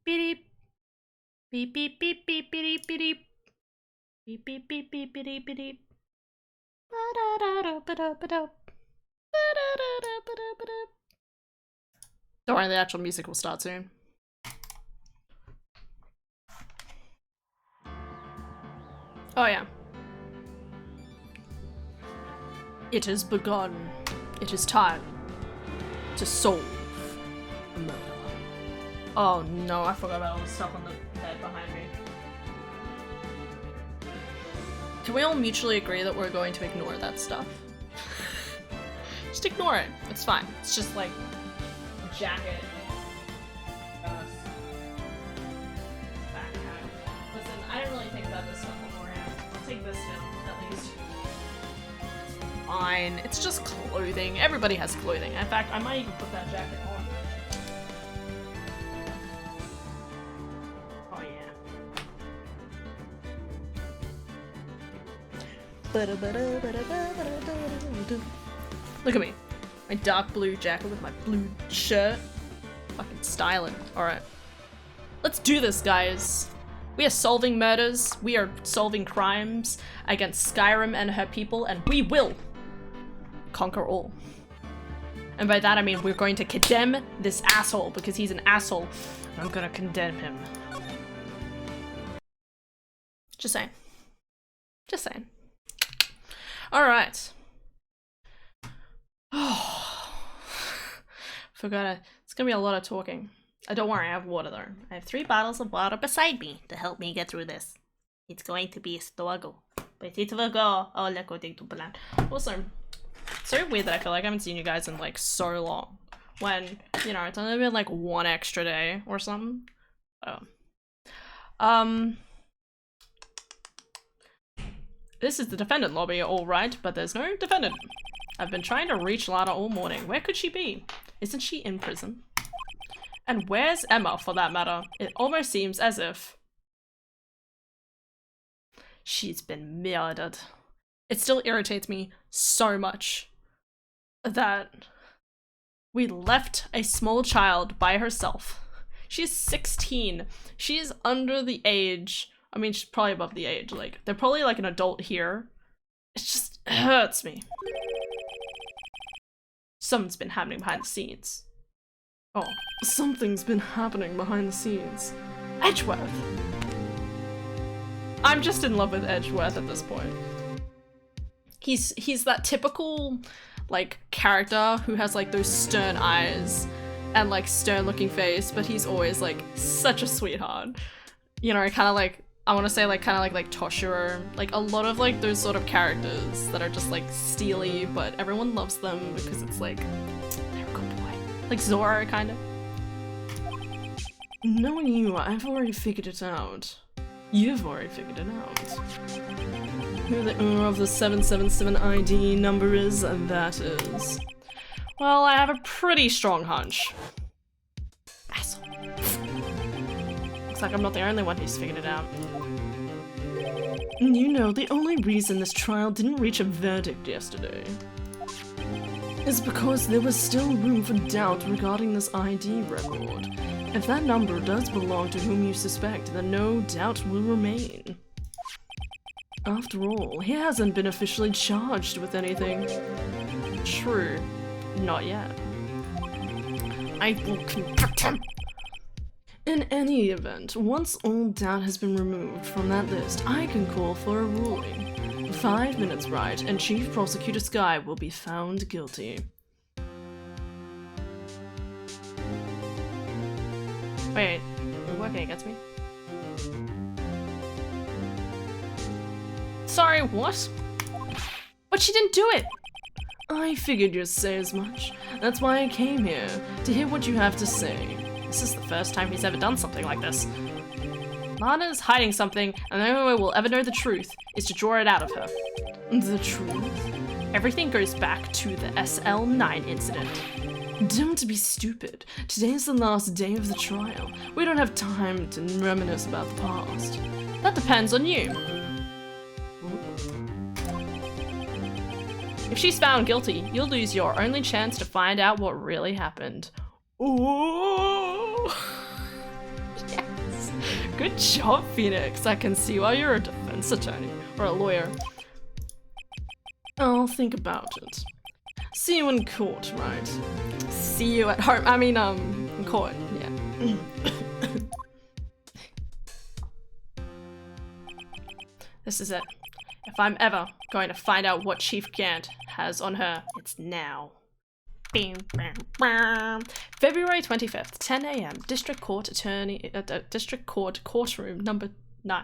beep. Beep beep beep beep beep beep. Beep beep beep beep beep beep. Don't worry, the actual music will start soon. Oh yeah. It has begun. It is time to solve the murder. Oh no, I forgot about all the stuff on the bed behind me. Can we all mutually agree that we're going to ignore that stuff? Just ignore it. It's fine. It's just like a jacket. Listen, I didn't really think about this stuff beforehand. I'll take this now, at least. It's fine. It's just clothing. Everybody has clothing. In fact, I might even put that jacket on. Oh yeah. Look at me. My dark blue jacket with my blue shirt. Fucking styling. Alright. Let's do this, guys. We are solving murders. We are solving crimes against Skyrim and her people, and we will conquer all. And by that I mean we're going to condemn this asshole because he's an asshole. I'm gonna condemn him. Just saying. Just saying. Alright. Oh. Forgot it's gonna be a lot of talking. Don't worry, I have water though. I have 3 bottles of water beside me to help me get through this. It's going to be a struggle, but it will go all according to plan. Also, it's so weird that I feel like I haven't seen you guys in like so long. When, you know, it's only been like 1 extra day or something. Oh. This is the defendant lobby, alright, but there's no defendant. I've been trying to reach Lana all morning. Where could she be? Isn't she in prison? And where's Emma, for that matter? It almost seems as if she's been murdered. It still irritates me so much that we left a small child by herself. She's 16. She's under the age. I mean, she's probably above the age. Like, they're probably like an adult here. It just hurts me. Something's been happening behind the scenes. Oh, something's been happening behind the scenes. Edgeworth! I'm just in love with Edgeworth at this point. He's that typical, like, character who has, like, those stern eyes and, like, stern-looking face, but he's always, like, such a sweetheart. You know, kind of like, I want to say, like, kind of like Toshiro. Like, a lot of, like, those sort of characters that are just, like, steely, but everyone loves them because it's, like, they're a good boy. Like Zoro, kind of. Knowing you, I've already figured it out. You've already figured it out. Who the owner of the 777 ID number is, that is. Well, I have a pretty strong hunch. Asshole. Looks like I'm not the only one who's figured it out. You know, the only reason this trial didn't reach a verdict yesterday is because there was still room for doubt regarding this ID record. If that number does belong to whom you suspect, then no doubt will remain. After all, he hasn't been officially charged with anything. True. Not yet. I will convict him! In any event, once all doubt has been removed from that list, I can call for a ruling. 5 minutes, Wright, and Chief Prosecutor Skye will be found guilty. Wait, are you working against me? Sorry, what? But she didn't do it! I figured you'd say as much. That's why I came here, to hear what you have to say. This is the first time he's ever done something like this. Lana's hiding something, and the only way we'll ever know the truth is to draw it out of her. The truth? Everything goes back to the SL9 incident. Don't be stupid. Today's the last day of the trial. We don't have time to reminisce about the past. That depends on you. If she's found guilty, you'll lose your only chance to find out what really happened. Ooh! Yes! Good job, Phoenix. I can see why you're a defense attorney or a lawyer. I'll think about it. See you in court, right? See you at home. I mean, in court. Yeah. This is it. If I'm ever going to find out what Chief Gant has on her, it's now. February 25th, 10 AM, District Court Courtroom number 9.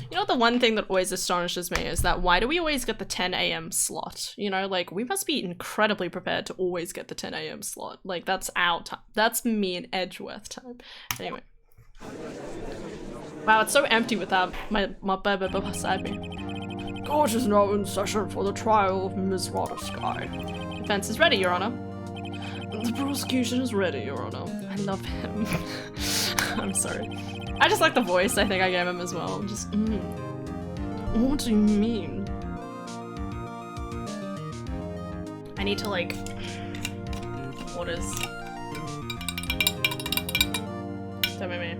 You know, the one thing that always astonishes me is that why do we always get the 10 AM slot? You know, like, we must be incredibly prepared to always get the 10 AM slot. Like, that's our time. That's me and Edgeworth time. Anyway. Wow, it's so empty without my baby beside me. Court is now in session for the trial of Ms. Roddersky. Defense is ready, Your Honor. The prosecution is ready, Your Honor. I love him. I'm sorry. I just like the voice I think I gave him as well. Just, What do you mean? I need to, like... What is... Don't make me...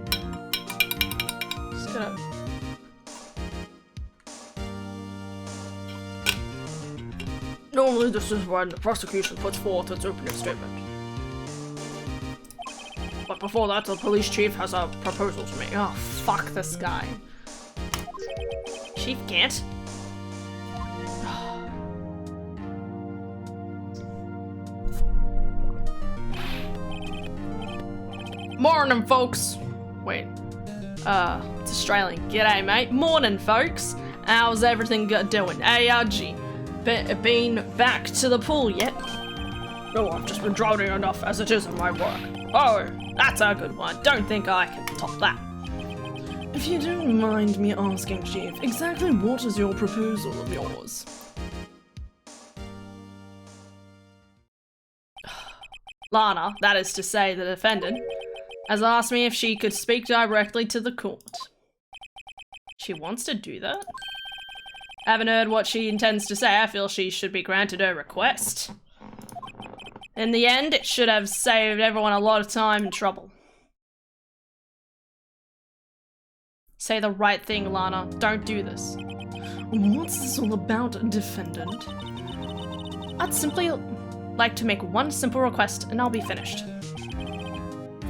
Just gonna... Normally this is when the prosecution puts forth its opening statement. But before that, the police chief has a proposal to make. Oh, fuck this guy. Chief Gant? Morning, folks! Wait. It's Australian. G'day, mate. Morning, folks. How's everything doing? ARG. Been back to the pool yet? No, I've just been drowning enough as it is in my work. Oh, that's a good one. Don't think I can top that. If you don't mind me asking, Chief, exactly what is your proposal of yours? Lana, that is to say the defendant, has asked me if she could speak directly to the court. She wants to do that? I haven't heard what she intends to say. I feel she should be granted her request. In the end, it should have saved everyone a lot of time and trouble. Say the right thing, Lana. Don't do this. What's this all about, defendant? I'd simply like to make one simple request and I'll be finished.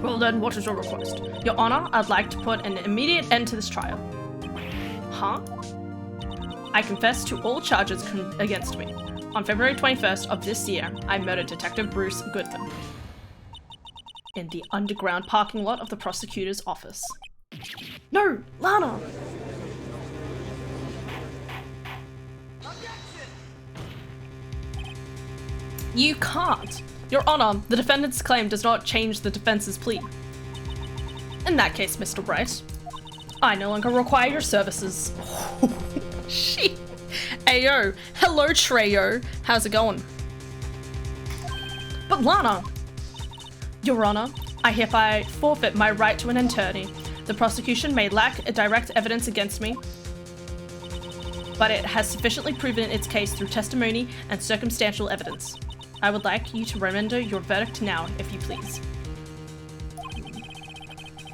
Well then, what is your request? Your Honor, I'd like to put an immediate end to this trial. Huh? I confess to all charges against me. On February 21st of this year, I murdered Detective Bruce Goodman in the underground parking lot of the prosecutor's office. No! Lana! You can't! Your Honor, the defendant's claim does not change the defense's plea. In that case, Mr. Wright, I no longer require your services. Shit. Ayo. Hello, Treyo. How's it going? But Lana! Your Honor, I hereby forfeit my right to an attorney. The prosecution may lack direct evidence against me, but it has sufficiently proven its case through testimony and circumstantial evidence. I would like you to render your verdict now, if you please.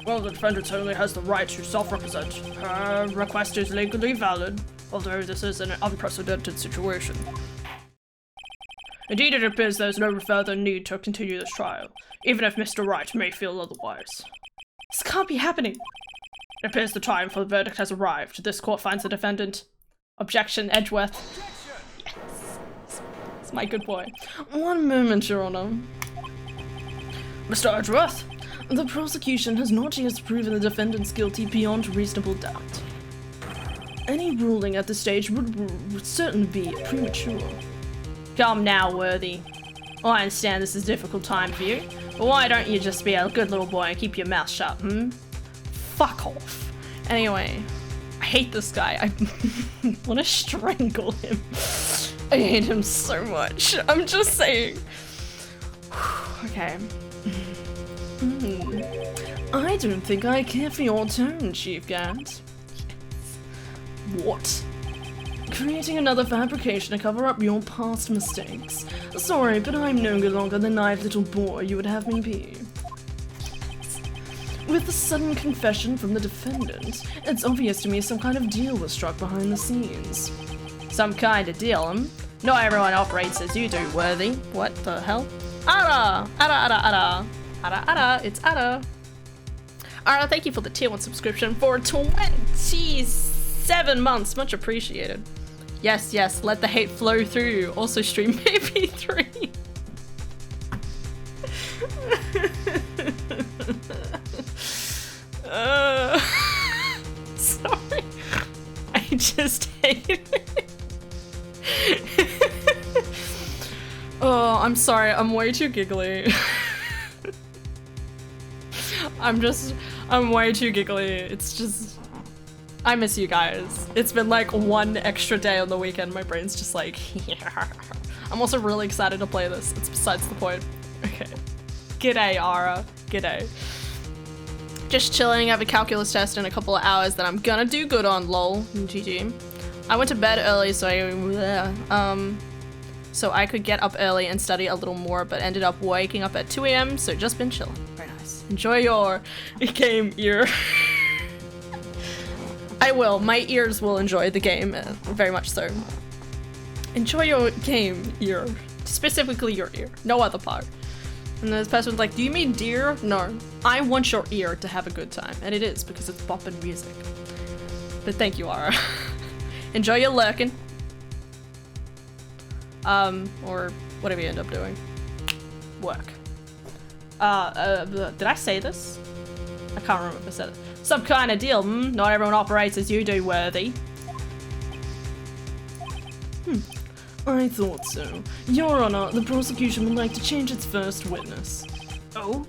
Well, the defendant certainly has the right to self-represent. Her request is legally valid, although this is an unprecedented situation. Indeed, it appears there is no further need to continue this trial, even if Mr. Wright may feel otherwise. This can't be happening! It appears the time for the verdict has arrived. This court finds the defendant. Objection, Edgeworth. Yes! It's my good boy. One moment, Your Honor. Mr. Edgeworth, the prosecution has not yet proven the defendant's guilty beyond reasonable doubt. Any ruling at this stage would certainly be premature. Come now, Worthy. I understand this is a difficult time for you, but why don't you just be a good little boy and keep your mouth shut, Fuck off. Anyway, I hate this guy. I want to strangle him. I hate him so much. I'm just saying. Okay. I don't think I care for your tone, Chief Gant. What? Creating another fabrication to cover up your past mistakes. Sorry, but I'm no longer the naive little boy you would have me be. With the sudden confession from the defendant, it's obvious to me some kind of deal was struck behind the scenes. Some kind of deal, Not everyone operates as you do, Worthy. What the hell? Ara! Ara, ara, ara. Ara, ara, it's Ara. Ara, thank you for the tier 1 subscription for 27 months. Much appreciated. Yes, yes, let the hate flow through. Also stream maybe 3. Sorry. I just hate it. Oh, I'm sorry. I'm way too giggly. I'm way too giggly. It's just, I miss you guys. It's been like one extra day on the weekend. My brain's just like, yeah. I'm also really excited to play this. It's besides the point. Okay. G'day, Ara. G'day. Just chilling. I have a calculus test in a couple of hours that I'm gonna do good on, lol. GG. I went to bed early so I could get up early and study a little more, but ended up waking up at 2 AM, so just been chilling. Very nice. Enjoy your game ear. I will. My ears will enjoy the game, very much so. Enjoy your game ear. Specifically your ear. No other part. And this person's like, do you mean deer? No. I want your ear to have a good time. And it is, because it's bopping music. But thank you, Ara. Enjoy your lurking. Or whatever you end up doing. Work. Did I say this? I can't remember if I said it. Some kind of deal, Not everyone operates as you do, Worthy. I thought so. Your Honor, the prosecution would like to change its first witness. Oh?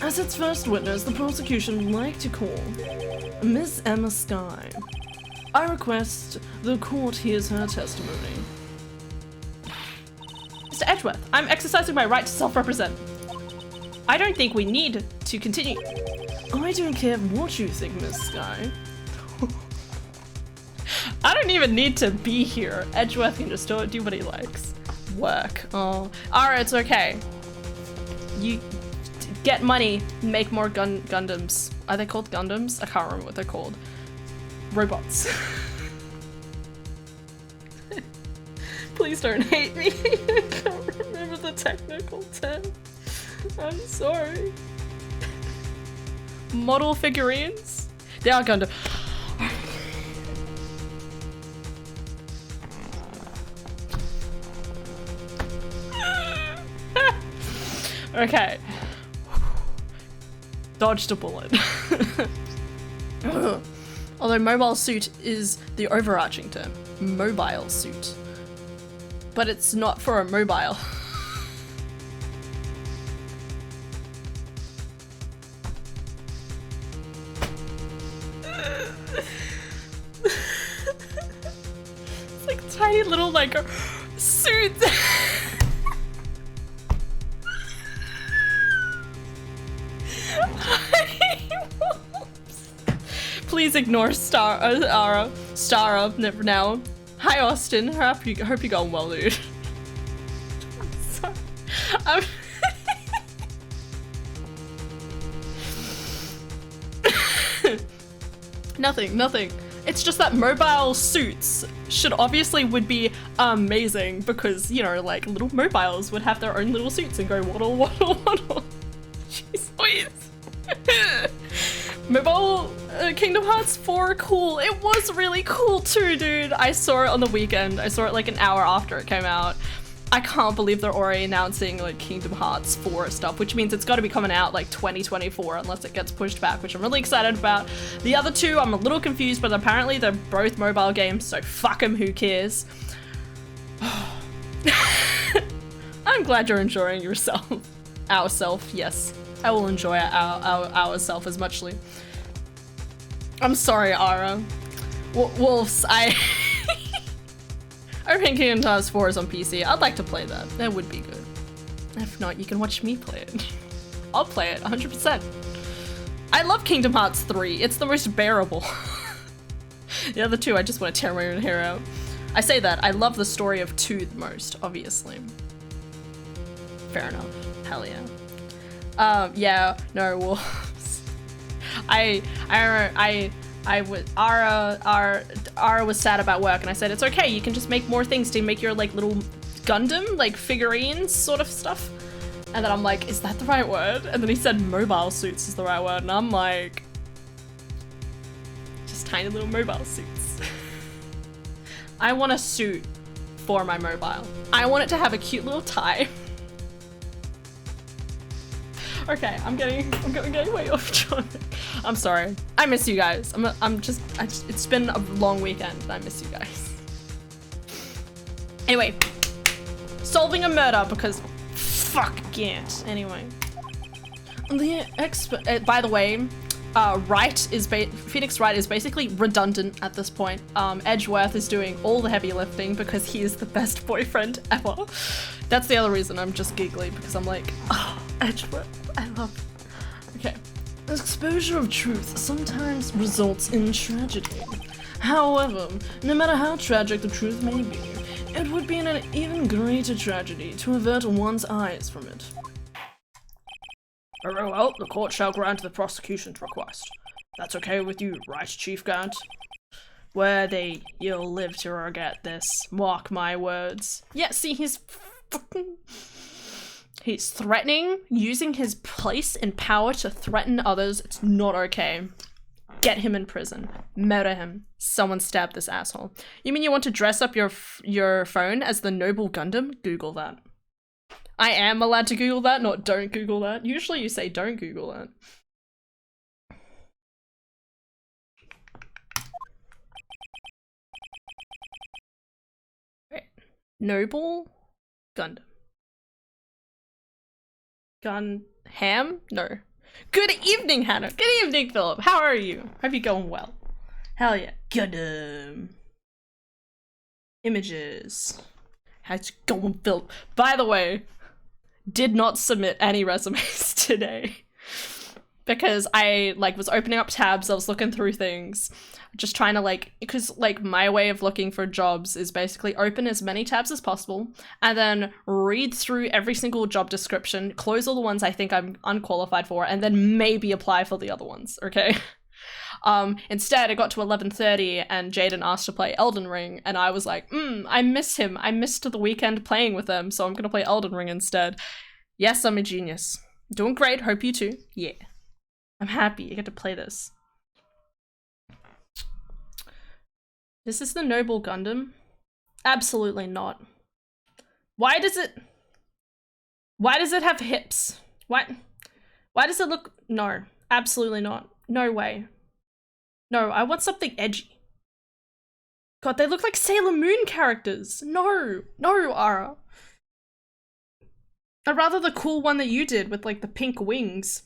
As its first witness, the prosecution would like to call Miss Emma Skye. I request the court hears her testimony. Mr. Edgeworth, I'm exercising my right to self-represent. I don't think we need to continue. I don't care what you think, Miss Skye. I don't even need to be here. Edgeworth can just do what he likes. Work. Oh. Alright, it's okay. You get money, make more Gundams. Are they called Gundams? I can't remember what they're called. Robots. Please don't hate me. I can't remember the technical term. I'm sorry. Model figurines? They are Gundam. Okay. Dodged a bullet. Although mobile suit is the overarching term. Mobile suit. But it's not for a mobile. It's like tiny little like suits. Please ignore Stara now. Hi Austin, hope you're going well, dude. I'm sorry. Nothing. It's just that mobile suits should would be amazing because, you know, like little mobiles would have their own little suits and go waddle, waddle, waddle. Jeez Louise. Mobile Kingdom Hearts 4 cool. It was really cool too, dude. I saw it on the weekend. I saw it like an hour after it came out. I can't believe they're already announcing like Kingdom Hearts 4 stuff, which means it's got to be coming out like 2024 unless it gets pushed back, which I'm really excited about. The other two, I'm a little confused, but apparently they're both mobile games, so fuck them, who cares? I'm glad you're enjoying yourself. Ourself, yes. I will enjoy ourself as muchly. I'm sorry, Ara. Wolves, I think Kingdom Hearts 4 is on PC. I'd like to play that. That would be good. If not, you can watch me play it. I'll play it, 100%. I love Kingdom Hearts 3. It's the most bearable. The other two, I just want to tear my own hair out. I say that. I love the story of 2 the most, obviously. Fair enough. Hell yeah. Yeah, no, well, Ara was sad about work, and I said, it's okay, you can just make more things to make your, like, little Gundam, like, figurines sort of stuff. And then I'm like, is that the right word? And then he said mobile suits is the right word, and I'm like, just tiny little mobile suits. I want a suit for my mobile. I want it to have a cute little tie. Okay, I'm getting way off track. I'm sorry. I miss you guys. It's been a long weekend and I miss you guys. Anyway, solving a murder because fuck Gant. Anyway. By the way, Phoenix Wright is basically redundant at this point. Edgeworth is doing all the heavy lifting because he is the best boyfriend ever. That's the other reason I'm just giggly, because I'm like, oh, Edgeworth, I love it. Okay. Exposure of truth sometimes results in tragedy. However, no matter how tragic the truth may be, it would be an even greater tragedy to avert one's eyes from it. Very well, the court shall grant the prosecution's request. That's okay with you, right, Chief Gant? You'll live to regret this. Mark my words. Yeah, see, he's threatening, using his place and power to threaten others. It's not okay. Get him in prison. Murder him. Someone stab this asshole. You mean you want to dress up your phone as the Noble Gundam? Google that. I am allowed to Google that, not don't Google that. Usually you say don't Google that. Wait. Noble Gundam. Ham? No. Good evening, Hannah. Good evening, Philip. How are you? Hope you're going well. Hell yeah. Gundam. Images. How's it going, Philip? By the way, did not submit any resumes today because I was opening up tabs. I was looking through things, just trying to because my way of looking for jobs is basically open as many tabs as possible and then read through every single job description, close all the ones I think I'm unqualified for, and then maybe apply for the other ones. Okay. Instead, it got to 11:30 and Jaden asked to play Elden Ring, and I was like, I miss him. I missed the weekend playing with him, so I'm gonna play Elden Ring instead. Yes, I'm a genius. Doing great, hope you too. Yeah. I'm happy I get to play this. Is this the Noble Gundam? Absolutely not. Why does it have hips? Why does it look... No, absolutely not. No way. No, I want something edgy. God, they look like Sailor Moon characters. No, Ara. I'd rather the cool one that you did with the pink wings.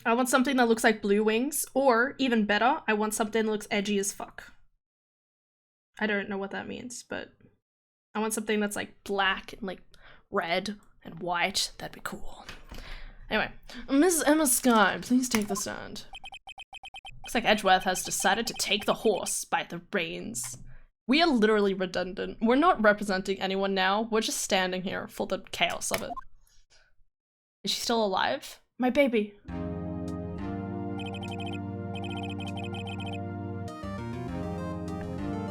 I want something that looks like blue wings, or even better, I want something that looks edgy as fuck. I don't know what that means, but I want something that's black and red and white. That'd be cool. Anyway, Miss Emma Sky, please take the stand. Looks like Edgeworth has decided to take the horse by the reins. We are literally redundant. We're not representing anyone now. We're just standing here for the chaos of it. Is she still alive? My baby.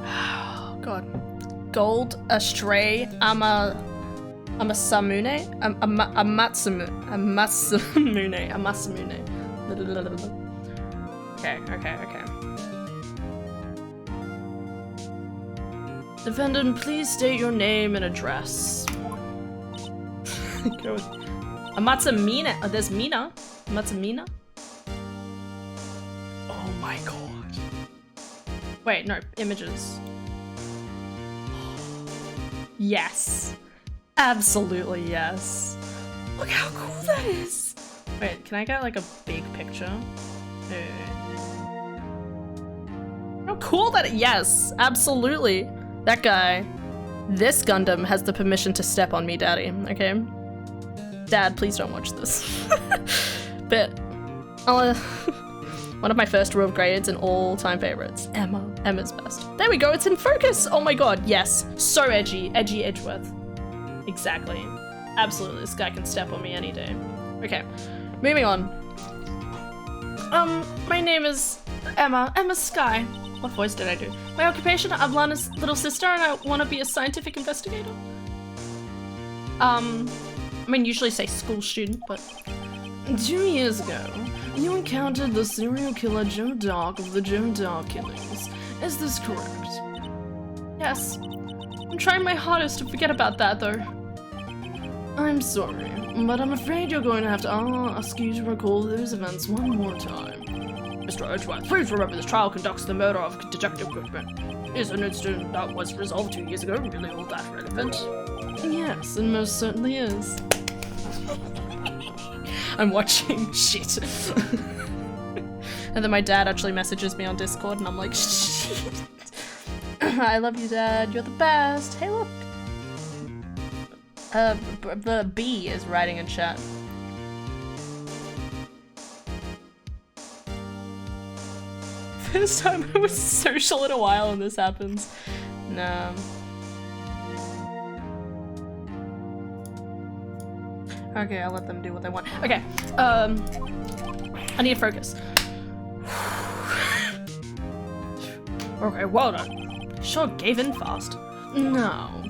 Oh, God. Gold, Astray, Amasamune? Amasamune. Okay. Defendant, please state your name and address. Go with Amatsamina. Oh, there's Mina. Amatsamina. Oh my god. Wait, no, images. Yes. Absolutely yes. Look how cool that is. Wait, can I get a big picture? How cool that yes, absolutely. That guy. This Gundam has the permission to step on me, Daddy, okay? Dad, please don't watch this. But one of my first row of grades and all-time favorites. Emma's best. There we go, it's in focus! Oh my god, yes. So edgy. Edgy Edgeworth. Exactly. Absolutely, this guy can step on me any day. Okay, moving on. My name is Emma Sky. What voice did I do? My occupation, I'm Lana's little sister and I want to be a scientific investigator. I mean, usually say school student, but... 2 years ago, you encountered the serial killer Joe Dark of the Joe Dark killings. Is this correct? Yes. I'm trying my hardest to forget about that, though. I'm sorry, but I'm afraid you're going to have to ask you to recall those events one more time. Mr. Edgeworth, please remember this trial conducts the murder of Detective Goodman. Is an incident that was resolved 2 years ago really all that relevant? Yes, it most certainly is. I'm watching shit. And then my dad actually messages me on Discord and I'm like, shit. I love you, Dad. You're the best. Hey, look. The B is writing in chat. First time I was social in a while and this happens. No. Okay, I'll let them do what they want. Okay, I need to focus. Okay, well done. Sure gave in fast. Now,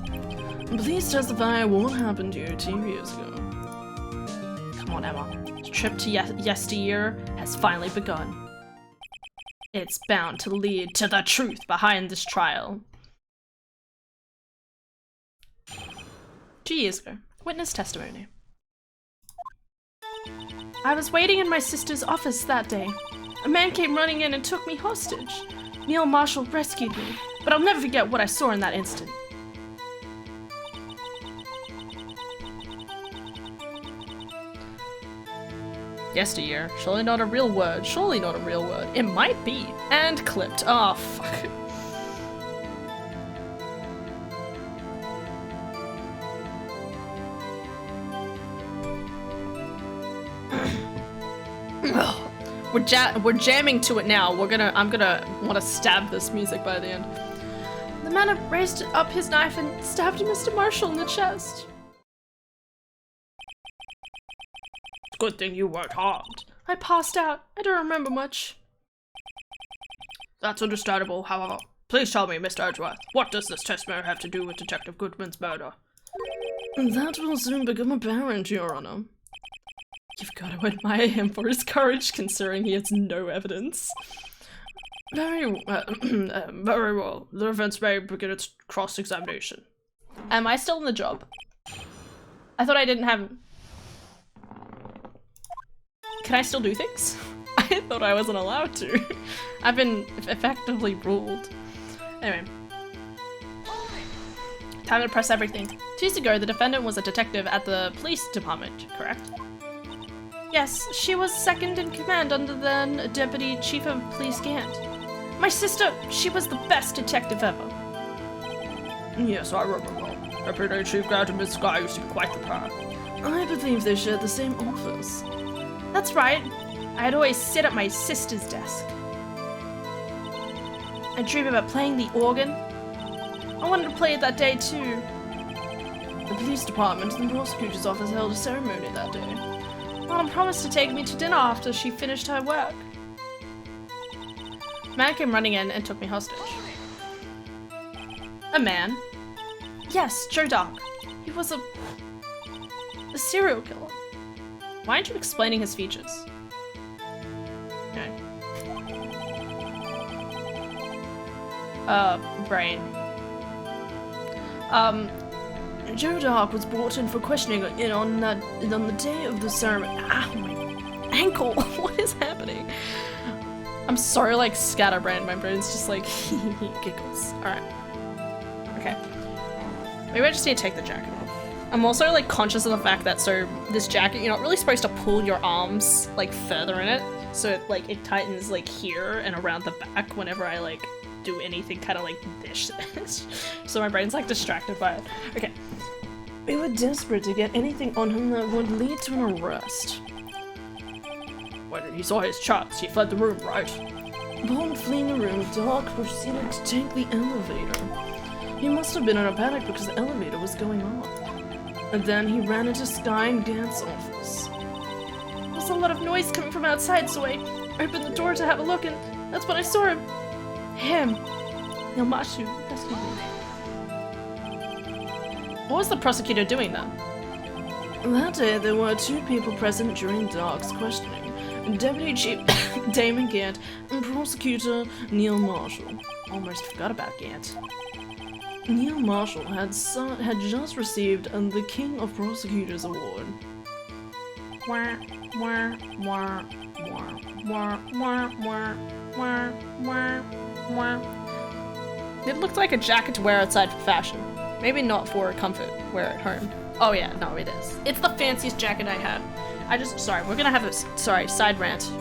please testify what happened to you 2 years ago. Come on, Emma. The trip to yesteryear has finally begun. It's bound to lead to the truth behind this trial. 2 years ago. Witness testimony. I was waiting in my sister's office that day. A man came running in and took me hostage. Neil Marshall rescued me, but I'll never forget what I saw in that instant. Yesteryear. Surely not a real word. Surely not a real word. It might be. And clipped. Oh, fuck. We're jamming to it now. I'm gonna want to stab this music by the end. The man had raised up his knife and stabbed Mr. Marshall in the chest. Good thing you worked hard. I passed out. I don't remember much. That's understandable, however. Please tell me, Mr. Edgeworth, what does this testimony have to do with Detective Goodman's murder? That will soon become apparent, Your Honor. You've got to admire him for his courage, considering he has no evidence. Very well. The defense may begin its cross-examination. Am I still in the job? I thought I didn't have... Can I still do things? I thought I wasn't allowed to. I've been effectively ruled. Anyway. Time to press everything. 2 years ago, the defendant was a detective at the police department, correct? Yes, she was second in command under the then Deputy Chief of Police Gant. My sister, she was the best detective ever. Yes, I remember well. Deputy Chief Gant and Miss Sky used to be quite the pair. I believe they shared the same office. That's right. I'd always sit at my sister's desk. I dream about playing the organ. I wanted to play it that day too. The police department and the prosecutor's office held a ceremony that day. Mom promised to take me to dinner after she finished her work. A man came running in and took me hostage. A man? Yes, Joe Dark. He was a serial killer. Why aren't you explaining his features? Okay. Brain. Joe Dark was brought in for questioning on the day of the ceremony. Ah, my ankle! What is happening? I'm so like scatterbrained. My brain's just like giggles. All right. Okay. Maybe I just need to take the jacket off. I'm also like conscious of the fact that this jacket, you're not really supposed to pull your arms like further in it, so it tightens like here and around the back whenever I like do anything kind of like this. So my brain's like distracted by it. Okay. We were desperate to get anything on him that would lead to an arrest. When he saw his chance, he fled the room, right? Upon fleeing the room, Dark proceeded to take the elevator. He must have been in a panic because the elevator was going on. And then he ran into Sky and Gant's office. also a lot of noise coming from outside, so I opened the door to have a look, and that's when I saw him. Him. Yelmashu. That's his name. What was the prosecutor doing then? That day, there were 2 people present during Dark's questioning. Deputy Chief Damon Gant and Prosecutor Neil Marshall. Almost forgot about Gant. Neil Marshall had just received the King of Prosecutors Award. Wah, wah, wah, wah, wah, wah, wah, wah, wah. It looked like a jacket to wear outside for fashion. Maybe not for comfort, wear at home. Oh yeah, no, it is. It's the fanciest jacket I have. Sorry, we're gonna have a, side rant.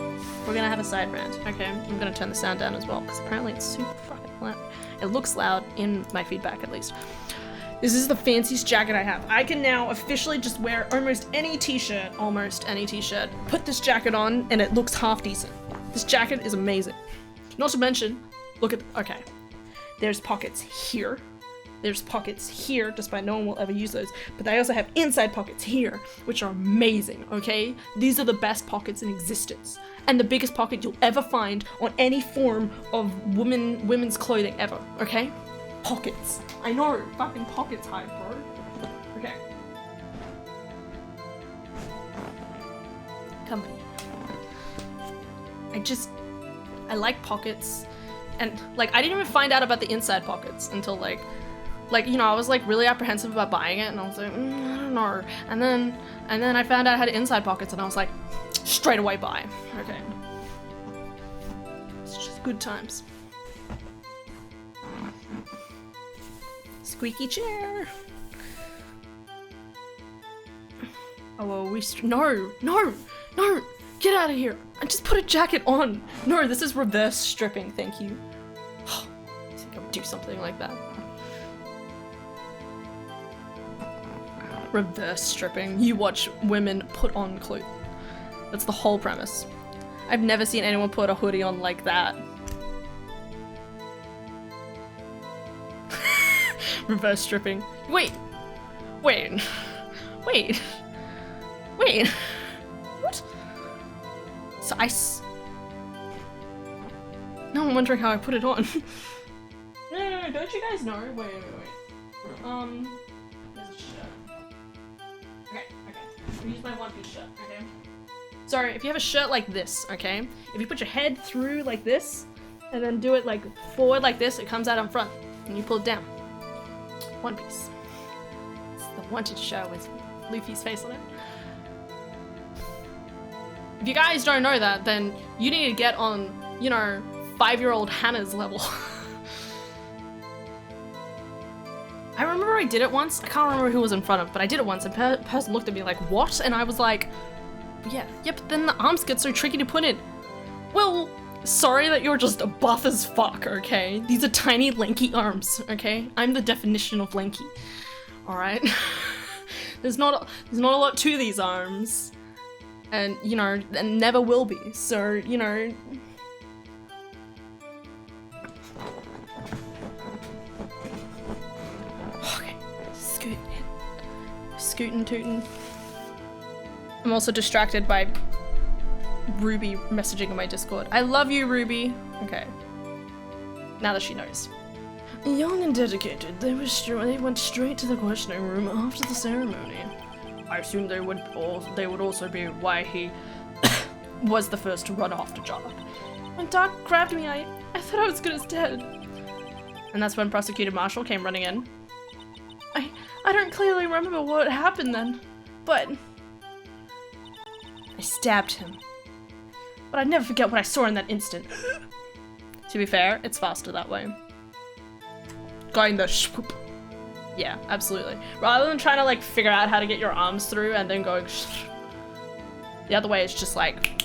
We're gonna have a side rant, okay? I'm gonna turn the sound down as well, because apparently it's super fucking loud. It looks loud in my feedback, at least. This is the fanciest jacket I have. I can now officially just wear almost any t-shirt, put this jacket on, and it looks half decent. This jacket is amazing. Not to mention, look at, okay. There's pockets here. There's pockets here, despite no one will ever use those, but they also have inside pockets here, which are amazing, okay? These are the best pockets in existence, and the biggest pocket you'll ever find on any form of women's clothing ever, okay? Pockets. I know, fucking pockets hype, bro. Okay. Company. I like pockets, and, like, I didn't even find out about the inside pockets until, like, you know, I was, like, really apprehensive about buying it, and I was like, I don't know. And then I found out I had inside pockets, and I was like, straight away buy. Okay. It's just good times. Squeaky chair. Oh, well, no! Get out of here! I just put a jacket on! No, this is reverse stripping, thank you. I think I would do something like that. Reverse stripping. You watch women put on clothes. That's the whole premise. I've never seen anyone put a hoodie on like that. Reverse stripping. Wait. What? So now I'm wondering how I put it on. No, don't you guys know? Wait. There's a shirt. Okay. I'll use my one-piece shirt, okay? So, if you have a shirt like this, okay? If you put your head through like this, and then do it like forward like this, it comes out in front, and you pull it down. One Piece. It's the wanted shirt with Luffy's face on it. If you guys don't know that, then you need to get on, you know, 5-year-old Hannah's level. I remember I did it once. I can't remember who was in front of, but I did it once, and a person looked at me like, what? And I was like, yeah, but then the arms get so tricky to put in. Well, sorry that you're just buff as fuck, okay? These are tiny, lanky arms, okay? I'm the definition of lanky, alright? There's not a lot to these arms. And, you know, and never will be, so, you know... Okay, scootin' tootin'. I'm also distracted by Ruby messaging in my Discord. I love you, Ruby! Okay. Now that she knows. Young and dedicated, they went straight to the questioning room after the ceremony. I assumed they would also be why he was the first to run after Jock. When Doc grabbed me, I thought I was good as dead. And that's when Prosecutor Marshall came running in. I don't clearly remember what happened then, but I stabbed him. But I'd never forget what I saw in that instant. To be fair, it's faster that way. Going the swoop. Yeah, absolutely. Rather than trying to like figure out how to get your arms through and then going the other way is just like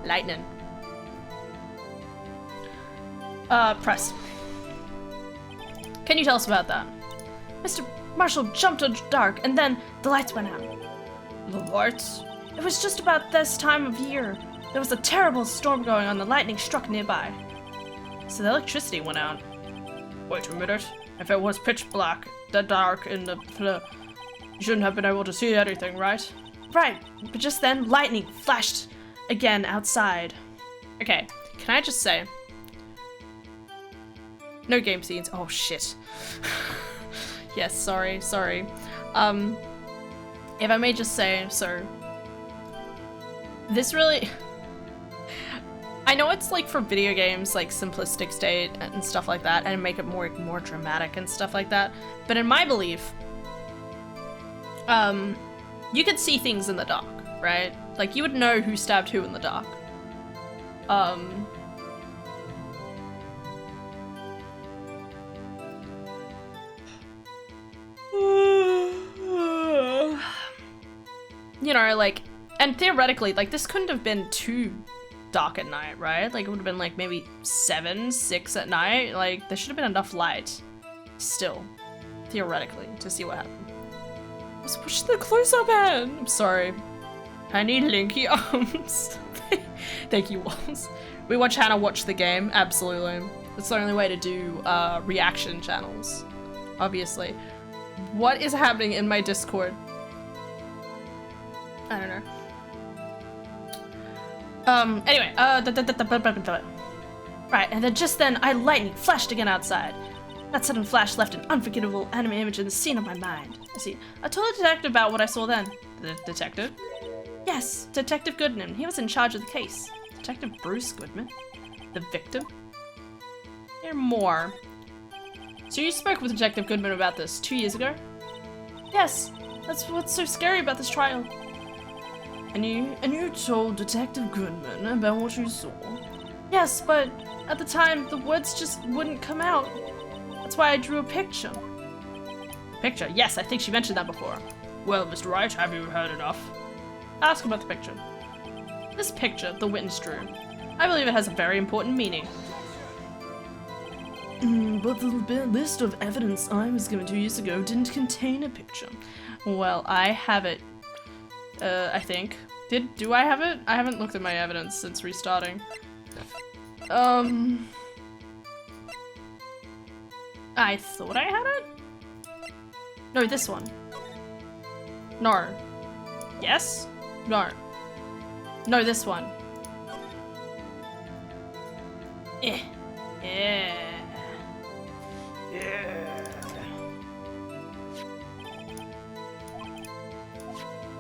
lightning. Press. Can you tell us about that? Mr. Marshall jumped to dark and then the lights went out. The lights? It was just about this time of year. There was a terrible storm going on, the lightning struck nearby. So the electricity went out. Wait a minute. If it was pitch black, the dark in the you shouldn't have been able to see anything, right? Right, but just then, lightning flashed again outside. Okay, can I just say... No game scenes. Oh, shit. Yes, sorry. If I may just say, so... This really... I know it's like for video games, like simplistic state and stuff like that, and make it more dramatic and stuff like that, but in my belief, you could see things in the dark, right? Like, you would know who stabbed who in the dark. You know, like, and theoretically, like, this couldn't have been too dark at night, right? Like, it would have been like maybe 7, 6 at night. Like, there should have been enough light still, theoretically, to see what happened. Let's push the close-up hand. I'm sorry. I need linky arms. Thank you, Walls. We watch Hannah watch the game, absolutely. It's the only way to do reaction channels, obviously. What is happening in my Discord? I don't know. Anyway, right, and then just then, lightning flashed again outside. That sudden flash left an unforgettable anime image in the scene of my mind. I see. I told the detective about what I saw then. The detective? Yes, Detective Goodman. He was in charge of the case. Detective Bruce Goodman? The victim? Hear more. So you spoke with Detective Goodman about this 2 years ago? Yes, that's what's so scary about this trial. And you told Detective Goodman about what you saw? Yes, but at the time, the words just wouldn't come out. That's why I drew a picture. Picture? Yes, I think she mentioned that before. Well, Mr. Wright, have you heard enough? Ask about the picture. This picture, the witness drew. I believe it has a very important meaning. But the list of evidence I was given 2 years ago didn't contain a picture. Well, I have it. I think. Do I have it? I haven't looked at my evidence since restarting. I thought I had it? No, this one. No. Yes? No. No, this one. Yeah.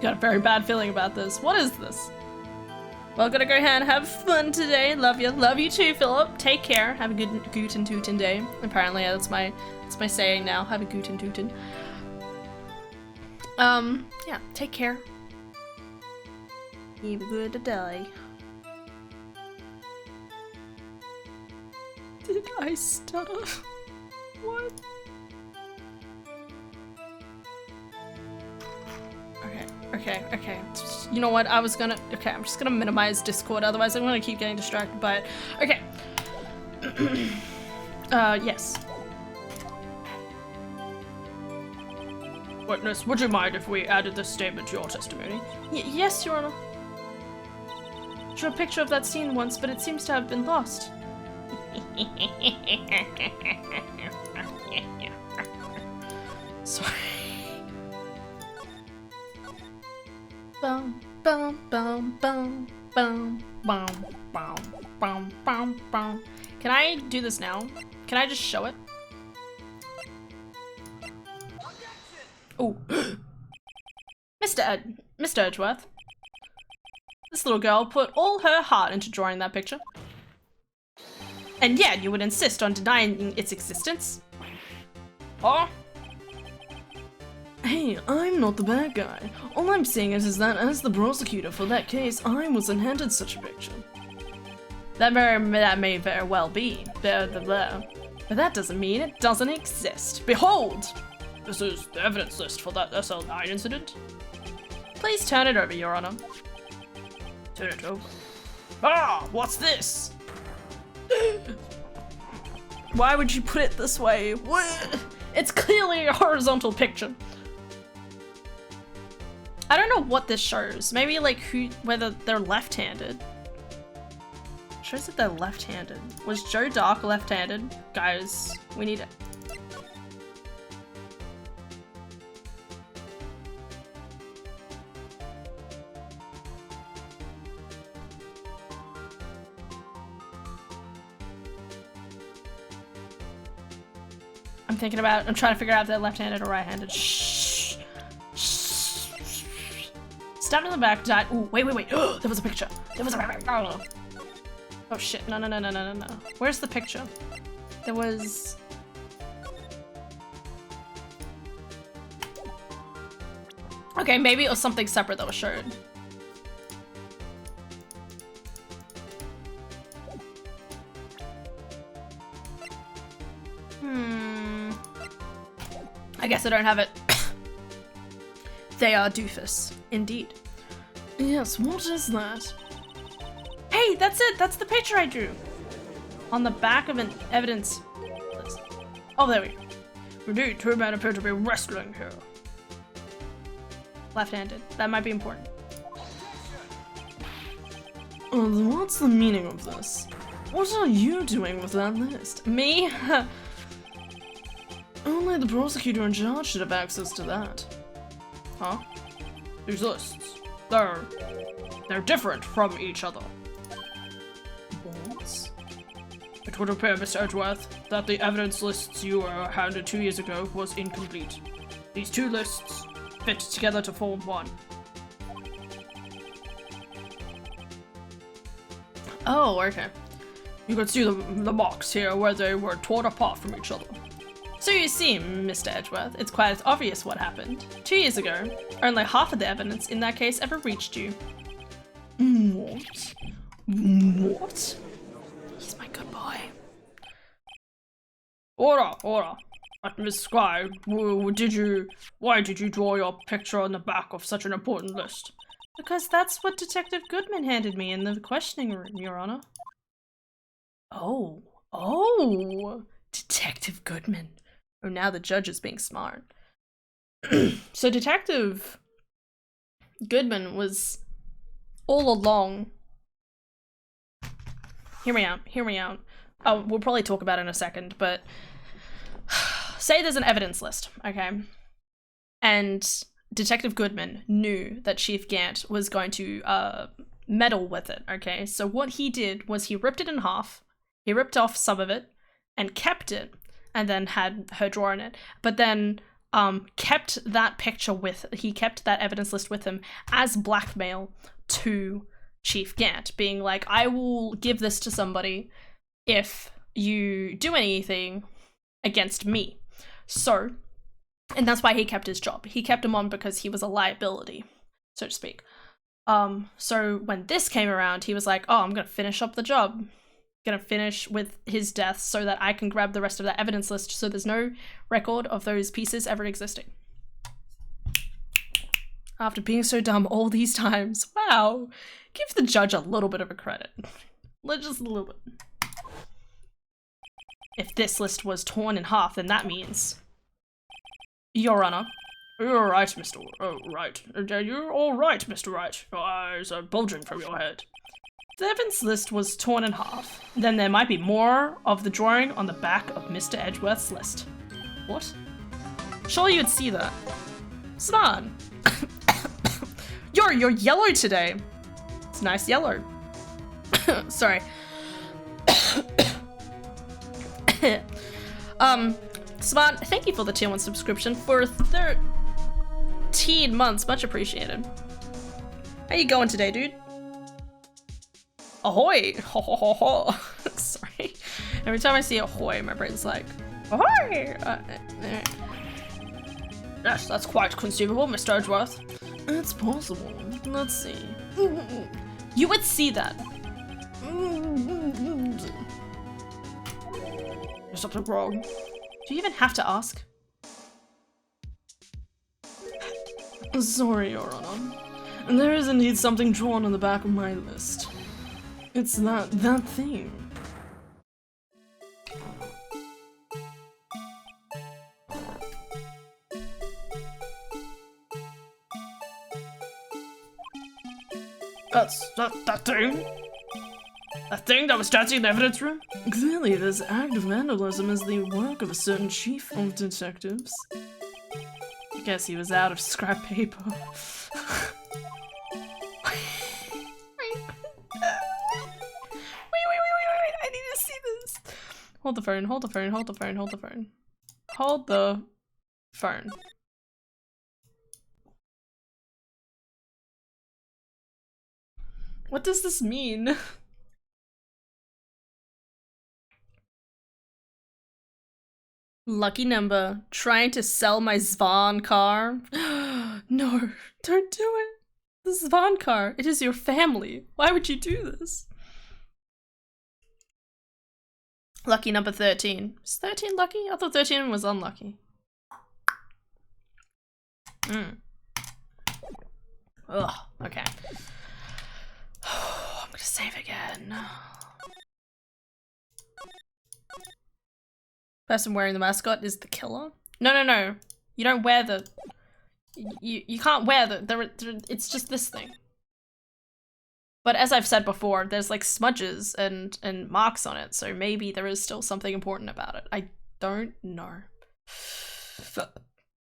Got a very bad feeling about this. What is this? Well, gotta go ahead and have fun today. Love you. Love you too, Philip. Take care. Have a good Guten Tuten day. Apparently, that's my saying now. Have a Guten Tuten. Yeah, take care. Have a good day. Did I stutter? What? Okay. You know what? I'm just gonna minimize Discord, otherwise I'm gonna keep getting distracted by it. Okay. Yes. Witness, would you mind if we added this statement to your testimony? Yes, Your Honor. I drew a picture of that scene once, but it seems to have been lost. Sorry. Bum bum bum bum bum bum bum bum bum bum. Can I do this now? Can I just show it? Oh, Mr. Edgeworth. This little girl put all her heart into drawing that picture. And yet you would insist on denying its existence? Huh? Hey, I'm not the bad guy. All I'm saying is that as the prosecutor for that case, I wasn't handed such a picture. That may very well be, but that doesn't mean it doesn't exist. Behold! This is the evidence list for that SL9 incident. Please turn it over, Your Honor. Turn it over. Ah, what's this? Why would you put it this way? What? It's clearly a horizontal picture. I don't know what this shows. Maybe like whether they're left-handed. Shows that they're left-handed. Was Joe Dark left-handed? Guys, we need it. I'm trying to figure out if they're left-handed or right-handed. Shh. Stabbed in the back, died. Ooh, wait. There was a picture. Oh shit, no. Where's the picture? There was... Okay, maybe it was something separate that was showed. I guess I don't have it. They are doofus, indeed. Yes, what is that? Hey, that's it! That's the picture I drew! On the back of an evidence list. Oh, there we go. Indeed, two men appear to be wrestling here. Left-handed. That might be important. What's the meaning of this? What are you doing with that list? Me? Only the prosecutor in charge should have access to that. Huh? These lists. They're different from each other. What? It would appear, Mr. Edgeworth, that the evidence lists you were handed 2 years ago was incomplete. These two lists fit together to form one. Oh, okay. You can see the marks here where they were torn apart from each other. So you see, Mr. Edgeworth, it's quite obvious what happened. 2 years ago, only half of the evidence in that case ever reached you. What? What? He's my good boy. Order. Miss Sky, why did you draw your picture on the back of such an important list? Because that's what Detective Goodman handed me in the questioning room, Your Honor. Oh, Detective Goodman. Oh, now the judge is being smart. So Detective Goodman was all along... Hear me out. Oh, we'll probably talk about it in a second, but say there's an evidence list, okay? And Detective Goodman knew that Chief Gant was going to meddle with it, okay? So what he did was he ripped it in half, he ripped off some of it, and kept it, and then had her draw in it, but then kept that evidence list with him as blackmail to Chief Gant, being like, I will give this to somebody if you do anything against me. So, and that's why he kept his job. He kept him on because he was a liability, so to speak. So when this came around, he was like, oh, I'm gonna finish up the job. Gonna finish with his death so that I can grab the rest of that evidence list so there's no record of those pieces ever existing. After being so dumb all these times, wow, give the judge a little bit of a credit. Just a little bit. If this list was torn in half, then that means... Your Honor. You're right, Mr. Wright. You're all right, Mr. Wright. Your eyes are bulging from your head. If the evidence list was torn in half, then there might be more of the drawing on the back of Mr. Edgeworth's list. What? Surely you'd see that. Smart. You're yellow today. It's nice yellow. Sorry. Smart, thank you for the tier 1 subscription for 13 months. Much appreciated. How you going today, dude? Ahoy! Ho ho ho ho. Sorry. Every time I see ahoy, my brain's like, ahoy! Yes, that's quite conceivable, Mr. Edgeworth. It's possible. Let's see. You would see that. There's something wrong. Do you even have to ask? Sorry, Your Honor. There is indeed something drawn on the back of my list. It's that thing. That thing? That thing that was dancing in the evidence room? Clearly, this act of vandalism is the work of a certain chief of detectives. I guess he was out of scrap paper. Wait, I need to see this. Hold the phone. hold the phone. What does this mean? Lucky number. Trying to sell my Svan car? No, don't do it. The Svan car. It is your family. Why would you do this? Lucky number 13. Is 13 lucky? I thought 13 was unlucky. Ugh, okay. I'm gonna save again. Person wearing the mascot is the killer? No. You don't wear the... You can't wear the... It's just this thing. But as I've said before, there's like smudges and marks on it, so maybe there is still something important about it. I don't know.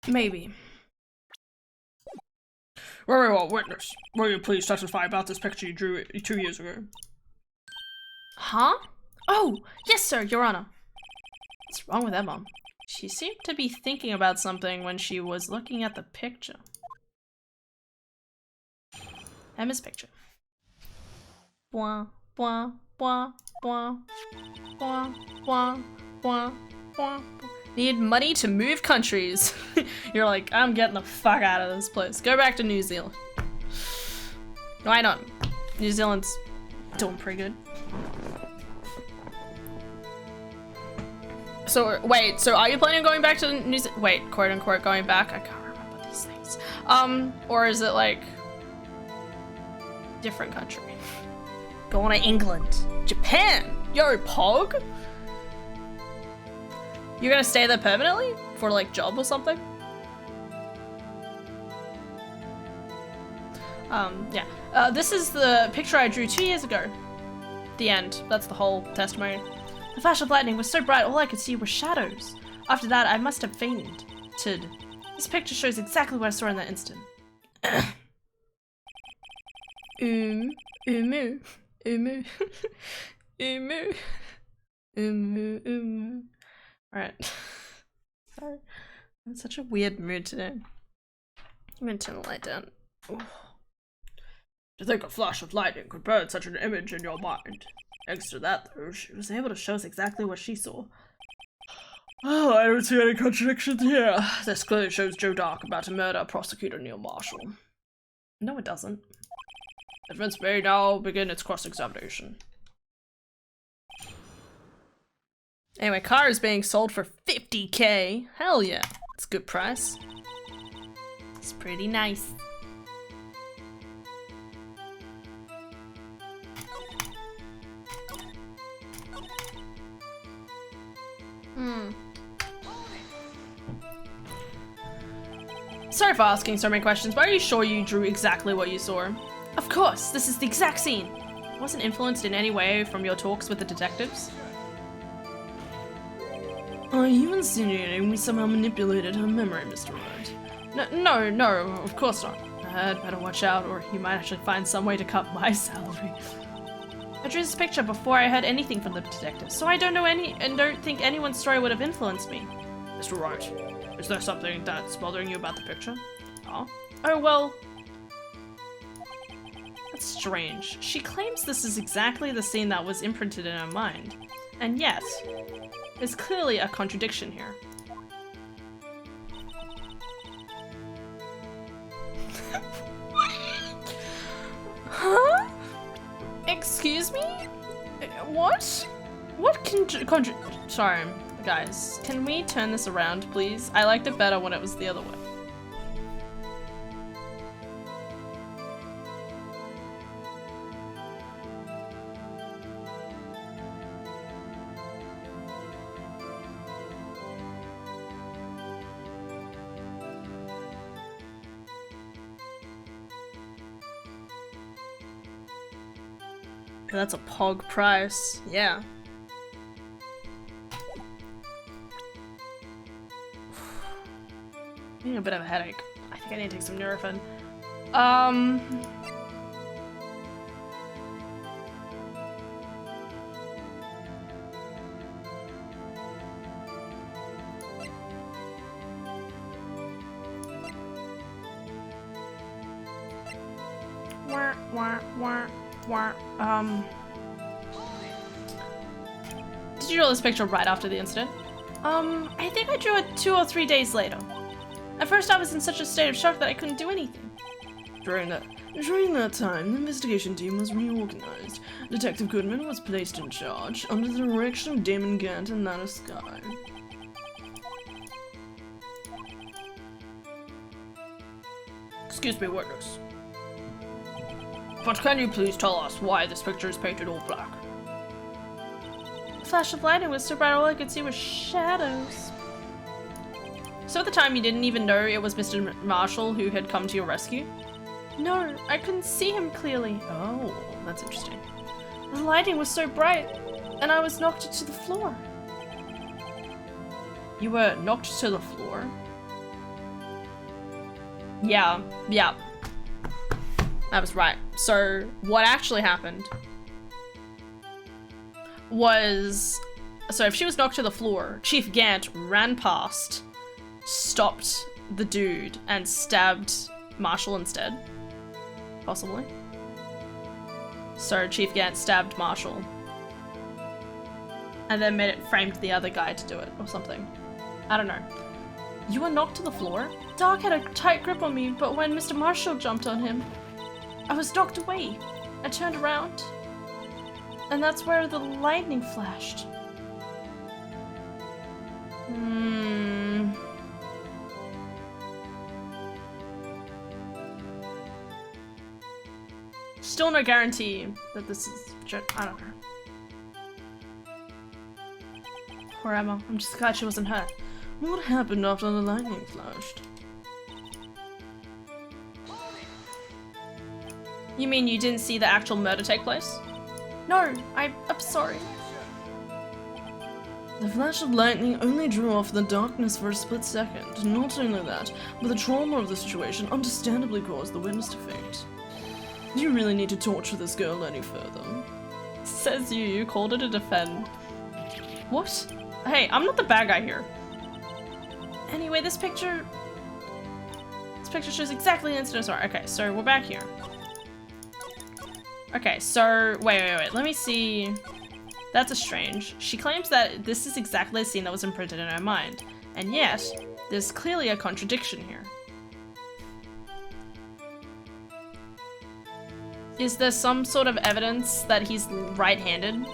Maybe. Very well, witness. Will you please testify about this picture you drew 2 years ago? Huh? Oh, yes, sir, Your Honor. What's wrong with Emma? She seemed to be thinking about something when she was looking at the picture. Emma's picture. Bwah, bwah, bwah, bwah, bwah, bwah, bwah, bwah. Need money to move countries. You're like, I'm getting the fuck out of this place. Go back to New Zealand. Why not? New Zealand's doing pretty good. So, wait, so are you planning on going back to New Zealand? Wait, quote unquote, going back? I can't remember these things. Or is it like different country? Going to England. Japan! Yo, Pog? You're gonna stay there permanently? For like job or something? Yeah. This is the picture I drew 2 years ago. The end. That's the whole testimony. The flash of lightning was so bright, all I could see were shadows. After that, I must have fainted. This picture shows exactly what I saw in that instant. Umu. Umu. Alright. Sorry. I'm in such a weird mood today. I'm gonna turn the light down. Ooh. To think a flash of lightning could burn such an image in your mind. Thanks to that, though, she was able to show us exactly what she saw. Oh, I don't see any contradictions here. This clearly shows Joe Dark about to murder prosecutor Neil Marshall. No, it doesn't. Defense may now begin its cross-examination. Anyway, car is being sold for 50k. Hell yeah. It's a good price. It's pretty nice. Sorry for asking so many questions, but are you sure you drew exactly what you saw? Of course, this is the exact scene. It wasn't influenced in any way from your talks with the detectives? Are you insinuating we somehow manipulated her memory, Mr. Wright? No, of course not. I'd better watch out, or you might actually find some way to cut my salary. I drew this picture before I heard anything from the detectives, so I don't know don't think anyone's story would have influenced me. Mr. Wright, is there something that's bothering you about the picture? Huh? Oh, well... That's strange. She claims this is exactly the scene that was imprinted in her mind. And yet, there's clearly a contradiction here. Huh? Excuse me? What? What sorry, guys. Can we turn this around, please? I liked it better when it was the other way. That's a pog price. Yeah. I'm getting a bit of a headache. I think I need to take some Nurofen. Did you draw this picture right after the incident? I think I drew it 2 or 3 days later. At first I was in such a state of shock that I couldn't do anything. During that time, the investigation team was reorganized. Detective Goodman was placed in charge, under the direction of Damon Gant and Nana Sky. Excuse me, witness. But can you please tell us why this picture is painted all black? The flash of lightning was so bright all I could see was shadows. So at the time you didn't even know it was Mr. Marshall who had come to your rescue? No, I couldn't see him clearly. Oh, that's interesting. The lightning was so bright, and I was knocked to the floor. You were knocked to the floor? Yeah. I was right. So, what actually happened was... So if she was knocked to the floor, Chief Gant ran past, stopped the dude, and stabbed Marshall instead. Possibly. So Chief Gant stabbed Marshall. And then made it framed the other guy to do it, or something. I don't know. You were knocked to the floor? Doc had a tight grip on me, but when Mr. Marshall jumped on him, I was knocked away. I turned around, and that's where the lightning flashed. Still no guarantee that this is I don't know. Poor Emma. I'm just glad she wasn't hurt. What happened after the lightning flashed? You mean you didn't see the actual murder take place? No, I'm sorry. The flash of lightning only drew off the darkness for a split second. Not only that, but the trauma of the situation understandably caused the witness to faint. Do you really need to torture this girl any further? Says you called it a defend. What? Hey, I'm not the bad guy here. Anyway, this picture shows exactly the incident. Sorry. Okay, so we're back here. Okay, so wait. Let me see. That's a strange. She claims that this is exactly the scene that was imprinted in her mind, and yet there's clearly a contradiction here. Is there some sort of evidence that he's right-handed?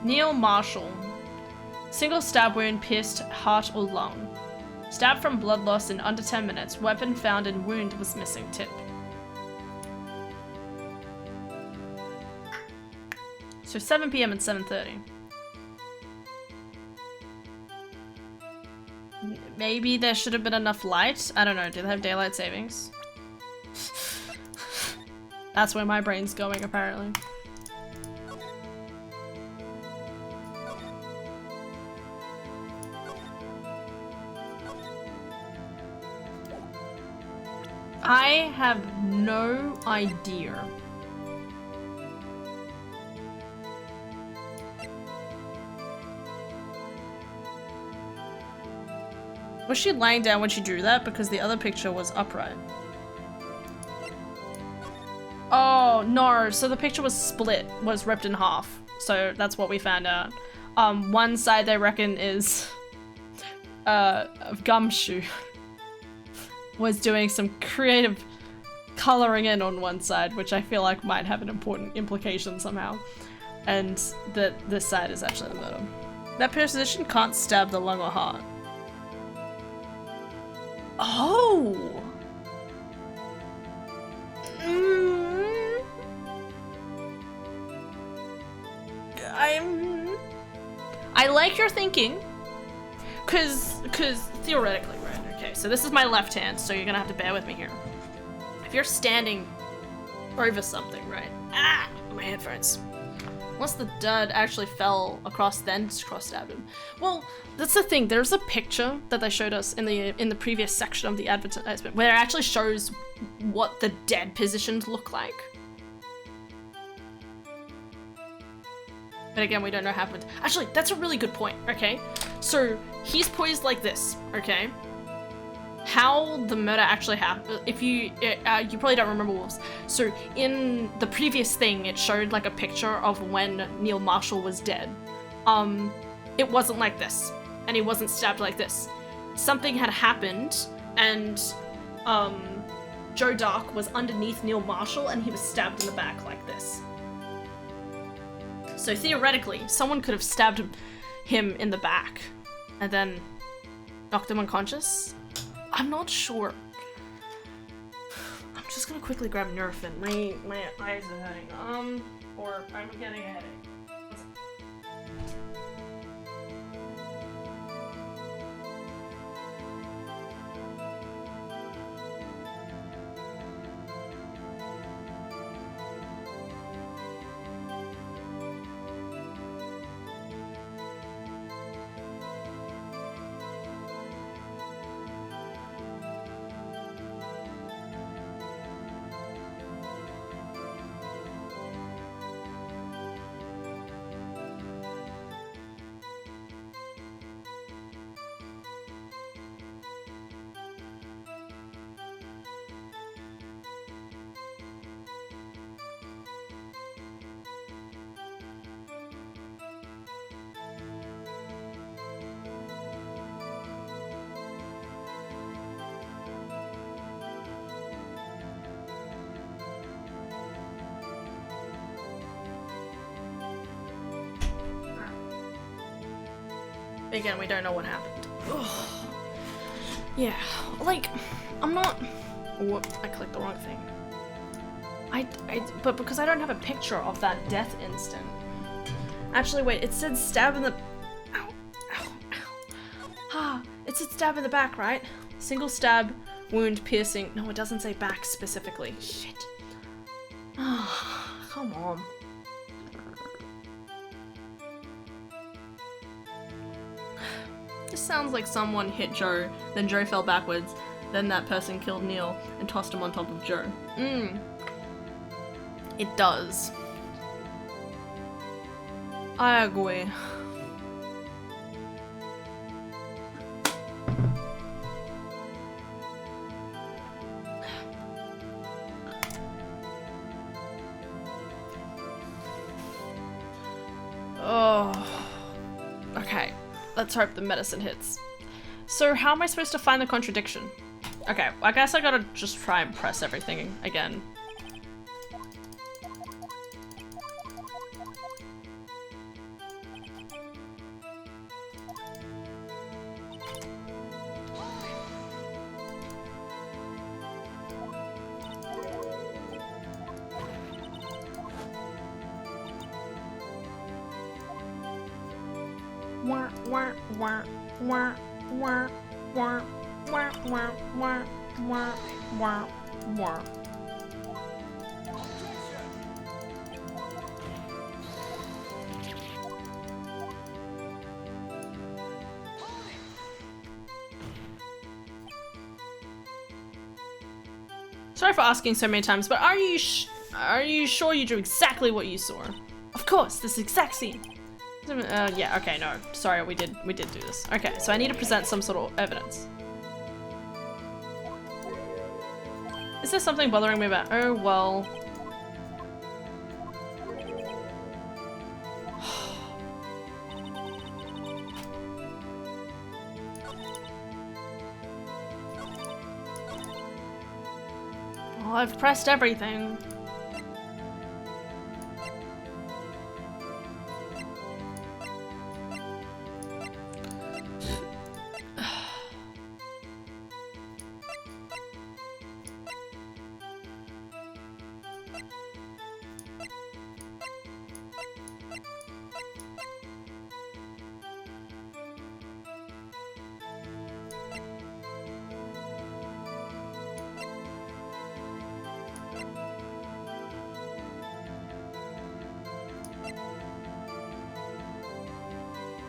Neil Marshall. Single stab wound pierced heart or lung. Stab from blood loss in under 10 minutes. Weapon found in wound was missing tip. So 7 PM and 7:30. Maybe there should have been enough light? I don't know, do they have daylight savings? That's where my brain's going, apparently. I have no idea. Was she lying down when she drew that? Because the other picture was upright. Oh, no. So the picture was split, was ripped in half. So that's what we found out. One side they reckon is Gumshoe was doing some creative coloring in on one side, which I feel like might have an important implication somehow. And that this side is actually the murder. That position can't stab the lung or heart. Oh! I like your thinking, cause theoretically, right? Okay, so this is my left hand, so you're gonna have to bear with me here. If you're standing over something, right? Ah, my headphones. Unless the dud actually fell across, then cross-stabbed him. Well, that's the thing. There's a picture that they showed us in the previous section of the advertisement where it actually shows what the dead positions look like. But again, we don't know what happened. Actually, that's a really good point, okay? So, he's poised like this, okay? How the murder actually happened, if you probably don't remember Wolves. So, in the previous thing, it showed like a picture of when Neil Marshall was dead. It wasn't like this, and he wasn't stabbed like this. Something had happened, and Joe Dark was underneath Neil Marshall, and he was stabbed in the back like this. So theoretically, someone could have stabbed him in the back, and then knocked him unconscious. I'm not sure. I'm just gonna quickly grab Nurofen. My eyes are hurting. Or I'm getting a headache. Again, we don't know what happened. Ugh. Yeah, like, I'm not... Whoop, I clicked the wrong thing. But because I don't have a picture of that death instant. Actually, wait, it said stab in the... Ow, ow, ow. Ah, it said stab in the back, right? Single stab, wound, piercing. No, it doesn't say back specifically. Shit. Ah, come on. This sounds like someone hit Joe, then Joe fell backwards, then that person killed Neil and tossed him on top of Joe. It does. I agree. Oh. Okay. Let's hope the medicine hits. So how am I supposed to find the contradiction? Okay, I guess I gotta just try and press everything again. Sorry for asking so many times, but are you sure you drew exactly what you saw? Of course, this exact scene. Yeah, okay, no. Sorry, we did do this. Okay, so I need to present some sort of evidence. Is there something bothering me about? Oh, well. Well, I've pressed everything.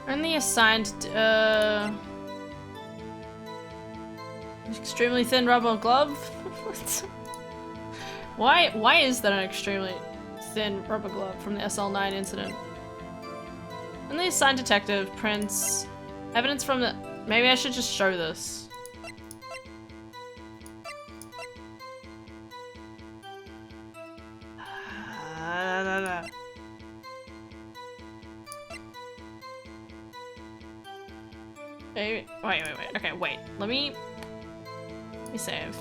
Only assigned, extremely thin rubber glove? Why is that an extremely thin rubber glove from the SL9 incident? And the assigned detective prints evidence from the. Maybe I should just show this. Wait. Okay, wait. Let me save.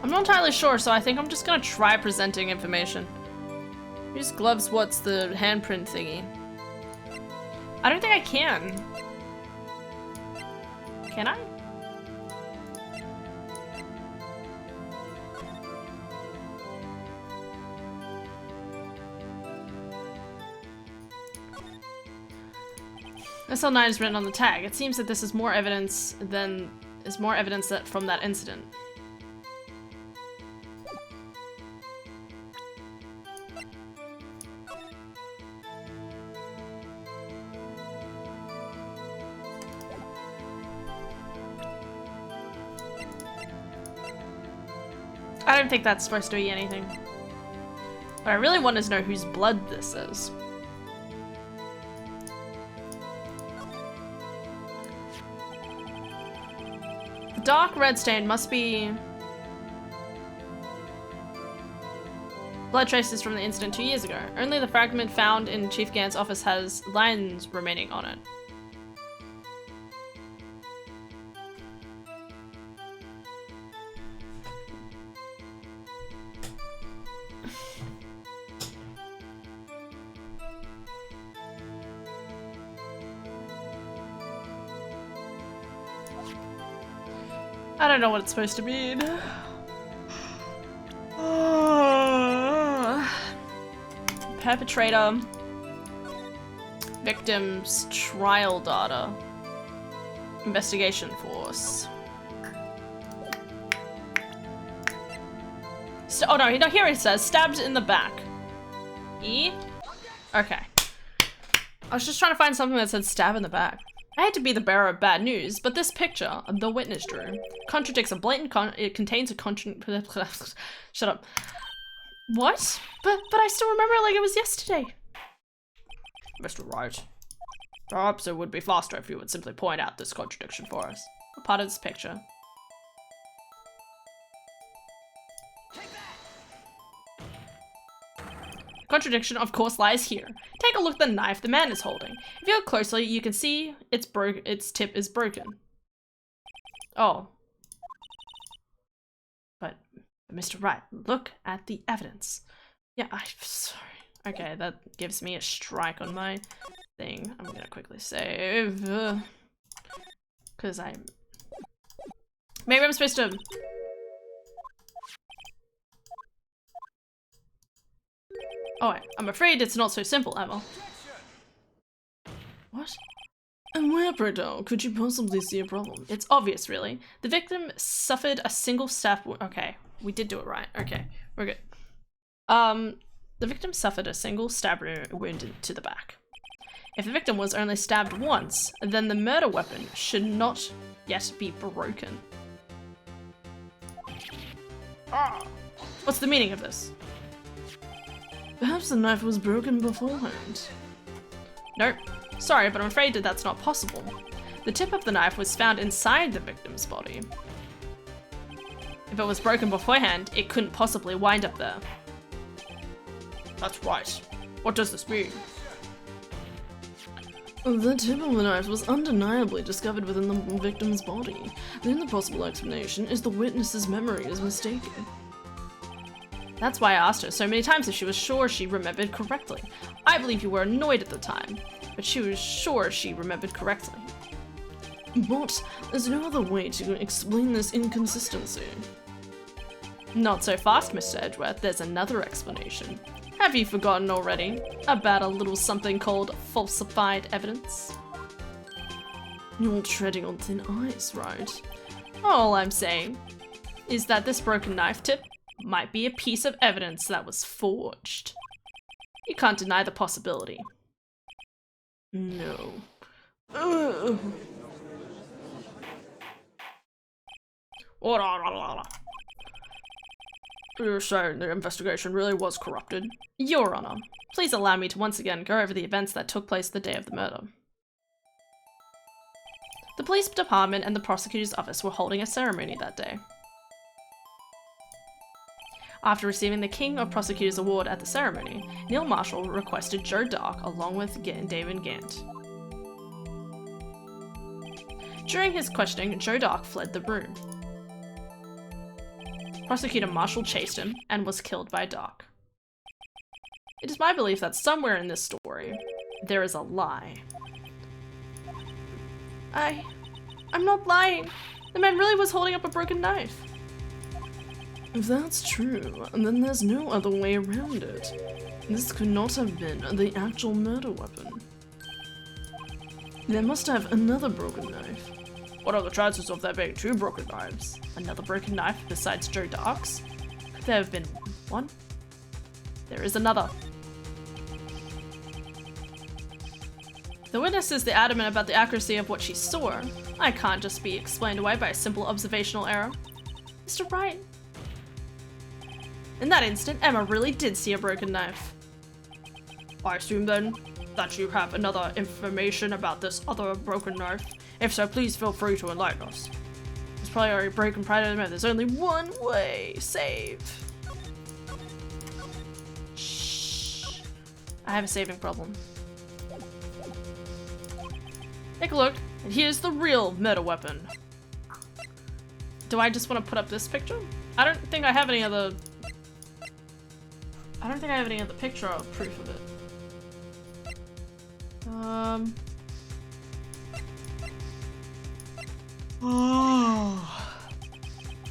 I'm not entirely sure, so I think I'm just gonna try presenting information. Whose gloves? What's the handprint thingy? I don't think I can. Can I? SL9 is written on the tag. It seems that this is more evidence that from that incident. I don't think that's supposed to be anything. But I really want to know whose blood this is. The dark red stain must be blood traces from the incident 2 years ago. Only the fragment found in Chief Gant's office has lines remaining on it. I don't know what it's supposed to mean. Perpetrator. Victims. Trial data. Investigation force. Oh no, here it says stabbed in the back. E? Okay. I was just trying to find something that said stab in the back. I hate to be the bearer of bad news, but this picture, the witness drew, contradicts a blatant it contains a shut up. What? But I still remember it like it was yesterday. Mr. Wright, perhaps it would be faster if you would simply point out this contradiction for us. What part of this picture? Contradiction, of course, lies here. Take a look at the knife the man is holding. If you look closely, you can see its tip is broken. Oh. But, Mr. Wright, look at the evidence. Yeah, I'm sorry. Okay, that gives me a strike on my thing. I'm gonna quickly save. Because maybe I'm supposed to... Oh, I'm afraid it's not so simple, Emma. What? And where, Brito, could you possibly see a problem? It's obvious, really. The victim suffered a single stab wound. Okay, we did do it right. Okay, we're good. The victim suffered a single stab wound to the back. If the victim was only stabbed once, then the murder weapon should not yet be broken. What's the meaning of this? Perhaps the knife was broken beforehand. Nope. Sorry, but I'm afraid that that's not possible. The tip of the knife was found inside the victim's body. If it was broken beforehand, it couldn't possibly wind up there. That's right. What does this mean? The tip of the knife was undeniably discovered within the victim's body. The only possible explanation is the witness's memory is mistaken. That's why I asked her so many times if she was sure she remembered correctly. I believe you were annoyed at the time, but she was sure she remembered correctly. But there's no other way to explain this inconsistency. Not so fast, Mr. Edgeworth. There's another explanation. Have you forgotten already about a little something called falsified evidence? You're treading on thin ice, right? All I'm saying is that this broken knife tip might be a piece of evidence that was forged. You can't deny the possibility. No. You're saying the investigation really was corrupted? Your Honor, please allow me to once again go over the events that took place the day of the murder. The police department and the prosecutor's office were holding a ceremony that day. After receiving the King of Prosecutors Award at the ceremony, Neil Marshall requested Joe Dark along with David Gant. During his questioning, Joe Dark fled the room. Prosecutor Marshall chased him and was killed by Dark. It is my belief that somewhere in this story, there is a lie. I'm not lying. The man really was holding up a broken knife. If that's true, then there's no other way around it. This could not have been the actual murder weapon. They must have another broken knife. What are the chances of there being two broken knives? Another broken knife besides Joe Dark's? Could there have been one? There is another. The witness is adamant about the accuracy of what she saw. I can't just be explained away by a simple observational error. Mr. Wright. In that instant, Emma really did see a broken knife. I assume then that you have another information about this other broken knife. If so, please feel free to enlighten us. It's probably already broken pride of Emma. There's only one way. Save. Shh. I have a saving problem. Take a look, and here's the real murder weapon. Do I just want to put up this picture? I don't think I have any other picture or proof of it.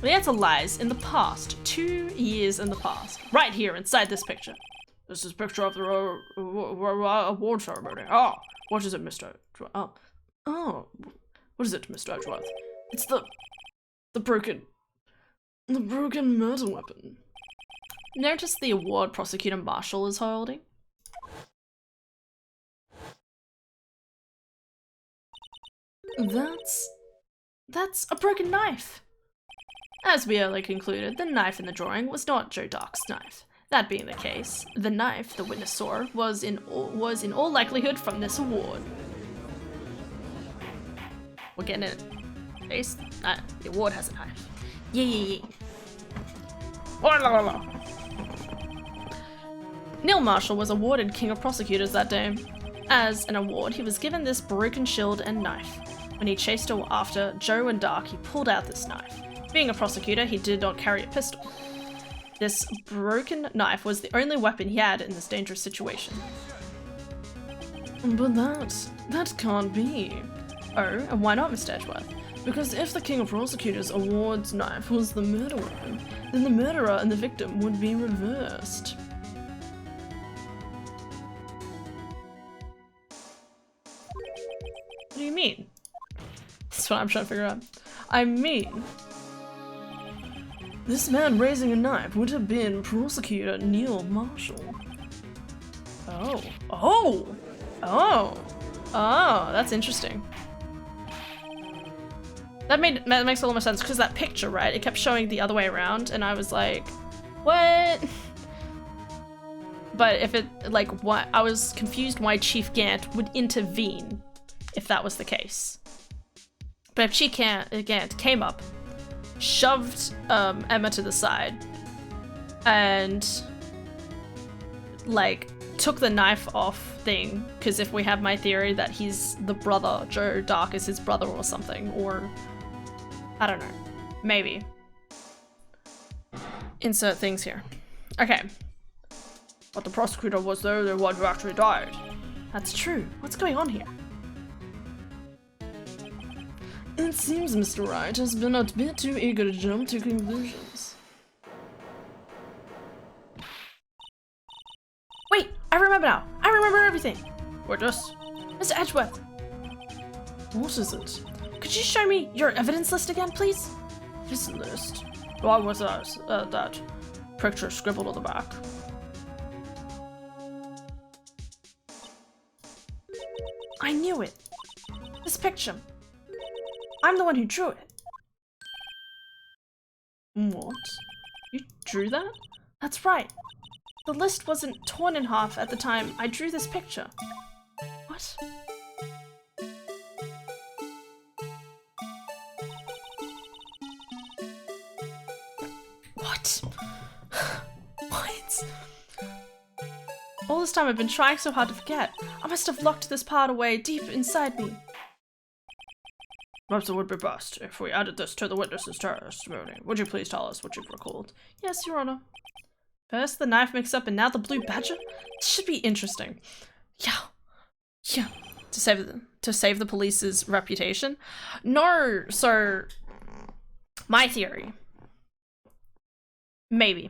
The answer lies in the past, 2 years in the past, right here inside this picture. This is a picture of the award ceremony. Oh, what is it, Mr. Oh, what is it, Mr. Edgeworth? It's the broken murder weapon. Notice the award Prosecutor Marshall is holding. That's a broken knife. As we earlier concluded, the knife in the drawing was not Joe Dark's knife. That being the case, the knife the witness saw was in all likelihood from this award. We're getting it. Face. The award has a knife. Yeah. Neil Marshall was awarded King of Prosecutors that day. As an award, he was given this broken shield and knife. When he chased after Joe and Dark, he pulled out this knife. Being a prosecutor, he did not carry a pistol. This broken knife was the only weapon he had in this dangerous situation. But that can't be. Oh, and why not, Mr. Edgeworth? Because if the King of Prosecutors Award's knife was the murder weapon, then the murderer and the victim would be reversed. What do you mean? That's what I'm trying to figure out. I mean, this man raising a knife would have been Prosecutor Neil Marshall. Oh, that's interesting. That makes a lot more sense, because that picture, right, it kept showing the other way around, and I was like, what? But if it, like, what? I was confused why Chief Gant would intervene if that was the case. But if Chief Gant came up, shoved Emma to the side, and, like, took the knife off thing, because if we have my theory that he's the brother, Joe Dark is his brother or something, or I don't know, maybe. Insert things here. Okay. But the prosecutor was the one who actually died. That's true. What's going on here? It seems Mr. Wright has been a bit too eager to jump to conclusions. Wait, I remember now. I remember everything. What is? Mr. Edgeworth. What is it? Could you show me your evidence list again, please? This list? What was that picture scribbled on the back? I knew it. This picture. I'm the one who drew it. What? You drew that? That's right. The list wasn't torn in half at the time I drew this picture. What? What? What? All this time I've been trying so hard to forget. I must have locked this part away deep inside me. Perhaps it would be best if we added this to the witness's testimony. Would you please tell us what you've recalled? Yes, Your Honor. First the knife mix-up and now the blue badger? This should be interesting. Yeah. To save the police's reputation? No, so... My theory. Maybe.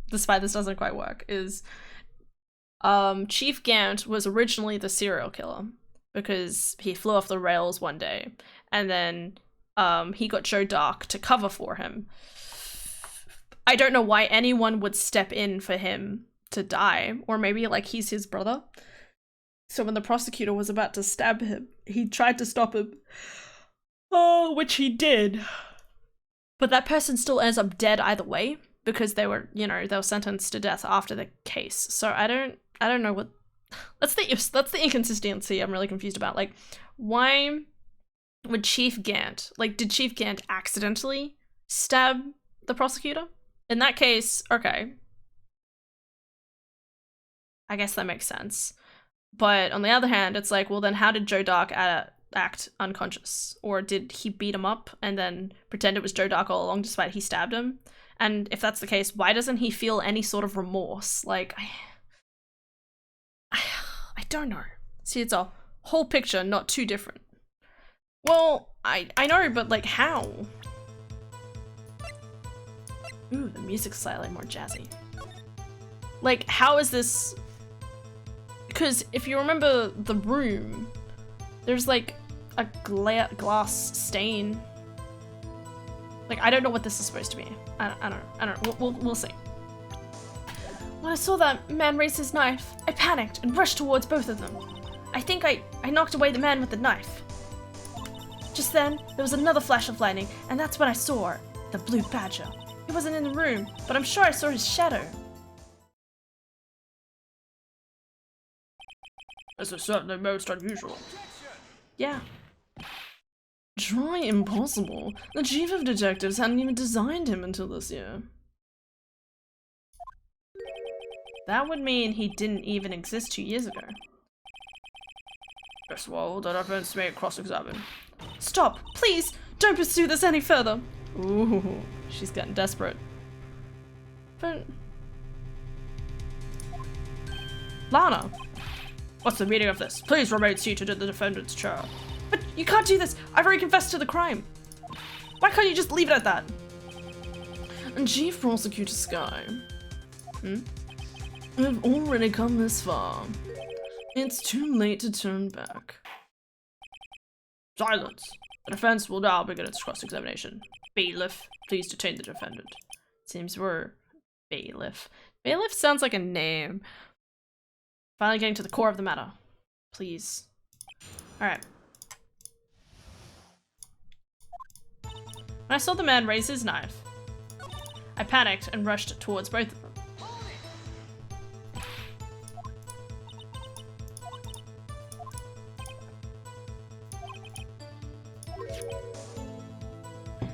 Despite this doesn't quite work, is... Chief Gant was originally the serial killer. Because he flew off the rails one day. And then he got Joe Dark to cover for him. I don't know why anyone would step in for him to die. Or maybe like he's his brother. So when the prosecutor was about to stab him, he tried to stop him. Oh, which he did. But that person still ends up dead either way. Because they were, you know, they were sentenced to death after the case. So I don't know what... That's the inconsistency I'm really confused about. Like, why would Chief Gant... Like, did Chief Gant accidentally stab the prosecutor? In that case, okay. I guess that makes sense. But on the other hand, it's like, well then how did Joe Dark act unconscious? Or did he beat him up and then pretend it was Joe Dark all along despite he stabbed him? And if that's the case, why doesn't he feel any sort of remorse? Like, I don't know. See, it's a whole picture, not too different. Well, I know, but like, how? Ooh, the music's slightly more jazzy. Like, how is this? Because if you remember the room, there's like a glass stain. Like, I don't know what this is supposed to be. I don't know. We'll see. When I saw that man raise his knife, I panicked and rushed towards both of them. I think I knocked away the man with the knife. Just then, there was another flash of lightning, and that's when I saw the blue badger. He wasn't in the room, but I'm sure I saw his shadow. This is certainly most unusual. Yeah. Try impossible. The chief of detectives hadn't even designed him until this year. That would mean he didn't even exist 2 years ago. Yes, well, the defense may cross-examine. Stop! Please! Don't pursue this any further! Ooh, she's getting desperate. But... Lana! What's the meaning of this? Please remain seated in the defendant's chair. But you can't do this! I've already confessed to the crime! Why can't you just leave it at that? And Chief Prosecutor Sky. We've already come this far. It's too late to turn back. Silence! The defense will now begin its cross-examination. Bailiff, please detain the defendant. Seems we're... Bailiff. Bailiff sounds like a name. Finally getting to the core of the matter. Please. Alright. When I saw the man raise his knife, I panicked and rushed towards both of them.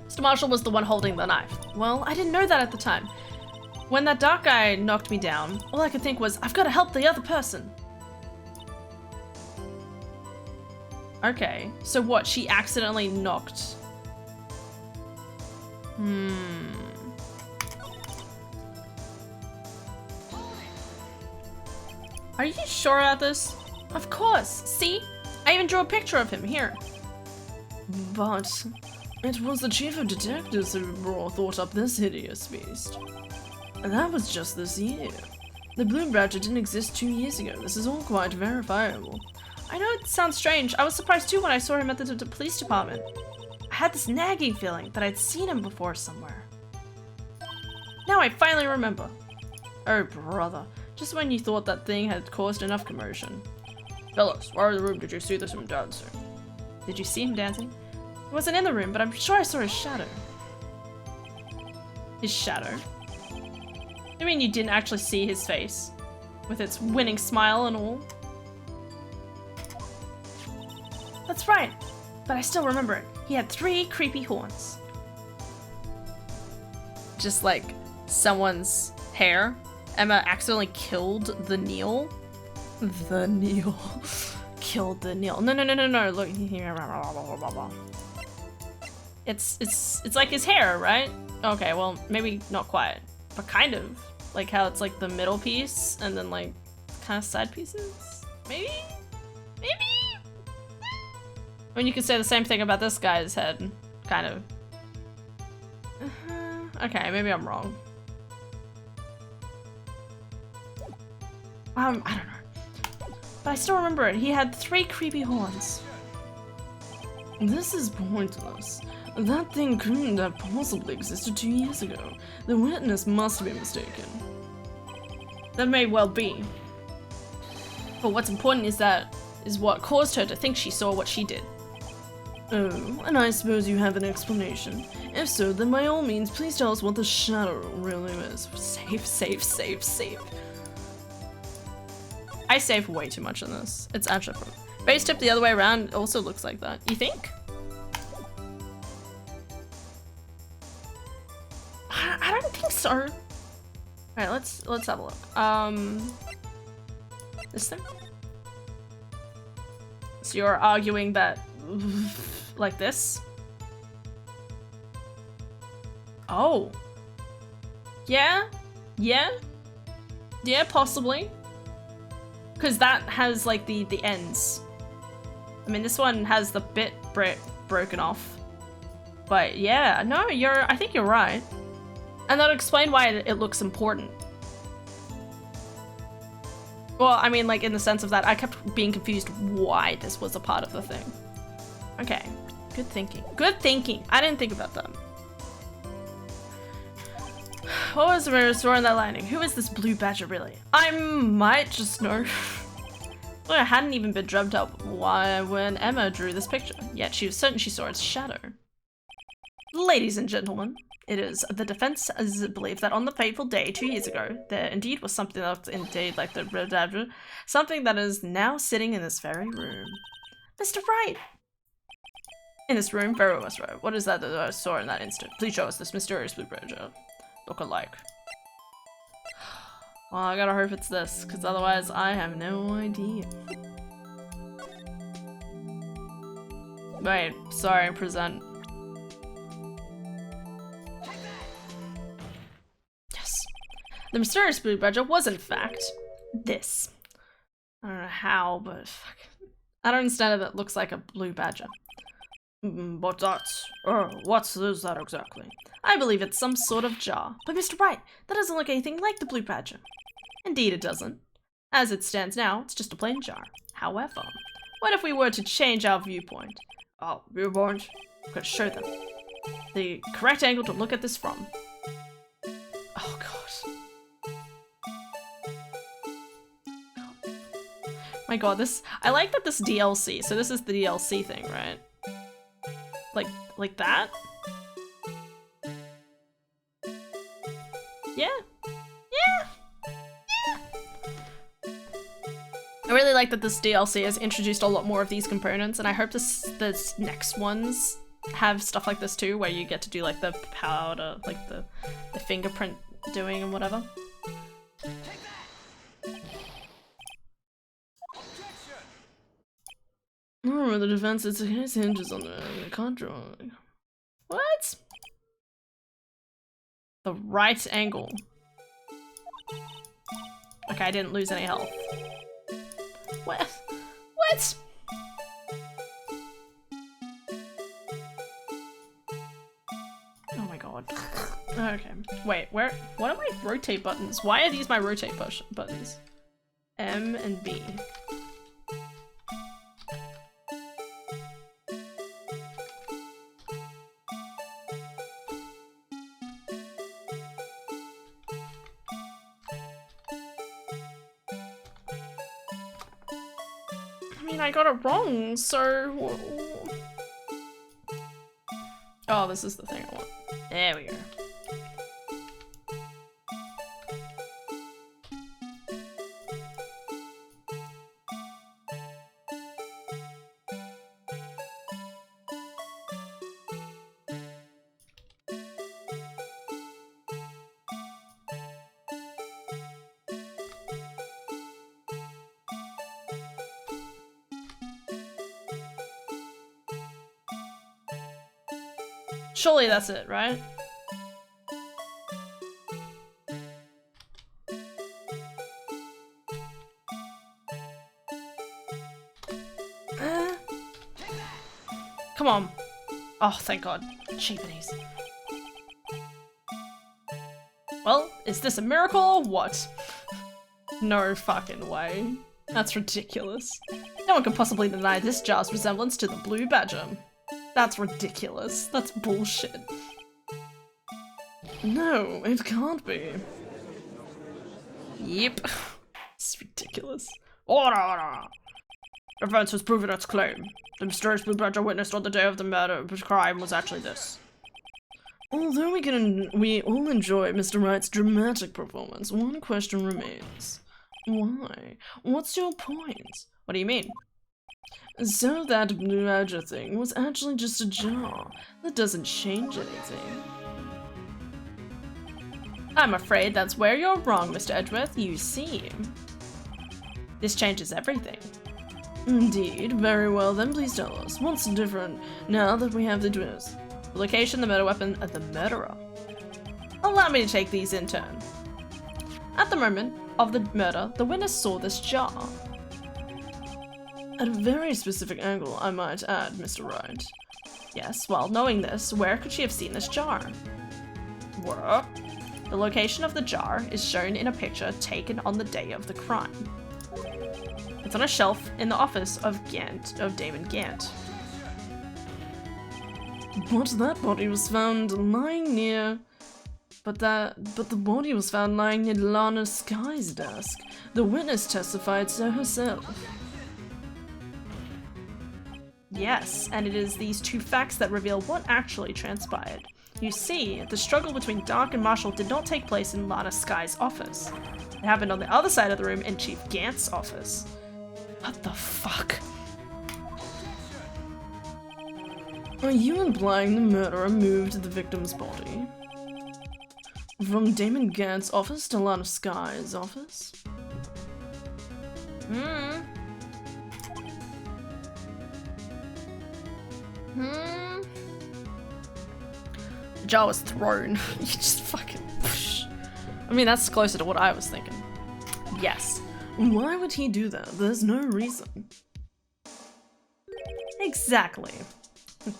Mr. Marshall was the one holding the knife. Well, I didn't know that at the time. When that dark guy knocked me down, all I could think was, I've got to help the other person. Okay, so what, she accidentally knocked... Are you sure about this? Of course, see? I even drew a picture of him, here. But it was the chief of detectives who thought up this hideous beast. And that was just this year. The blue badger didn't exist 2 years ago. This is all quite verifiable. I know it sounds strange. I was surprised too when I saw him at the police department. I had this nagging feeling that I'd seen him before somewhere. Now I finally remember. Oh brother, just when you thought that thing had caused enough commotion. Tell us, where in the room did you see this him dancing? Did you see him dancing? He wasn't in the room, but I'm sure I saw his shadow. His shadow. I mean, you didn't actually see his face with its winning smile and all. That's right, but I still remember it. He had 3 creepy horns. Just like someone's hair. Emma accidentally killed the Neil. The Neil. Killed the Neil. No. Look here. It's like his hair, right? Okay, well, maybe not quite, but kind of. Like how it's like the middle piece and then like kind of side pieces? Maybe? Maybe? I mean, you could say the same thing about this guy's head, kind of. Okay, maybe I'm wrong. I don't know. But I still remember it. He had 3 creepy horns. This is pointless. That thing couldn't have possibly existed 2 years ago. The witness must be mistaken. That may well be. But what's important is what caused her to think she saw what she did. Oh, and I suppose you have an explanation. If so, then by all means, please tell us what the shadow really is. Save. I save way too much in this. It's actually base tip the other way around also looks like that. You think? I don't think so. Alright, let's have a look. This thing? So you're arguing that like this? Oh. Yeah, possibly. Because that has like the ends. I mean, this one has the bit broken off. But yeah, no, I think you're right. And that'll explain why it looks important. Well, I mean, like in the sense of that, I kept being confused why this was a part of the thing. Okay, good thinking. Good thinking. I didn't think about that. What was the restorer in that lining? Who is this blue badger really? I might just know. Well, it hadn't even been dreamt up when Emma drew this picture, yet she was certain she saw its shadow. Ladies and gentlemen, it is the defense believes that on the fateful day 2 years ago, there indeed was something that looked indeed like the something that is now sitting in this very room. Mr. Wright! In this room, very well, Mr. Wright. What is that I saw in that instant? Please show us this mysterious blue badger. Look alike. Well, I gotta hope it's this, because otherwise I have no idea. Wait, sorry, present. Yes. The mysterious blue badger was, in fact, this. I don't know how, but fuck. I don't understand that it looks like a blue badger. But that's... what is that exactly? I believe it's some sort of jar. But Mr. Wright, that doesn't look anything like the blue badger. Indeed it doesn't. As it stands now, it's just a plain jar. However, what if we were to change our viewpoint? Oh, viewpoint? I'm gonna show them the correct angle to look at this from. Oh god. My god, this... I like that this DLC, so this is the DLC thing, right? Like that? Yeah. I really like that this DLC has introduced a lot more of these components, and I hope this next ones have stuff like this too, where you get to do like the powder, like the fingerprint doing and whatever. Oh, the defense its hinges on the control. What? The right angle. Okay, I didn't lose any health. What? What? Oh my god. Okay. Wait, what are my rotate buttons? Why are these my rotate buttons? M and B. I got it wrong, so... Oh, this is the thing I want. There we go. Surely that's it, right? Come on. Oh, thank God. Cheapenies. Well, is this a miracle or what? No fucking way. That's ridiculous. No one can possibly deny this jar's resemblance to the blue badger. That's ridiculous. That's bullshit. No, it can't be. Yep. It's ridiculous. Order, order! Events has proven its claim. The mysterious blue badger witnessed on the day of the murder crime was actually this. Although we all enjoy Mr. Wright's dramatic performance, one question remains. Why? What's your point? What do you mean? So that blue badger thing was actually just a jar. That doesn't change anything. I'm afraid that's where you're wrong, Mr. Edgeworth. You see. This changes everything. Indeed. Very well then, please tell us. What's different now that we have the twins? The location, the murder weapon, and the murderer. Allow me to take these in turn. At the moment of the murder, the witness saw this jar. At a very specific angle, I might add, Mr. Wright. Yes, well, knowing this, where could she have seen this jar? Where? The location of the jar is shown in a picture taken on the day of the crime. It's on a shelf in the office of Damon Gant. But that body was found lying near... But the body was found lying near Lana Sky's desk. The witness testified so herself. Yes, and it is these two facts that reveal what actually transpired. You see, the struggle between Dark and Marshall did not take place in Lana Sky's office. It happened on the other side of the room in Chief Gant's office. What the fuck? Are you implying the murderer moved the victim's body? From Damon Gant's office to Lana Sky's office? The jar was thrown. You just fucking... I mean, that's closer to what I was thinking. Yes. Why would he do that? There's no reason. Exactly. Oh.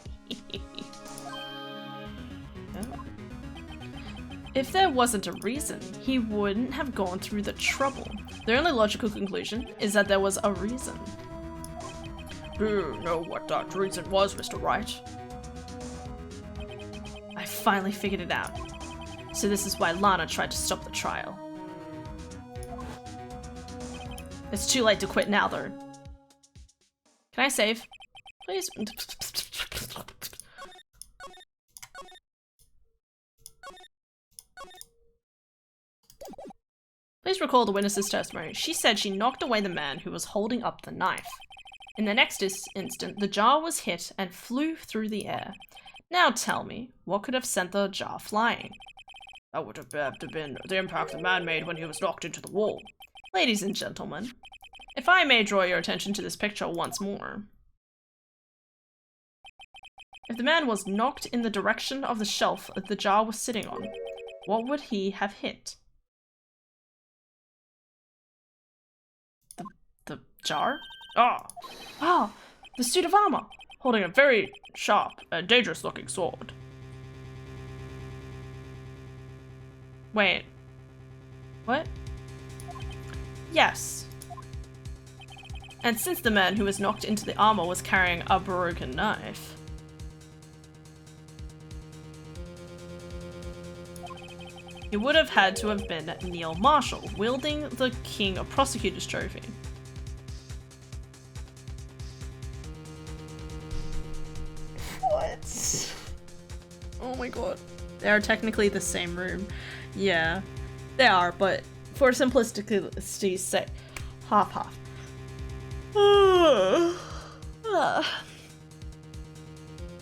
If there wasn't a reason, he wouldn't have gone through the trouble. The only logical conclusion is that there was a reason. Do you know what that reason was, Mr. Wright? I finally figured it out. So this is why Lana tried to stop the trial. It's too late to quit now, though. Can I save? Please? Please recall the witness's testimony. She said she knocked away the man who was holding up the knife. In the next instant, the jar was hit and flew through the air. Now tell me, what could have sent the jar flying? That would have been the impact the man made when he was knocked into the wall. Ladies and gentlemen, if I may draw your attention to this picture once more. If the man was knocked in the direction of the shelf that the jar was sitting on, what would he have hit? The jar? Ah, the suit of armor, holding a very sharp and dangerous looking sword. Wait. What? Yes. And since the man who was knocked into the armor was carrying a broken knife, it would have had to have been Neil Marshall, wielding the King of Prosecutors trophy. What? Oh my god. They are technically the same room. Yeah, they are, but for simplicity's sake, half.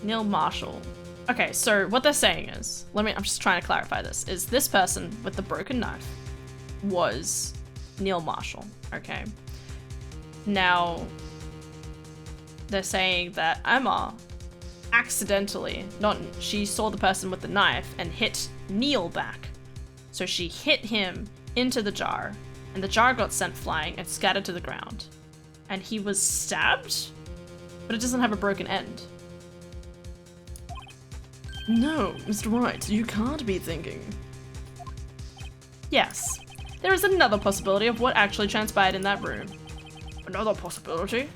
Neil Marshall. Okay, so what they're saying is, I'm just trying to clarify this, is this person with the broken knife was Neil Marshall, okay? Now, they're saying that Emma accidentally, she saw the person with the knife and hit Neil back. So she hit him into the jar, and the jar got sent flying and scattered to the ground. And he was stabbed? But it doesn't have a broken end. No, Mr. Wright, you can't be thinking. Yes. There is another possibility of what actually transpired in that room. Another possibility?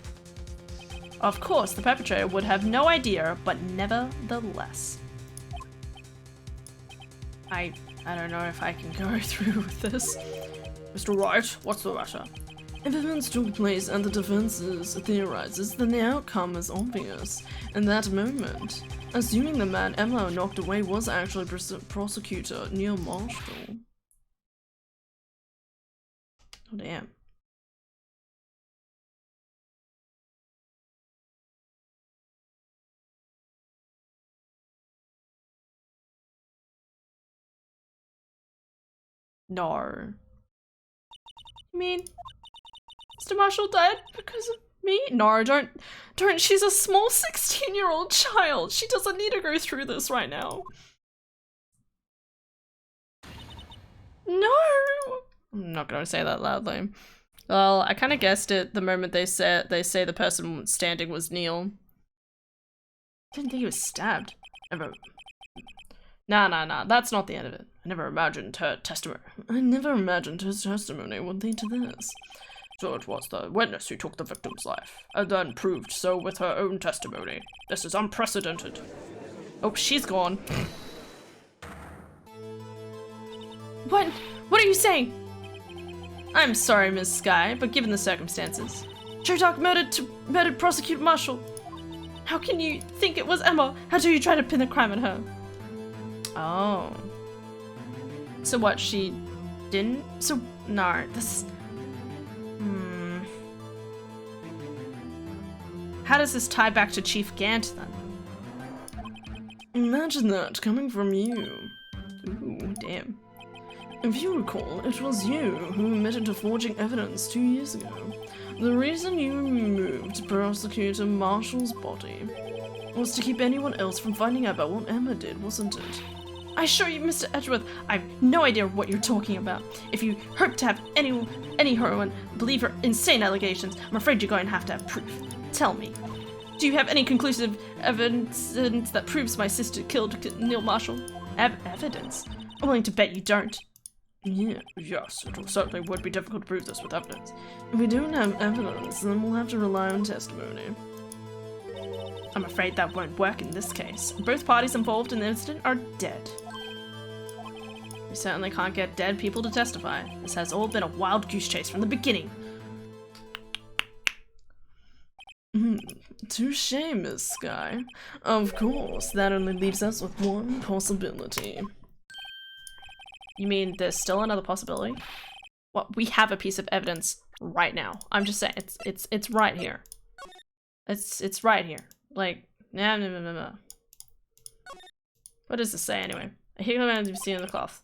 Of course, the perpetrator would have no idea, but nevertheless. I don't know if I can go through with this. Mr. Wright, what's the matter? If events took place and the defense theorizes, then the outcome is obvious. In that moment, assuming the man Emma knocked away was actually prosecutor Neil Marshall. Oh damn. No. You mean Mr. Marshall died because of me? No, don't. She's a small 16-year-old child. She doesn't need to go through this right now. No! I'm not gonna say that loudly. Well, I kind of guessed it the moment they say the person standing was Neil. I didn't think he was stabbed. Ever. Nah, that's not the end of it. I never imagined her testimony. I never imagined his testimony would lead to this. So it was the witness who took the victim's life, and then proved so with her own testimony. This is unprecedented. Oh, she's gone. What are you saying? I'm sorry, Miss Skye, but given the circumstances, Joe Dark murdered Prosecutor Marshall. How can you think it was Emma? How do you try to pin the crime on her? Oh. So what, she didn't? So, no, this... How does this tie back to Chief Gant, then? Imagine that coming from you. Ooh, damn. If you recall, it was you who admitted to forging evidence 2 years ago. The reason you removed Prosecutor Marshall's body was to keep anyone else from finding out about what Emma did, wasn't it? I assure you, Mr. Edgeworth, I have no idea what you're talking about. If you hope to have any heroine believe her insane allegations, I'm afraid you're going to have proof. Tell me, do you have any conclusive evidence that proves my sister killed Neil Marshall? Evidence? I'm willing to bet you don't. Yes, it certainly would be difficult to prove this with evidence. If we don't have evidence, then we'll have to rely on testimony. I'm afraid that won't work in this case. Both parties involved in the incident are dead. We certainly can't get dead people to testify. This has all been a wild goose chase from the beginning. Touche, Miss Skye. Of course, that only leaves us with one possibility. You mean there's still another possibility? What, we have a piece of evidence right now. I'm just saying, it's right here. It's right here. Like, no. What does this say anyway? A hero man to be seen in the cloth.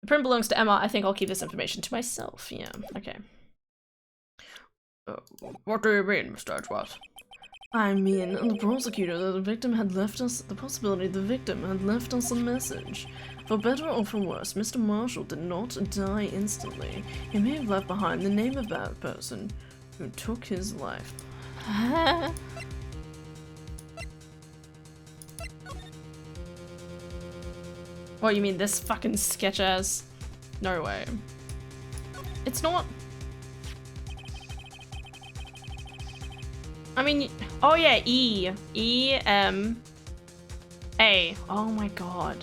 The print belongs to Emma. I think I'll keep this information to myself. Yeah, okay. What do you mean, Mr. Edgeworth? I mean, the prosecutor that the victim had left us, the possibility the victim had left us a message. For better or for worse, Mr. Marshall did not die instantly. He may have left behind the name of that person who took his life. What, you mean this fucking sketch ass? No way. It's not... I mean, oh yeah, E-M-A. Oh my god.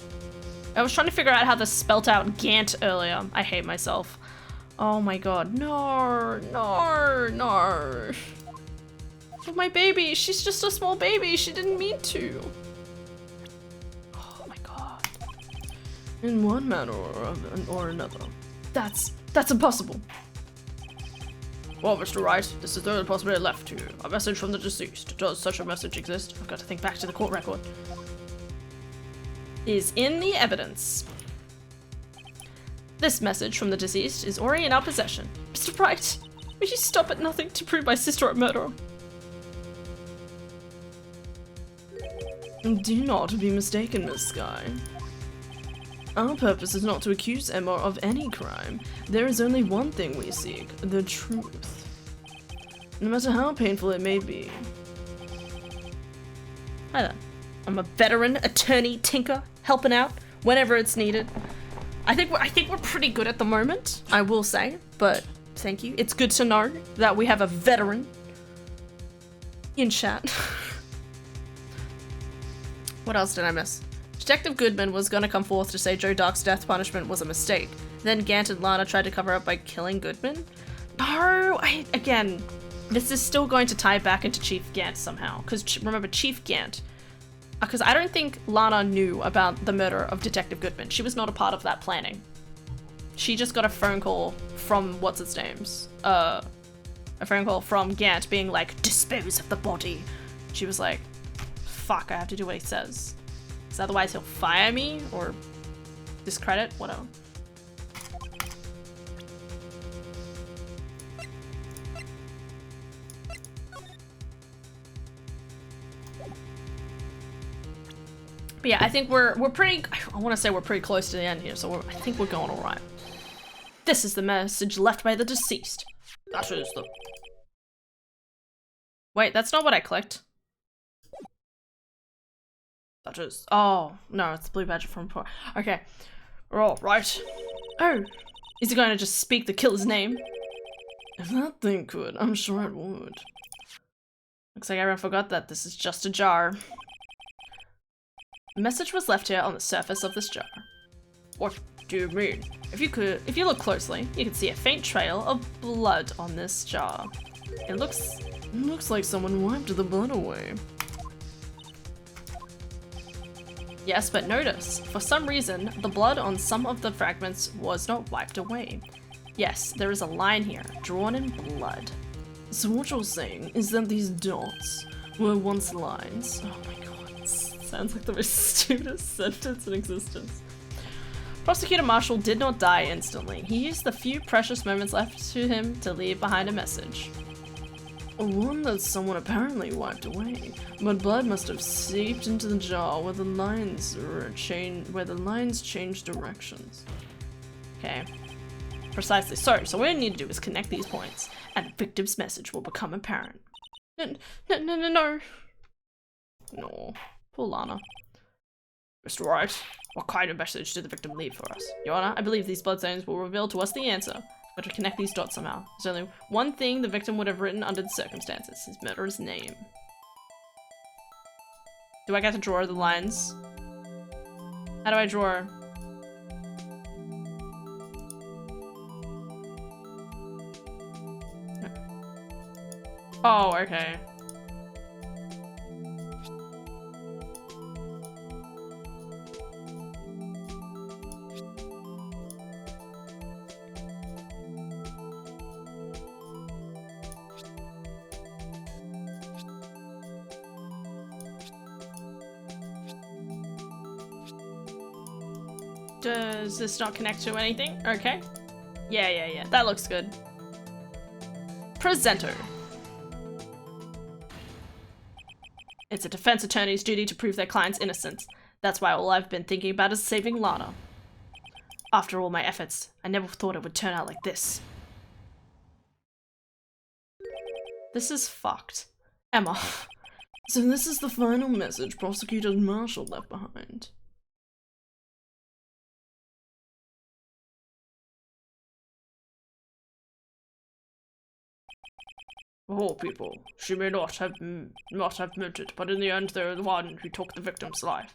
I was trying to figure out how to spelt out Gant earlier. I hate myself. Oh my god. No. Oh, my baby. She's just a small baby. She didn't mean to. Oh my god. In one manner or another. That's impossible. Well, Mr. Wright, this is the only possibility left to you. A message from the deceased. Does such a message exist? I've got to think back to the court record. Is in the evidence. This message from the deceased is already in our possession. Mr. Wright, will you stop at nothing to prove my sister a murderer? Do not be mistaken, Miss Sky. Our purpose is not to accuse Emma of any crime. There is only one thing we seek, the truth. No matter how painful it may be. Hi there. I'm a veteran attorney tinker, helping out whenever it's needed. I think we're pretty good at the moment, I will say, but thank you. It's good to know that we have a veteran in chat. What else did I miss? Detective Goodman was gonna come forth to say Joe Dark's death punishment was a mistake. Then Gant and Lana tried to cover up by killing Goodman? No, again, this is still going to tie back into Chief Gant somehow. Because remember, Chief Gant, because I don't think Lana knew about the murder of Detective Goodman. She was not a part of that planning. She just got a phone call from what's-its-names. A phone call from Gant being like, dispose of the body. She was like, fuck, I have to do what he says. Because otherwise he'll fire me or discredit, whatever. But yeah, I think we're pretty, I want to say we're pretty close to the end here, so I think we're going alright. This is the message left by the deceased. That is the... Wait, that's not what I clicked. That is... Oh, no, it's the blue badge from before. Okay. We're all right. Oh, is he going to just speak the killer's name? If that thing could, I'm sure it would. Looks like everyone forgot that this is just a jar. A message was left here on the surface of this jar. What do you mean? If you look closely, you can see a faint trail of blood on this jar. It looks like someone wiped the blood away. Yes, but notice, for some reason, the blood on some of the fragments was not wiped away. Yes, there is a line here, drawn in blood. So what you're saying is that these dots were once lines? Oh my god, sounds like the most stupidest sentence in existence. Prosecutor Marshall did not die instantly. He used the few precious moments left to him to leave behind a message. One that someone apparently wiped away, but blood must have seeped into the jar where the lines changed directions. Okay, precisely. So what we need to do is connect these points, and the victim's message will become apparent. No. No, poor Lana. Mr. Wright, what kind of message did the victim leave for us? Your Honor, I believe these bloodstains will reveal to us the answer. But to connect these dots somehow. There's only one thing the victim would have written under the circumstances, his murderer's name. Do I get to draw the lines? How do I draw? Oh, okay. Does this not connect to anything? Okay. Yeah. That looks good. Presenter. It's a defense attorney's duty to prove their client's innocence. That's why all I've been thinking about is saving Lana. After all my efforts, I never thought it would turn out like this. This is fucked. Emma. So this is the final message Prosecutor Marshall left behind. Oh, people, she may not have meant it, but in the end they're the one who took the victim's life.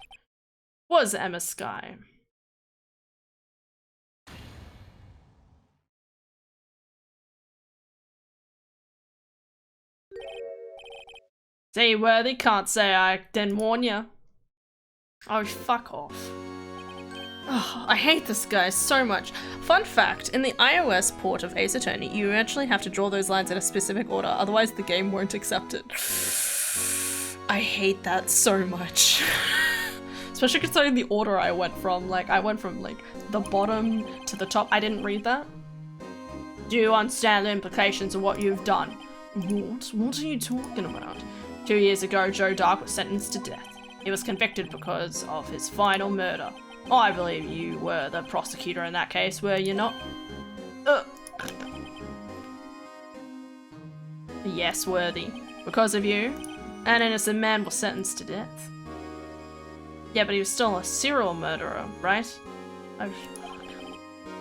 Was Emma Sky. Say worthy, can't say I didn't warn ya. Oh, fuck off. Oh, I hate this guy so much. Fun fact, in the iOS port of Ace Attorney, you actually have to draw those lines in a specific order, otherwise the game won't accept it. I hate that so much. Especially considering the order I went from. Like, I went from, like, the bottom to the top. I didn't read that. Do you understand the implications of what you've done? What? What are you talking about? 2 years ago, Joe Dark was sentenced to death. He was convicted because of his final murder. I believe you were the prosecutor in that case, were you not? Yes, worthy. Because of you, an innocent man was sentenced to death. Yeah, but he was still a serial murderer, right? Oh, fuck.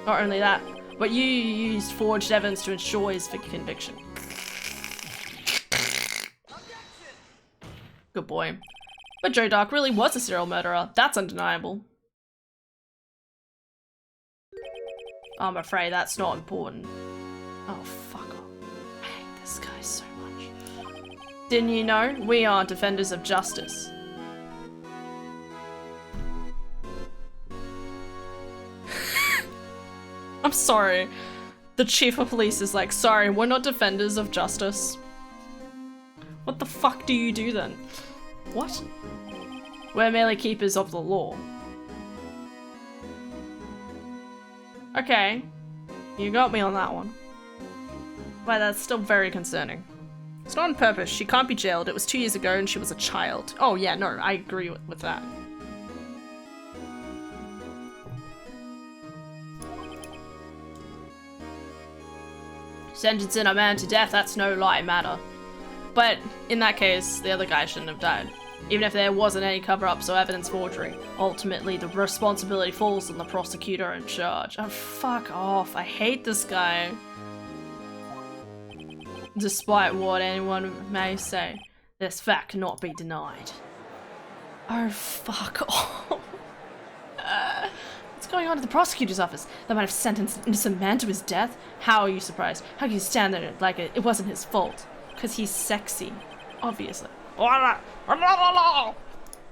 Not only that, but you used forged evidence to ensure his conviction. Good boy. But Joe Dark really was a serial murderer. That's undeniable. I'm afraid that's not important. Oh, fuck off. I hate this guy so much. Didn't you know? We are defenders of justice. I'm sorry. The chief of police is like, sorry, we're not defenders of justice. What the fuck do you do then? What? We're merely keepers of the law. Okay. You got me on that one. But that's still very concerning. It's not on purpose. She can't be jailed. It was 2 years ago and she was a child. Oh yeah, no, I agree with that. Sentencing a man to death, that's no light matter. But in that case, the other guy shouldn't have died. Even if there wasn't any cover-ups or evidence forgery, ultimately the responsibility falls on the prosecutor in charge. Oh, fuck off. I hate this guy. Despite what anyone may say, this fact cannot be denied. Oh, fuck off. What's going on at the prosecutor's office? They might have sentenced an innocent man to his death? How are you surprised? How can you stand there like it wasn't his fault? Because he's sexy. Obviously.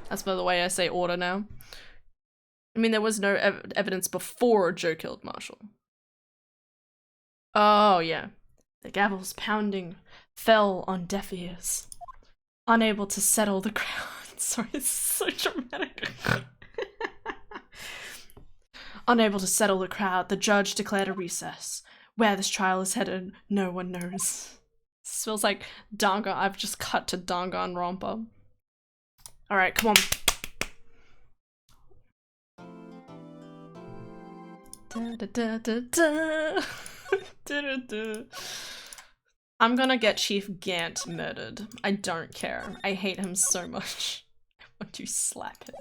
That's by the way I say order now. I mean, there was no evidence before Joe killed Marshall. Oh, yeah. The gavel's pounding fell on deaf ears. Unable to settle the crowd. Sorry, this is so dramatic. Unable to settle the crowd, the judge declared a recess. Where this trial is headed, no one knows. This feels like Danga. I've just cut to Danganronpa. Alright, come on. Da, da, da, da, da. I'm gonna get Chief Gant murdered. I don't care. I hate him so much. I want to slap him.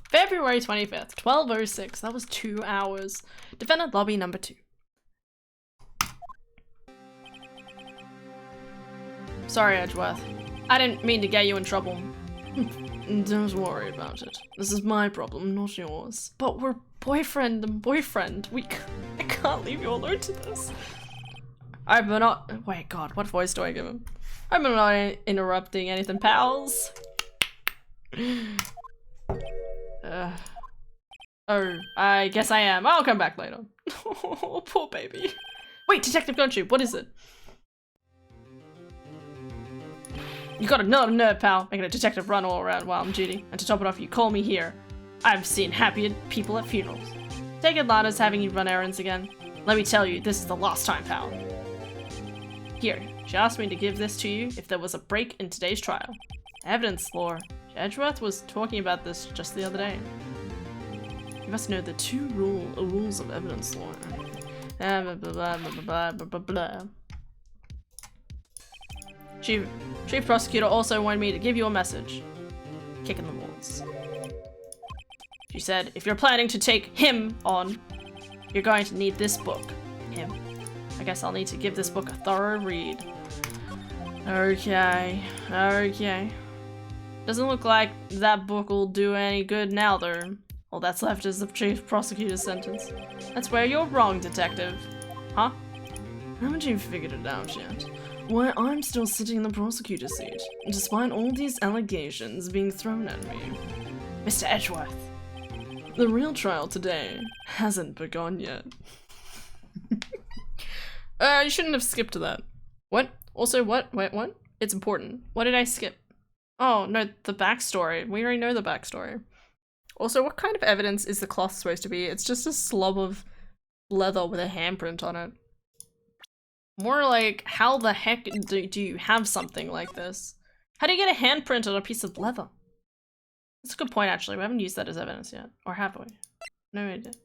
February 25th, 12:06. That was 2 hours. Defendant lobby number 2. Sorry, Edgeworth. I didn't mean to get you in trouble. Don't worry about it. This is my problem, not yours. But we're boyfriend and boyfriend. I can't leave you alone to this. I'm not- wait, God, what voice do I give him? I'm not interrupting anything, pals. Oh, I guess I am. I'll come back later. Oh, poor baby. Wait, Detective Gunship, what is it? You got another nerve, pal, making a detective run all around while I'm duty. And to top it off, you call me here. I've seen happy people at funerals. Take Atlanta's having you run errands again. Let me tell you, this is the last time, pal. Here, she asked me to give this to you if there was a break in today's trial. Evidence lore. Edgeworth was talking about this just the other day. You must know the two rules of evidence lore. Blah, blah, blah, blah, blah, blah, blah. Chief Prosecutor also wanted me to give you a message. Kick in the walls. She said, if you're planning to take him on, you're going to need this book. Him. I guess I'll need to give this book a thorough read. Okay. Okay. Doesn't look like that book will do any good now, though. All that's left is the Chief Prosecutor's sentence. That's where you're wrong, Detective. Huh? Haven't you figured it out yet? Why, I'm still sitting in the prosecutor's seat, despite all these allegations being thrown at me. Mr. Edgeworth. The real trial today hasn't begun yet. You shouldn't have skipped that. What? Also, what? Wait, what? It's important. What did I skip? Oh, no, the backstory. We already know the backstory. Also, what kind of evidence is the cloth supposed to be? It's just a slob of leather with a handprint on it. More like, how the heck do you have something like this? How do you get a handprint on a piece of leather? That's a good point, actually. We haven't used that as evidence yet. Or have we? No, we did.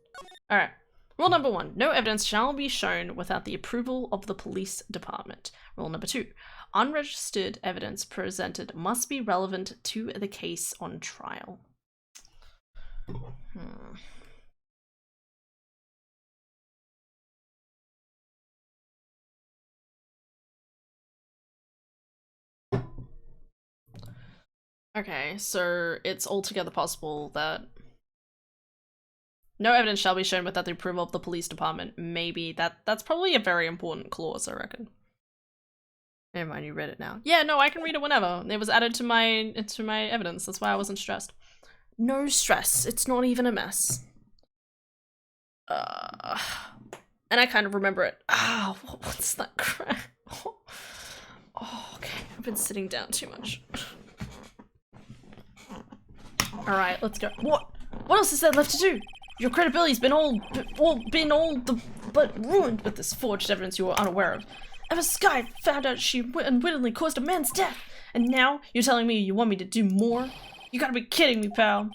Alright. Rule number 1. No evidence shall be shown without the approval of the police department. Rule number 2. Unregistered evidence presented must be relevant to the case on trial. Okay, so it's altogether possible that no evidence shall be shown without the approval of the police department. Maybe that's probably a very important clause, I reckon. Never mind, you read it now. Yeah, no, I can read it whenever. It was added to my evidence. That's why I wasn't stressed. No stress. It's not even a mess. And I kind of remember it. Ah, what's that crap? Oh, okay. I've been sitting down too much. Alright, let's go. What else is there left to do? Your credibility's been but ruined with this forged evidence you were unaware of. Ever Sky found out she unwittingly caused a man's death, and now you're telling me you want me to do more? You gotta be kidding me, pal.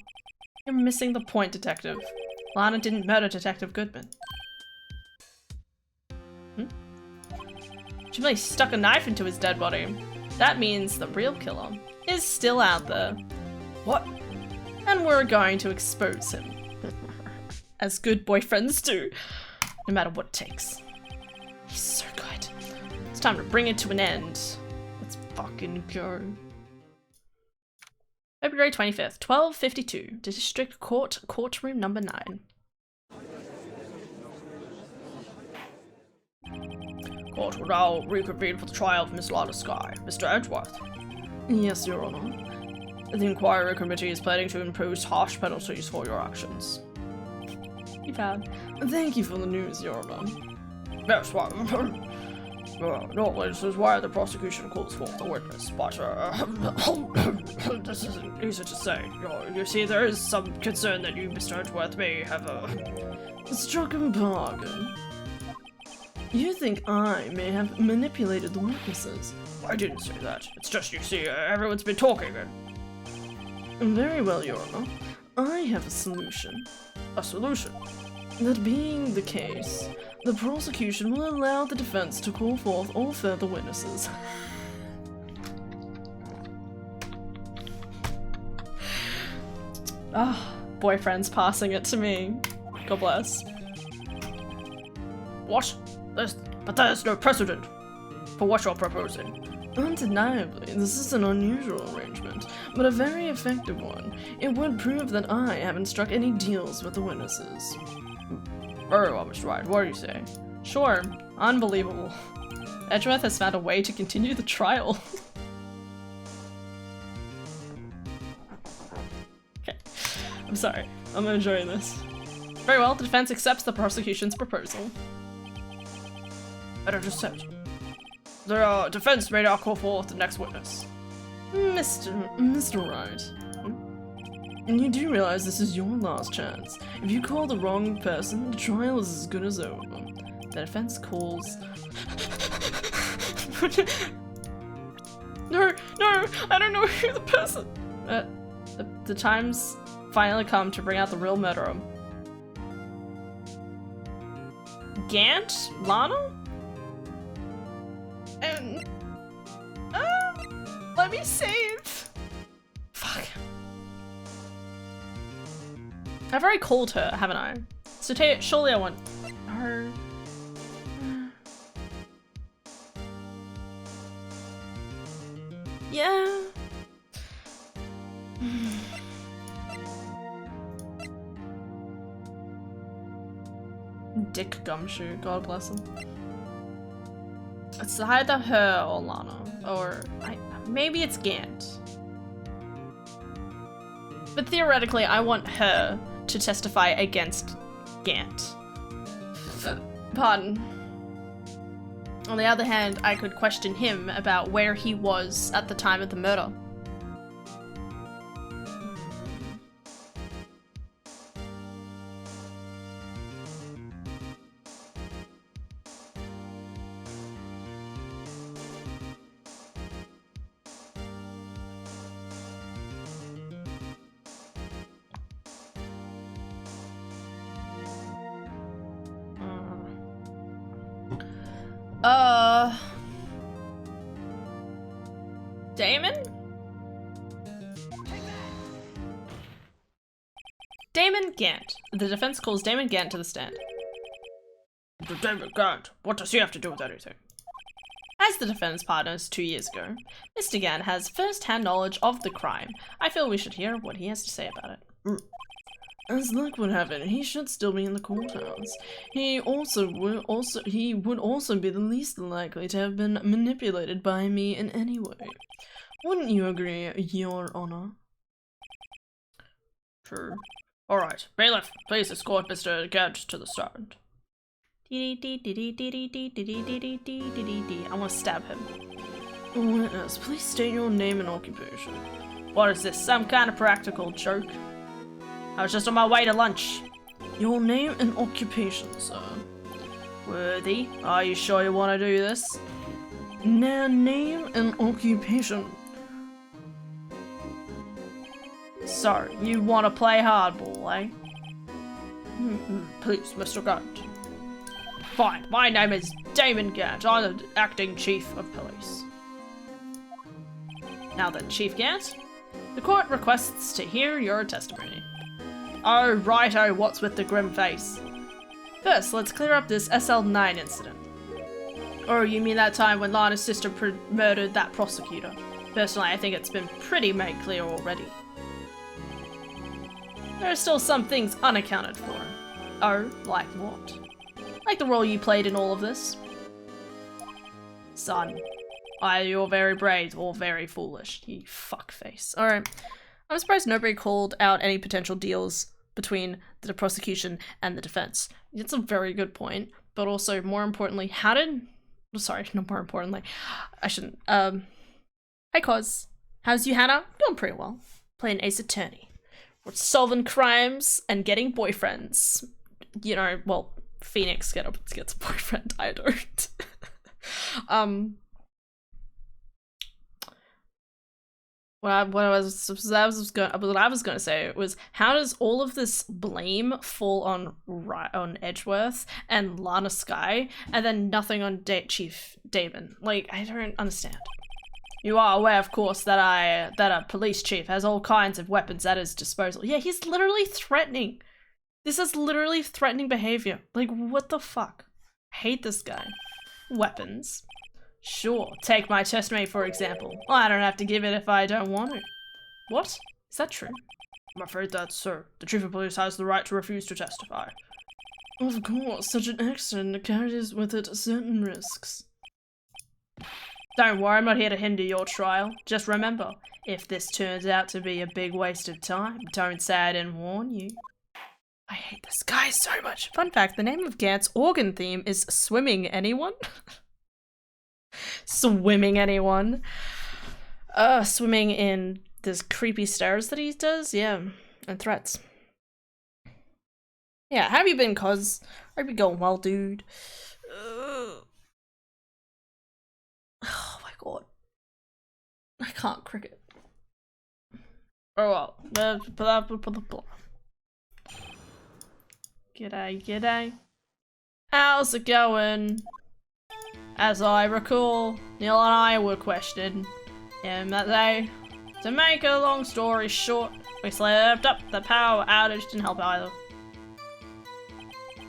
You're missing the point, Detective. Lana didn't murder Detective Goodman. She really stuck a knife into his dead body. That means the real killer is still out there. What? And we're going to expose him. As good boyfriends do. No matter what it takes. He's so good. It's time to bring it to an end. Let's fucking go. February 25th, 12:52. District Court, courtroom number 9. Court will now reconvene for the trial of Miss Lana Sky. Mr. Edgeworth. Yes, Your Honor. The inquiry committee is planning to impose harsh penalties for your actions. You bad. Thank you for the news, Your Honor. Yes, well, normally this is why the prosecution calls forth the witness, but this isn't easy to say. You see, there is some concern that you, Mr. Edgeworth, may have struck a bargain. You think I may have manipulated the witnesses? I didn't say that. It's just, you see, everyone's been talking and... Very well, Your Honor. I have a solution. A solution? That being the case, the prosecution will allow the defense to call forth all further witnesses. Ah, boyfriend's passing it to me. God bless. What? But there's no precedent for what you're proposing. Undeniably, this is an unusual arrangement, but a very effective one. It would prove that I haven't struck any deals with the witnesses. Very well, Mr. Wright, what do you say? Sure. Unbelievable. Edgeworth has found a way to continue the trial. Okay. I'm sorry. I'm enjoying this. Very well, the defense accepts the prosecution's proposal. I don't accept. The defense may now call forth the next witness. Mr. Wright. You do realize this is your last chance. If you call the wrong person, the trial is as good as over. The defense calls... No, I don't know who the person... The time's finally come to bring out the real murderer. Gant? Lana? And... let me save! Fuck. I've already called her, haven't I? So surely I want her... Yeah. Dick Gumshoe, God bless him. It's either her or Lana, or maybe it's Gant. But theoretically, I want her to testify against Gant. Pardon. On the other hand, I could question him about where he was at the time of the murder. Damon? Damon Gant. The defense calls Damon Gant to the stand. Damon Gant, what does he have to do with anything? As the defense partners 2 years ago, Mr. Gant has first-hand knowledge of the crime. I feel we should hear what he has to say about it. As luck would have it, he should still be in the courthouse. He would also be the least likely to have been manipulated by me in any way. Wouldn't you agree, Your Honor? True. Alright, bailiff, please escort Mr. Gant to the stand. I want to stab him. Witness, please state your name and occupation. What is this, some kind of practical joke? I was just on my way to lunch. Your name and occupation, sir. Worthy, are you sure you want to do this? Name and occupation. So, you want to play hardball, eh? Please, Mr. Gant. Fine, my name is Damon Gant. I'm the acting chief of police. Now then, Chief Gant, the court requests to hear your testimony. Oh, righto, what's with the grim face? First, let's clear up this SL9 incident. Oh, you mean that time when Lana's sister murdered that prosecutor? Personally, I think it's been pretty made clear already. There are still some things unaccounted for. Oh, like what? Like the role you played in all of this. Son, either you're very brave or very foolish, you fuckface. Alright. I'm surprised nobody called out any potential deals between the prosecution and the defense. It's a very good point, but also, more importantly, sorry, not more importantly, I shouldn't, Hey Cos, how's you, Hannah? Going pretty well. Playing ace attorney. We're solving crimes and getting boyfriends. You know, well, Phoenix gets a boyfriend, I don't. What I was gonna say was, how does all of this blame fall on Edgeworth and Lana Skye, and then nothing on Chief Damon? Like, I don't understand. You are aware, of course, that a police chief has all kinds of weapons at his disposal. Yeah, he's literally threatening. This is literally threatening behavior. Like, what the fuck? I hate this guy. Weapons. Sure, take my testimony for example. I don't have to give it if I don't want to. What? Is that true? I'm afraid that's so. The chief of police has the right to refuse to testify. Of course, such an accident carries with it certain risks. Don't worry, I'm not here to hinder your trial. Just remember, if this turns out to be a big waste of time, don't say I didn't warn you. I hate this guy so much. Fun fact, the name of Gant's organ theme is Swimming Anyone? Swimming anyone. Swimming in this creepy stares that he does, yeah, and threats. Yeah, how have you been, Cos? I hope you're going well, dude. Oh my god. I can't cricket. Oh well. G'day. How's it going? As I recall, Neil and I were questioned him that day. To make a long story short, we slept up. The power outage didn't help either.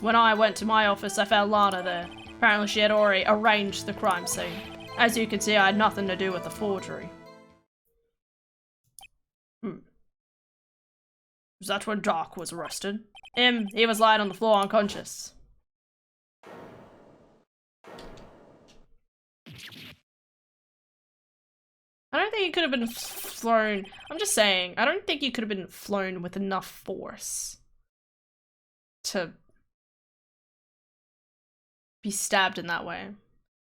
When I went to my office, I found Lana there. Apparently she had already arranged the crime scene. As you can see, I had nothing to do with the forgery. Was that when Doc was arrested? He was lying on the floor unconscious. I don't think you could have been flown. I'm just saying, I don't think you could have been flown with enough force to be stabbed in that way.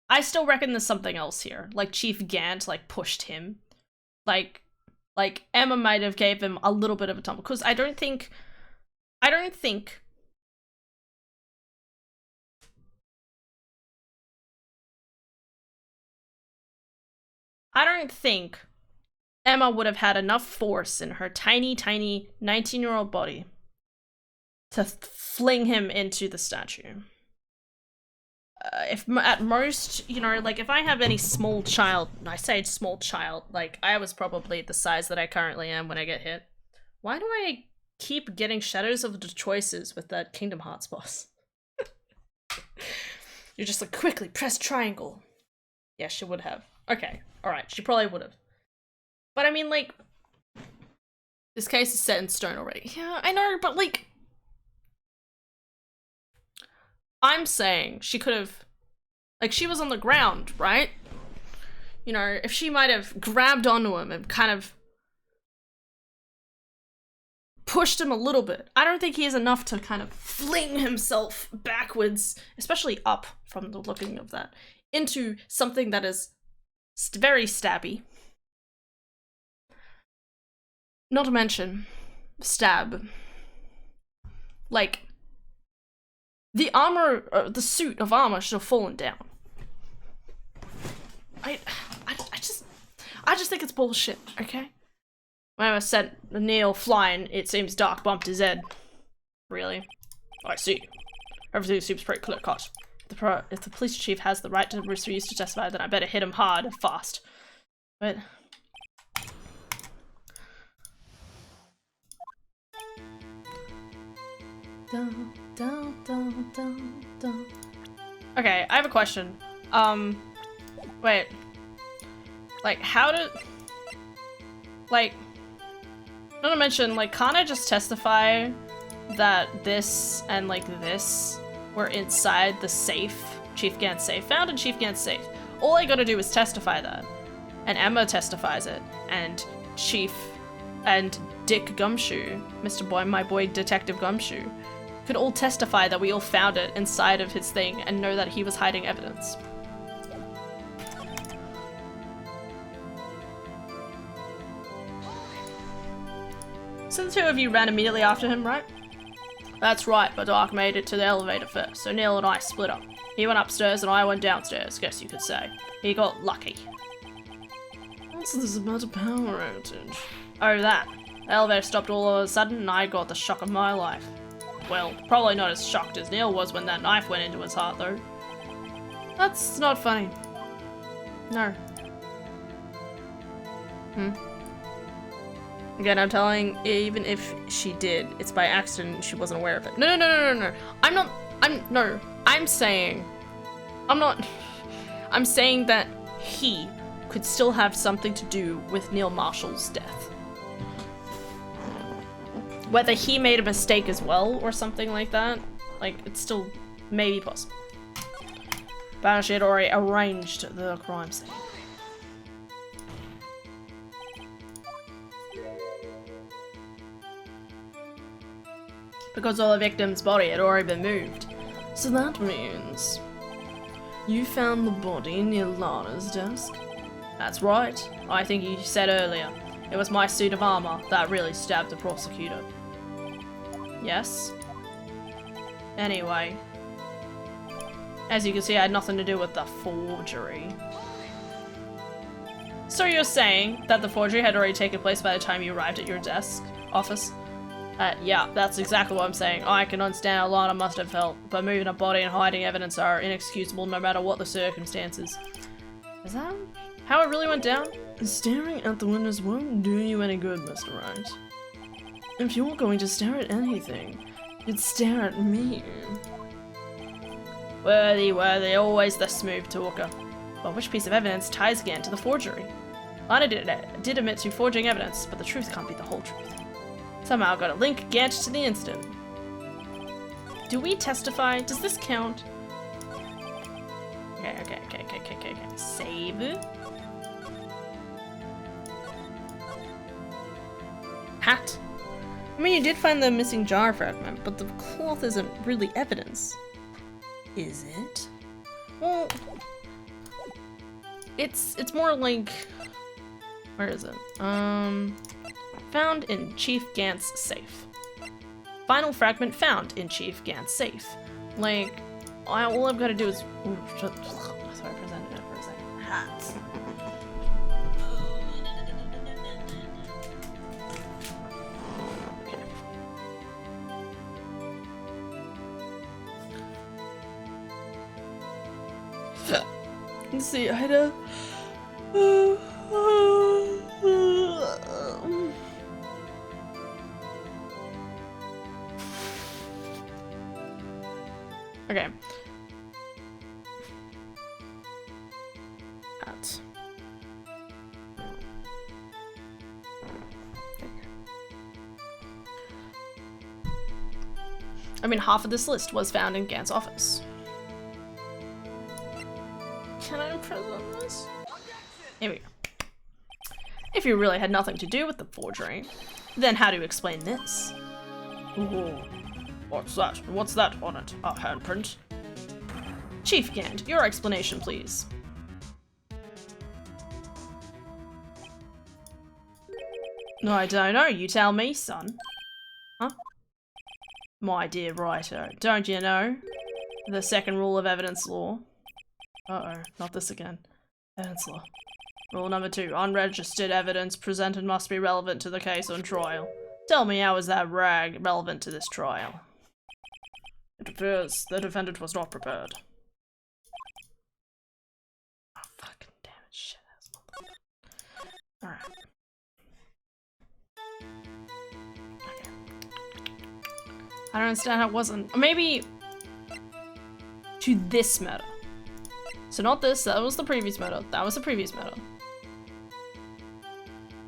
I still reckon there's something else here. Like Chief Gant, like, pushed him. Like Emma might have gave him a little bit of a tumble. Because I don't think Emma would have had enough force in her tiny 19-year-old body to fling him into the statue. if at most, you know, like if I have any small child, I say small child, like I was probably the size that I currently am when I get hit. Why do I keep getting shadows of the choices with that Kingdom Hearts boss? You're just like, quickly press triangle. Yeah, she would have. Okay, alright, she probably would have. But I mean, like, this case is set in stone already. Yeah, I know, but like, I'm saying she could have, like, she was on the ground, right? You know, if she might have grabbed onto him and kind of pushed him a little bit. I don't think he is enough to kind of fling himself backwards, especially up from the looking of that, into something that is very stabby. Not to mention, stab. Like, the armor, the suit of armor should have fallen down. I just think it's bullshit, okay? When I sent Neil flying, it seems Dark bumped his head. Really? I see. Everything seems pretty clear cut. If the police chief has the right to refuse to testify, then I better hit him hard and fast. But... Okay, I have a question. Wait. Like, how did... Like... Not to mention, like, can't I just testify that this and, like, this were inside the safe, Chief Gant's safe, found in Chief Gant's safe? All I gotta do is testify that. And Emma testifies it. And Chief and Dick Gumshoe, my boy Detective Gumshoe, could all testify that we all found it inside of his thing and know that he was hiding evidence. So the two of you ran immediately after him, right? That's right, but Dark made it to the elevator first, so Neil and I split up. He went upstairs and I went downstairs, guess you could say. He got lucky. What's this about a power outage? Oh, that. The elevator stopped all of a sudden and I got the shock of my life. Well, probably not as shocked as Neil was when that knife went into his heart, though. That's not funny. No. Again, I'm telling, even if she did, it's by accident and she wasn't aware of it. No. I'm saying that he could still have something to do with Neil Marshall's death. Whether he made a mistake as well, or something like that, like, it's still maybe possible. Banshee had already arranged the crime scene. Because all the victim's body had already been moved. So that means you found the body near Lana's desk? That's right. I think you said earlier. It was my suit of armor that really stabbed the prosecutor. Yes? Anyway. As you can see, I had nothing to do with the forgery. So you're saying that the forgery had already taken place by the time you arrived at your office? Yeah, that's exactly what I'm saying. I can understand how Lana must have felt, but moving a body and hiding evidence are inexcusable no matter what the circumstances. Is that how it really went down? Staring at the windows won't do you any good, Mr. Wright. If you're going to stare at anything, you'd stare at me. Worthy, always the smooth talker. But which piece of evidence ties again to the forgery? Lana did admit to forging evidence, but the truth can't be the whole truth. Somehow got a link Gant to the incident. Do we testify? Does this count? Okay. Save. Hat. I mean, you did find the missing jar fragment, but the cloth isn't really evidence. Is it? Well, it's more like... Where is it? Found in Chief Gant's safe. Final fragment found in Chief Gant's safe. Like, all I've got to do is... Ooh, sorry, I presented it for a second. Hats. Let's see, Ida. Okay. That. I mean, half of this list was found in Gant's office. Can I press on this? Here we go. If you really had nothing to do with the forgery, then how do you explain this? Ooh. What's that? What's that on it? A handprint? Chief Gant, your explanation, please. No, I don't know. You tell me, son. Huh? My dear writer, don't you know the second rule of evidence law? Uh-oh, not this again. Evidence law. Rule number 2, unregistered evidence presented must be relevant to the case on trial. Tell me, how is that rag relevant to this trial? It appears the defendant was not prepared. Oh, fucking damn it, shit ass motherfucker. Alright. Okay. I don't understand how it wasn't. Maybe to this matter. So not this, that was the previous matter. That was the previous matter.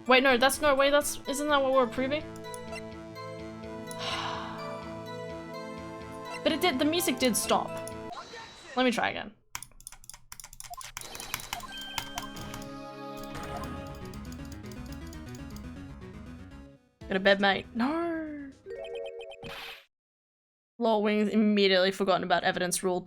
Wait, no, that's no way, that's isn't that what we're proving? But it did, the music did stop. Let me try again. Go to bed, mate. No. Lol, Wings immediately forgotten about evidence rule.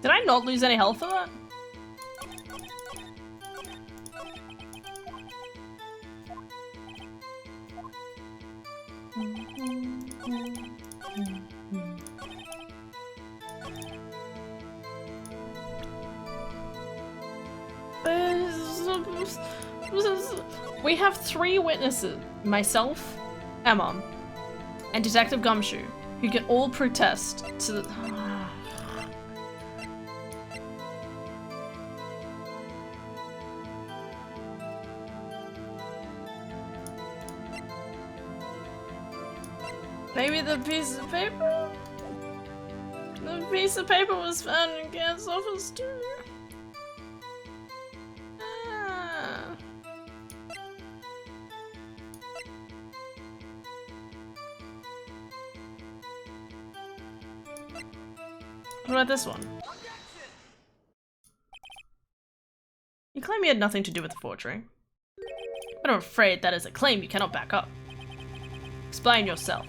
Did I not lose any health for that? We have 3 witnesses, myself, Emma, and Detective Gumshoe, who can all protest to the... Maybe the piece of paper? The piece of paper was found in Gant's office too. Ah. What about this one? You claim you had nothing to do with the forgery, but I'm afraid that is a claim you cannot back up. Explain yourself.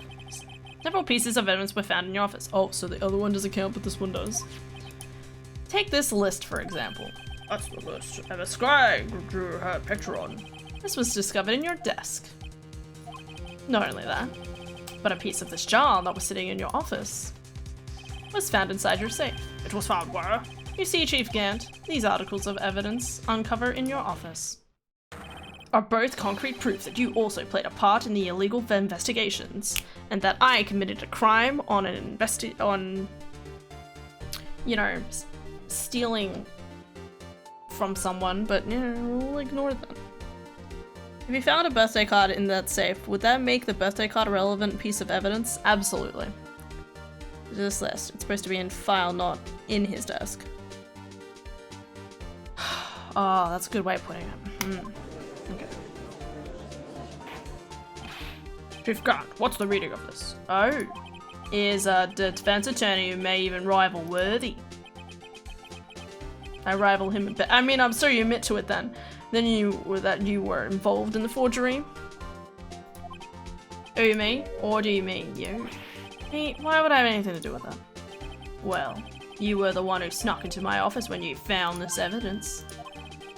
Several pieces of evidence were found in your office. Oh, so the other one doesn't count, but this one does. Take this list, for example. That's the list. Emma Skye drew her picture on. This was discovered in your desk. Not only that, but a piece of this jar that was sitting in your office was found inside your safe. It was found where? You see, Chief Gant, these articles of evidence uncovered in your office are both concrete proof that you also played a part in the illegal investigations, and that I committed a crime on you know, stealing from someone, but you know, we'll ignore that. If you found a birthday card in that safe, would that make the birthday card a relevant piece of evidence? Absolutely. This list, it's supposed to be in file, not in his desk. Oh, that's a good way of putting it. Okay. Chief Gant, what's the reading of this? Oh, is a defense attorney who may even rival Worthy. I rival him, but I mean, I'm sorry you admit to it then. Then you were involved in the forgery. Who, me? Or do you mean you? Hey, why would I have anything to do with that? Well, you were the one who snuck into my office when you found this evidence.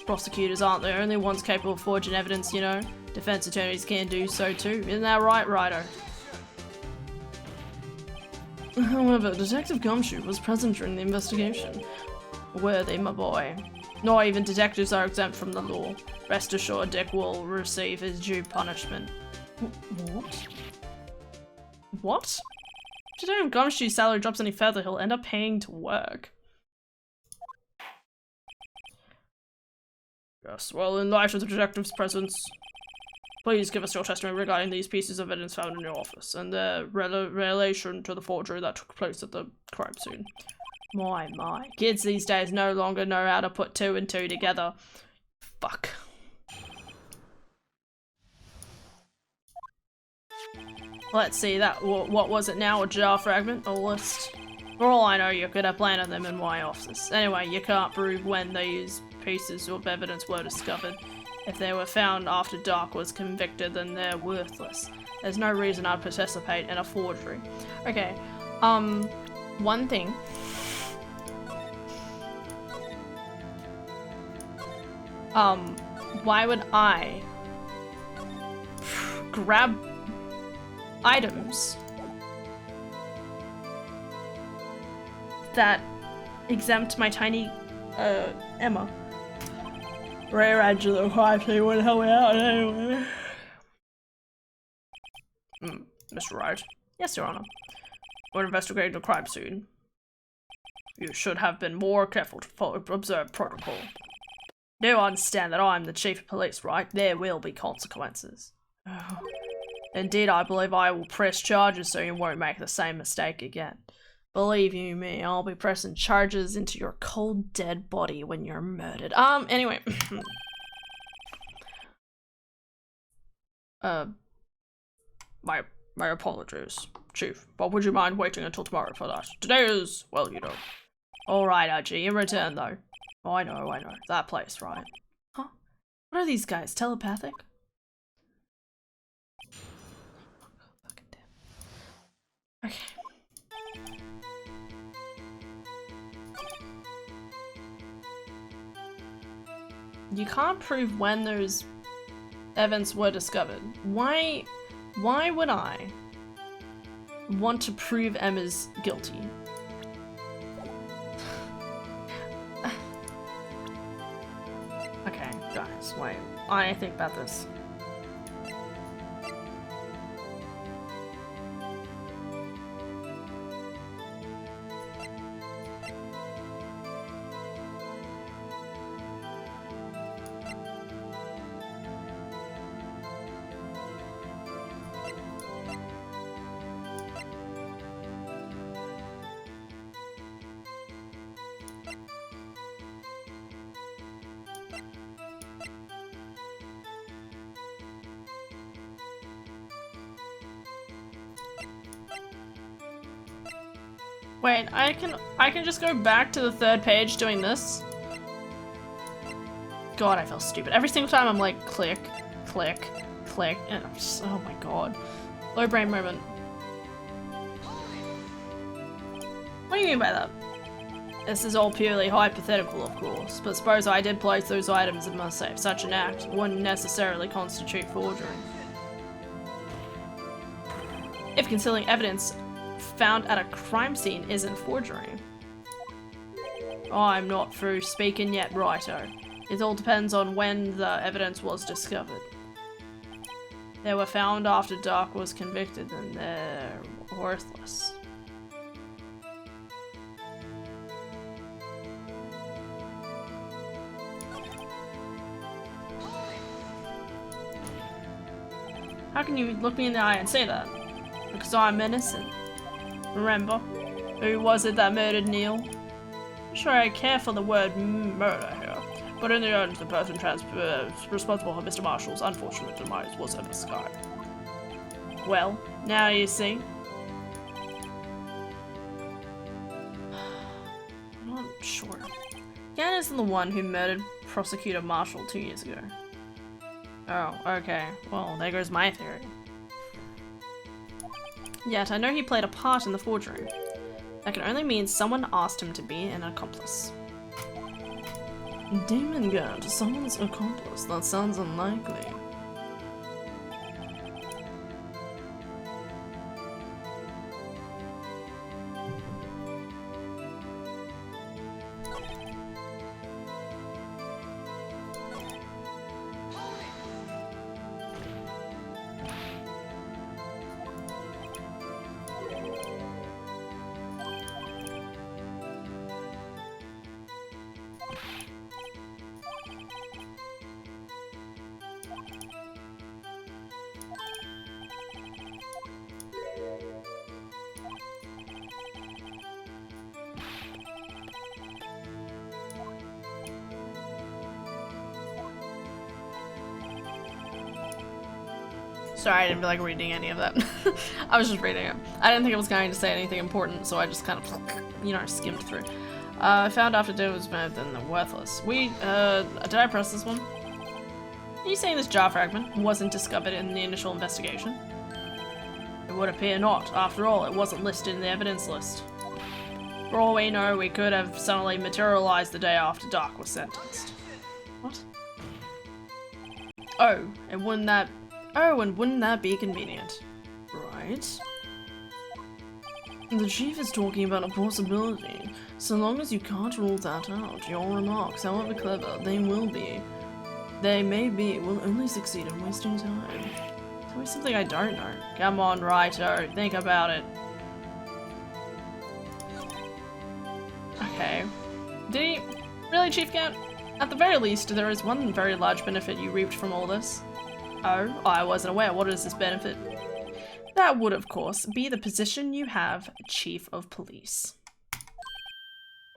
Prosecutors aren't the only ones capable of forging evidence, you know. Defense attorneys can do so too. Isn't that right, Ryder? However, Detective Gumshoe was present during the investigation. Worthy, my boy. Not even detectives are exempt from the law. Rest assured, Dick will receive his due punishment. What? What? If Detective Gumshoe's salary drops any further, he'll end up paying to work. Yes, well, in light of the detective's presence, please give us your testimony regarding these pieces of evidence found in your office and their relation to the forgery that took place at the crime scene. My. Kids these days no longer know how to put 2 and 2 together. Fuck. Let's see, that what was it now? A jar fragment? A list? For all I know, you could have planted them in my office. Anyway, you can't prove when these pieces of evidence were discovered. If they were found after Dark was convicted, then they're worthless. There's no reason I'd participate in a forgery. Okay, one thing. Why would I grab items that exempt my tiny, Emma? Rare Angelo quietly would help me out anyway. Mr. Wright. Yes, Your Honor. We're investigating the crime scene. You should have been more careful to observe protocol. You understand that I'm the chief of police, right? There will be consequences. Oh. Indeed, I believe I will press charges so you won't make the same mistake again. Believe you me, I'll be pressing charges into your cold, dead body when you're murdered. Anyway. My apologies, Chief, but would you mind waiting until tomorrow for that? Today is, well, you know. Alright, Archie, in return, though. Oh, I know. That place, right? Huh? What are these guys, telepathic? Fucking damn. Okay. You can't prove when those evidence were discovered. Why would I want to prove Emma's guilty? Okay, guys, wait. I think about this. Wait, I can just go back to the 3rd page doing this? God, I feel stupid. Every single time I'm like, click, click, click, and I'm just, oh my god. Low brain moment. What do you mean by that? This is all purely hypothetical, of course, but suppose I did place those items in my safe. Such an act wouldn't necessarily constitute forgery. If concealing evidence found at a crime scene isn't forgery. I'm not through speaking yet, righto. It all depends on when the evidence was discovered. They were found after Dark was convicted and they're worthless. How can you look me in the eye and say that? Because I'm innocent. Remember, who was it that murdered Neil? I'm sure I care for the word murder here, but in the end, the person responsible for Mr. Marshall's unfortunate demise was Emma Sky. Well, now you see. I'm not sure. Gan isn't the one who murdered Prosecutor Marshall 2 years ago. Oh, okay. Well, there goes my theory. Yet, I know he played a part in the forgery. That can only mean someone asked him to be an accomplice. Demon God, someone's accomplice? That sounds unlikely. Sorry, I didn't feel like reading any of that. I was just reading it. I didn't think it was going to say anything important, so I just kind of, you know, skimmed through. I found after dinner was bad, then they're worthless. Did I press this one? Are you saying this jar fragment wasn't discovered in the initial investigation? It would appear not. After all, it wasn't listed in the evidence list. For all we know, we could have suddenly materialized the day after Dark was sentenced. What? Oh, and wouldn't that be convenient? Right. The chief is talking about a possibility. So long as you can't rule that out, your remarks, however clever they may be, will only succeed in wasting time. Tell me something I don't know. Come on, Writer, think about it. Okay. Did he? Really, Chief Gant? At the very least, there is one very large benefit you reaped from all this. Oh, I wasn't aware. What is this benefit? That would, of course, be the position you have, Chief of Police.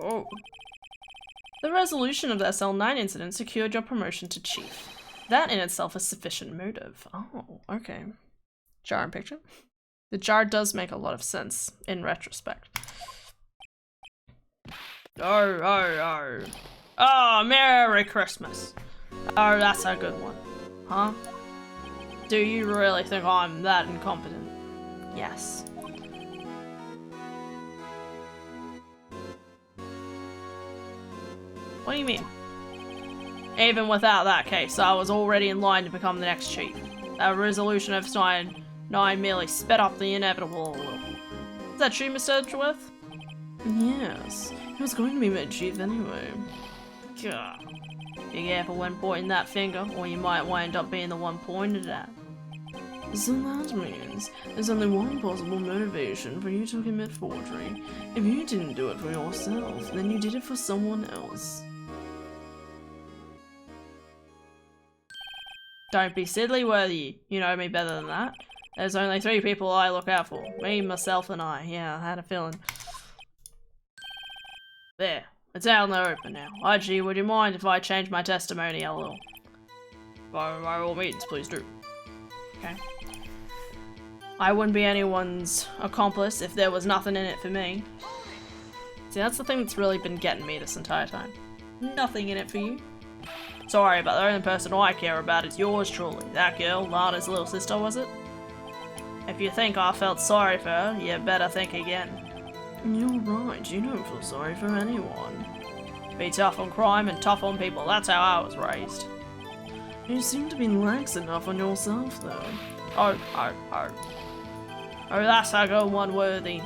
Oh. The resolution of the SL9 incident secured your promotion to Chief. That in itself is sufficient motive. Oh, okay. Jar and picture? The jar does make a lot of sense, in retrospect. Oh, Merry Christmas. Oh, that's a good one. Huh? Do you really think I'm that incompetent? Yes. What do you mean? Even without that case, I was already in line to become the next chief. That resolution of 9 merely sped up the inevitable a little. Is that true, Mr. Edgeworth? Yes. He was going to be made chief anyway. God. Be careful when pointing that finger, or you might wind up being the one pointed at. So that means there's only one possible motivation for you to commit forgery. If you didn't do it for yourself, then you did it for someone else. Don't be silly, Worthy. You know me better than that. There's only 3 people I look out for. Me, myself, and I. Yeah, I had a feeling. There. It's out in the open now. IG, would you mind if I change my testimony a little? By all means, please do. Okay. I wouldn't be anyone's accomplice if there was nothing in it for me. See, that's the thing that's really been getting me this entire time. Nothing in it for you. Sorry, but the only person I care about is yours truly. That girl, Lana's little sister, was it? If you think I felt sorry for her, you better think again. You're right, you don't feel sorry for anyone. Be tough on crime and tough on people, that's how I was raised. You seem to be lax enough on yourself, though. Oh, that's a good one, Worthy.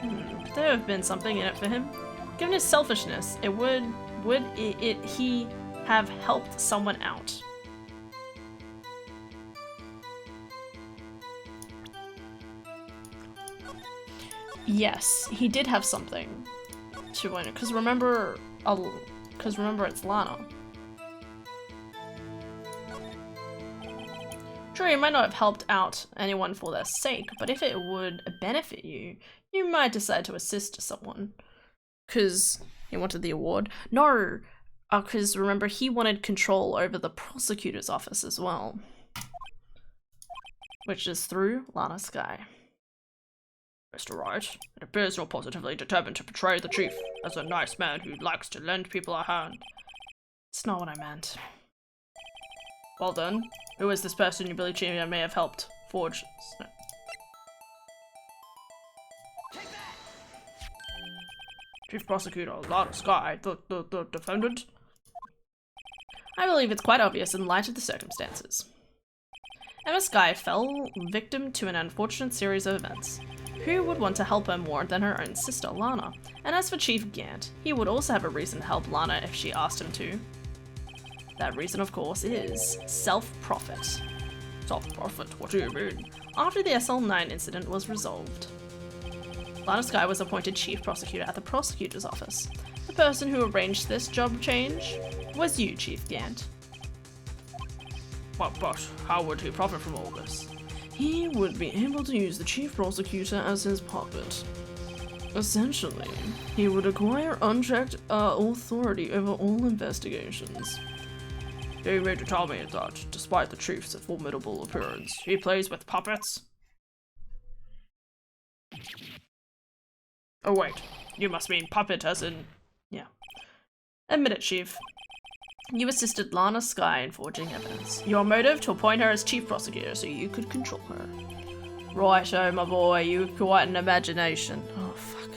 Could there have been something in it for him? Given his selfishness, would he have helped someone out? Yes, he did have something to win it. Because remember, it's Lana. Sure, you might not have helped out anyone for their sake, but if it would benefit you, you might decide to assist someone. Because he wanted the award. No, because remember, he wanted control over the prosecutor's office as well. Which is through Lana Skye. Mr. Wright, it appears you're positively determined to portray the chief as a nice man who likes to lend people a hand. It's not what I meant. Well then, who is this person you believe Chief may have helped forge? No. Chief Prosecutor Lana Skye, the defendant? I believe it's quite obvious in light of the circumstances. Emma Skye fell victim to an unfortunate series of events. Who would want to help her more than her own sister, Lana? And as for Chief Gant, he would also have a reason to help Lana if she asked him to. That reason, of course, is self-profit. Self-profit? What do you mean? After the SL9 incident was resolved, Lana Skye was appointed Chief Prosecutor at the Prosecutor's Office. The person who arranged this job change was you, Chief Gant. But how would he profit from all this? He would be able to use the Chief Prosecutor as his puppet. Essentially, he would acquire unchecked authority over all investigations. Do you mean to tell me that, despite the chief's formidable appearance, he plays with puppets? Oh wait, you must mean puppet as in... yeah. Admit it, Chief. You assisted Lana Skye in forging evidence. Your motive to appoint her as chief prosecutor so you could control her. Righto, my boy, you've quite an imagination. Oh, fuck.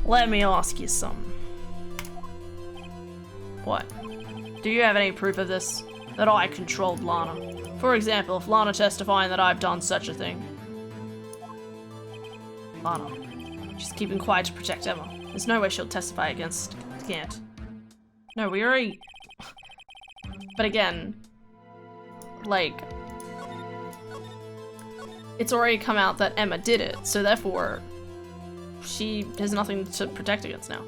Let me ask you something. What? Do you have any proof of this? That I controlled Lana? For example, if Lana testifying that I've done such a thing. Lana. She's keeping quiet to protect Emma. There's no way she'll testify against Gant. No, we already... But again... like... it's already come out that Emma did it, so therefore... she has nothing to protect against now.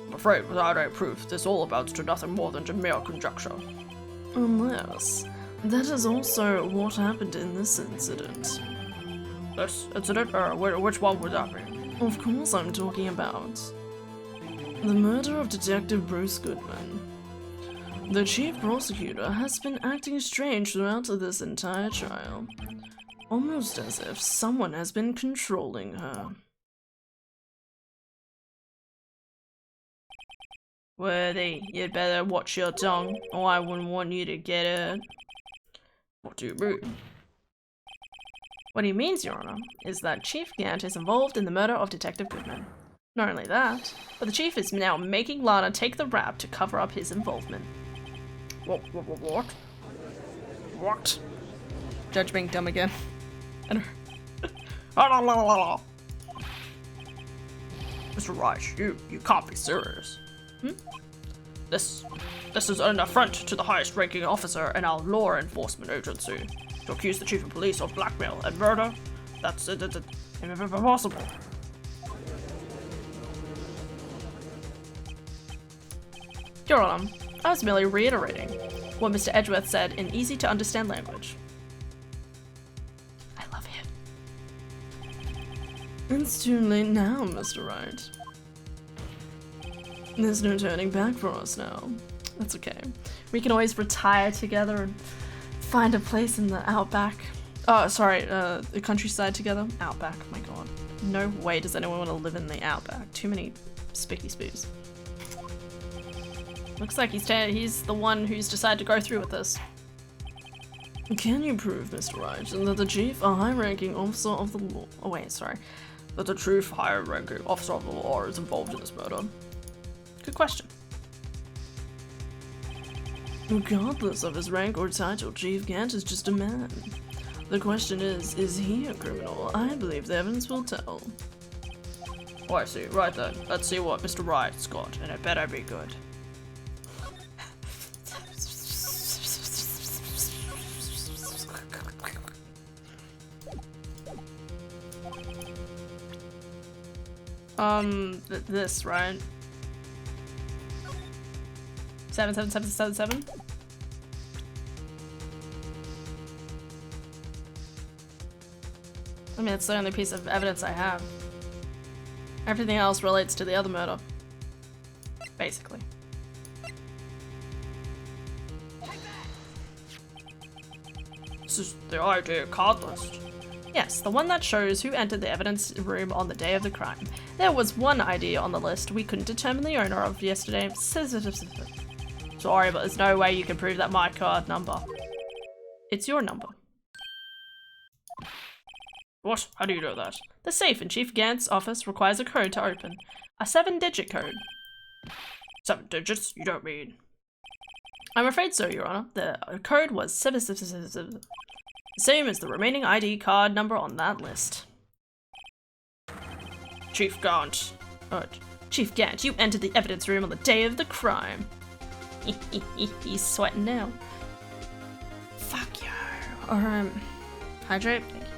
I'm afraid without any proof, this all amounts to nothing more than mere conjecture. Unless that is also what happened in this incident. This incident? Which one would that be? Of course I'm talking about the murder of Detective Bruce Goodman. The chief prosecutor has been acting strange throughout this entire trial, almost as if someone has been controlling her. Worthy, you'd better watch your tongue, or I wouldn't want you to get hurt. What do you mean? What he means, Your Honor, is that Chief Gant is involved in the murder of Detective Goodman. Not only that, but the Chief is now making Lana take the rap to cover up his involvement. What? What? Judge being dumb again. Mr. Wright, you can't be serious. This is an affront to the highest ranking officer in our law enforcement agency. To accuse the chief of police of blackmail and murder, that's impossible. Your Honor, I was merely reiterating what Mr. Edgeworth said in easy to understand language. I love him. It's too late now, Mr. Wright. There's no turning back for us now. That's okay. We can always retire together and find a place in the outback. Oh, sorry, the countryside together. Outback, my god. No way does anyone want to live in the outback. Too many spicky spoos. Looks like he's the one who's decided to go through with this. Can you prove, Mr. Wright, that the chief, a high-ranking officer of the law... oh wait, sorry. That the chief high-ranking officer of the law is involved in this murder? Good question. Regardless of his rank or title, Chief Gant is just a man. The question is he a criminal? I believe the evidence will tell. Oh, I see. Right then. Let's see what Mr. Wright's got, and it better be good. This, right? 77777? I mean, it's the only piece of evidence I have. Everything else relates to the other murder. Basically. This is the ID card list. Yes, the one that shows who entered the evidence room on the day of the crime. There was one ID on the list we couldn't determine the owner of yesterday. Sorry, but there's no way you can prove that my card number. It's your number. What? How do you know that? The safe in Chief Gant's office requires a code to open. A 7-digit code. 7 digits? You don't mean... I'm afraid so, Your Honor. The code was 777. Same as the remaining ID card number on that list. Chief Gant. Chief Gant, you entered the evidence room on the day of the crime. He's sweating now. Fuck you. Or, hydrate? Thank you.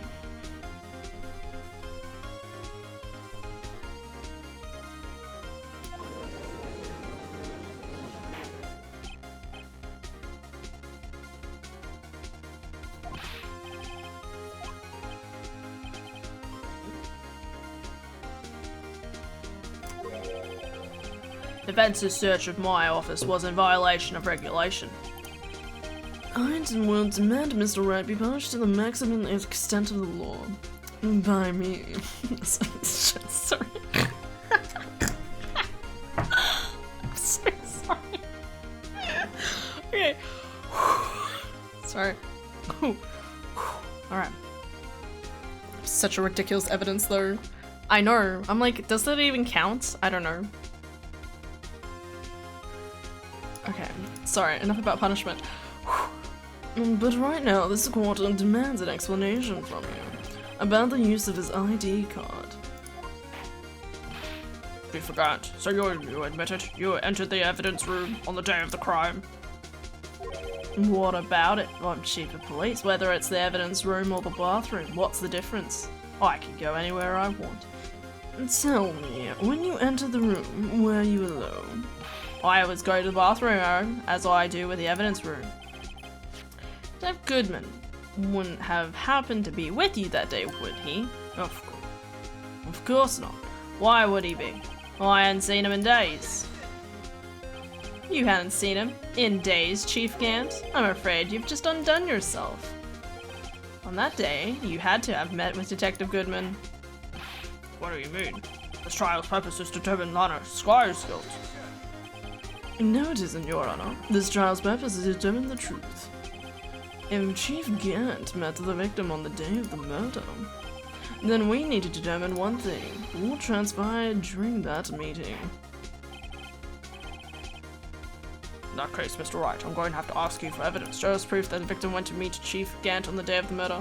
Defense's search of my office was in violation of regulation. I will demand Mr. Wright be punished to the maximum extent of the law. By me. Sorry. I'm so sorry. Okay. Sorry. Alright. Such a ridiculous evidence though. I know. I'm like, does that even count? I don't know. Okay. Sorry, enough about punishment. But right now, this court demands an explanation from you about the use of his ID card. You forgot. So you admit it? You entered the evidence room on the day of the crime. What about it? I'm chief of police, whether it's the evidence room or the bathroom. What's the difference? I can go anywhere I want. Tell me, when you entered the room, were you alone? I always go to the bathroom, as I do with the evidence room. Detective Goodman wouldn't have happened to be with you that day, would he? Of course not. Why would he be? I hadn't seen him in days. You hadn't seen him in days, Chief Gant. I'm afraid you've just undone yourself. On that day, you had to have met with Detective Goodman. What do you mean? This trial's purpose is to determine Lana's Squire's guilt. No, it isn't, Your Honor. This trial's purpose is to determine the truth. If Chief Gant met the victim on the day of the murder, then we need to determine one thing. What transpired during that meeting? In that case, Mr. Wright, I'm going to have to ask you for evidence. Show us proof that the victim went to meet Chief Gant on the day of the murder.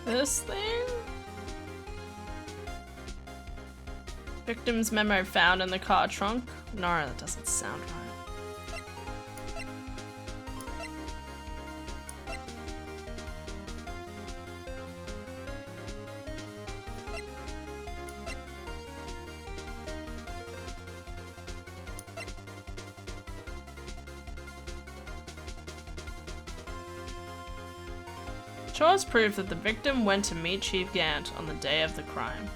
This thing? Victim's memo found in the car trunk? No, that doesn't sound right. Show us proof that the victim went to meet Chief Gant on the day of the crime.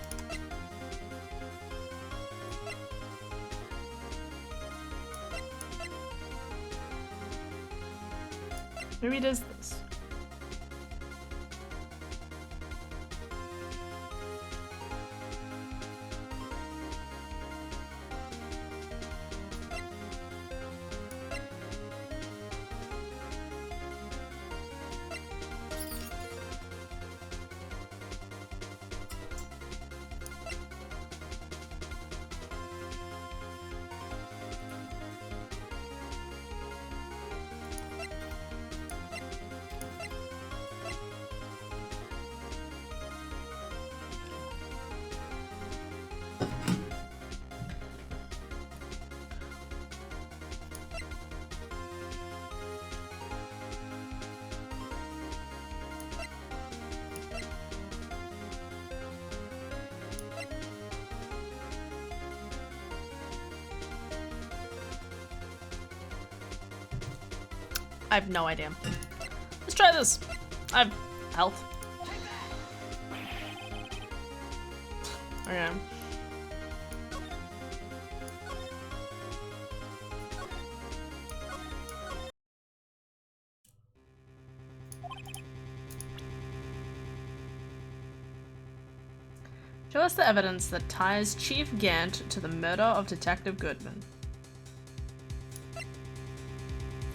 Maybe it is this. I have no idea. Let's try this. I have health. Okay. Show us the evidence that ties Chief Gant to the murder of Detective Goodman.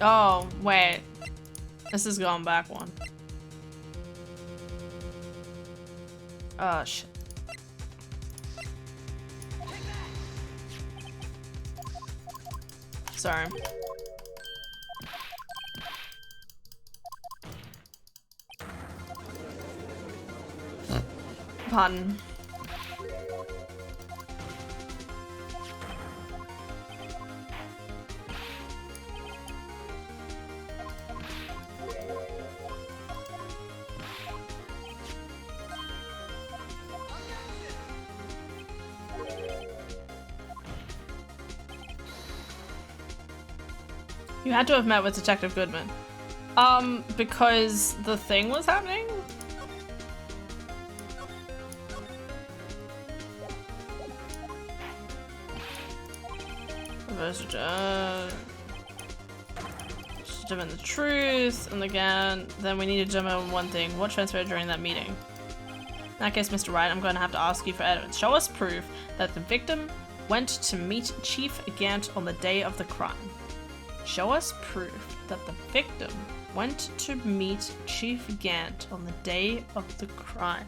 Oh, wait. This is going back one. Oh, shit. Sorry. Pardon. You had to have met with Detective Goodman. Because the thing was happening? Determine the truth, and again, then we need to determine one thing. What transpired during that meeting? In that case, Mr. Wright, I'm going to have to ask you for evidence. Show us proof that the victim went to meet Chief Gant on the day of the crime. Show us proof that the victim went to meet Chief Gant on the day of the crime.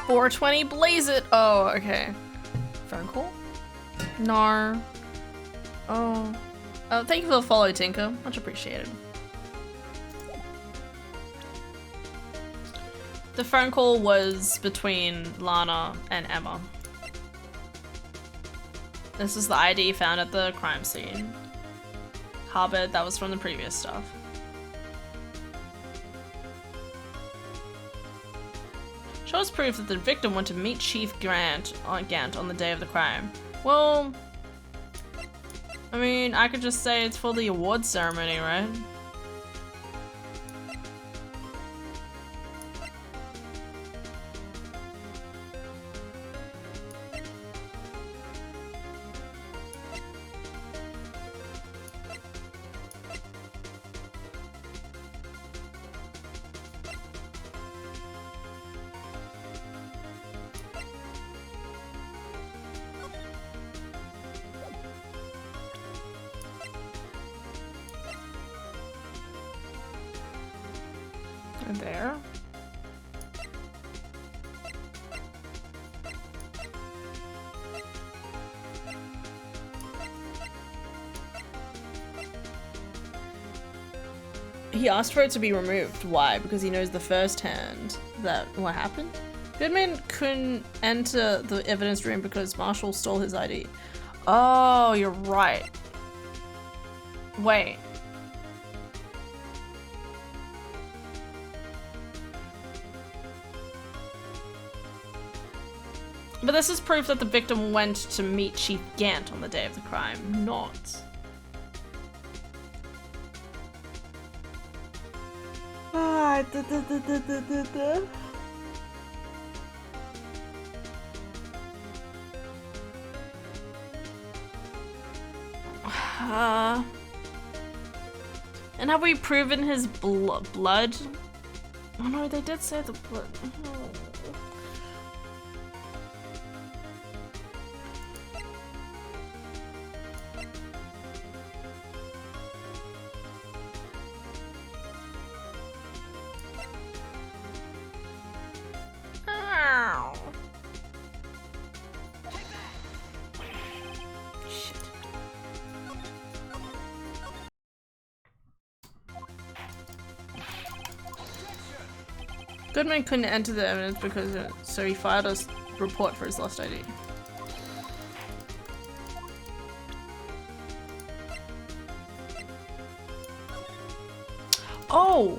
$420, blaze it! Oh, okay. Phone call? Nar. Oh. Oh, thank you for the follow, Tinker. Much appreciated. The phone call was between Lana and Emma. This is the ID found at the crime scene. Harvard, that was from the previous stuff. Shows proof that the victim went to meet Chief Gant on the day of the crime. Well, I mean, I could just say it's for the awards ceremony, right? There. He asked for it to be removed. Why? Because he knows the first hand that what happened? Goodman couldn't enter the evidence room because Marshall stole his ID. Oh, you're right. Wait. But this is proof that the victim went to meet Chief Gant on the day of the crime, not. And have we proven his blood? Oh no, they did say the blood. Oh. Goodman couldn't enter the evidence because so he filed a report for his lost ID. Oh!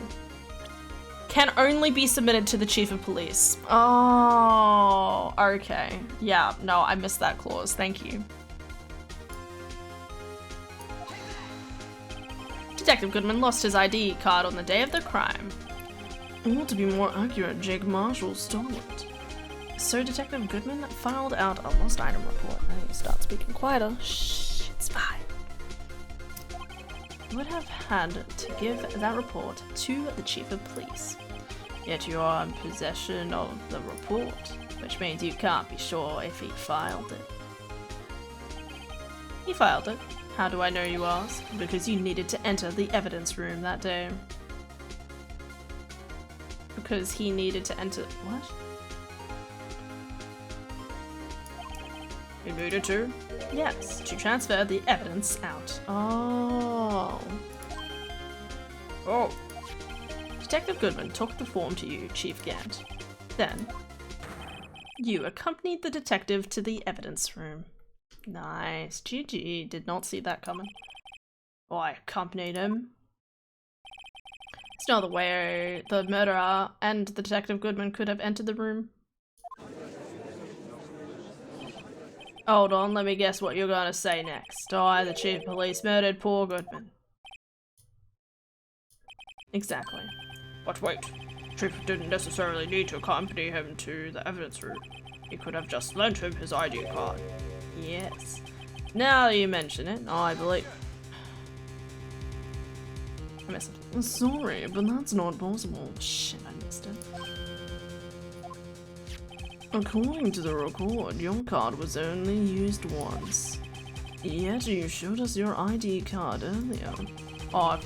Can only be submitted to the chief of police. Oh, okay. Yeah, no, I missed that clause. Thank you. Detective Goodman lost his ID card on the day of the crime. Or to be more accurate, Jake Marshall stole it. So Detective Goodman filed out a lost item report. I need to start speaking quieter. Shh, it's fine. You would have had to give that report to the chief of police. Yet you are in possession of the report, which means you can't be sure if he filed it. He filed it. How do I know, you ask? Because you needed to enter the evidence room that day. because he needed to enter. What? You needed to? Yes, to transfer the evidence out. Oh. Oh. Detective Goodman took the form to you, Chief Gant. Then, you accompanied the detective to the evidence room. Nice. GG. Did not see that coming. I accompanied him. There's no other way the murderer and the Detective Goodman could have entered the room. Hold on, let me guess what you're gonna say next. I, the chief of police, murdered poor Goodman. Exactly. But wait, Chief didn't necessarily need to accompany him to the evidence room. He could have just lent him his ID card. Yes. Now that you mention it, I believe... I missed it. Sorry, but that's not possible. Shit, I missed it. According to the record, your card was only used once. Yet you showed us your ID card earlier. Oh,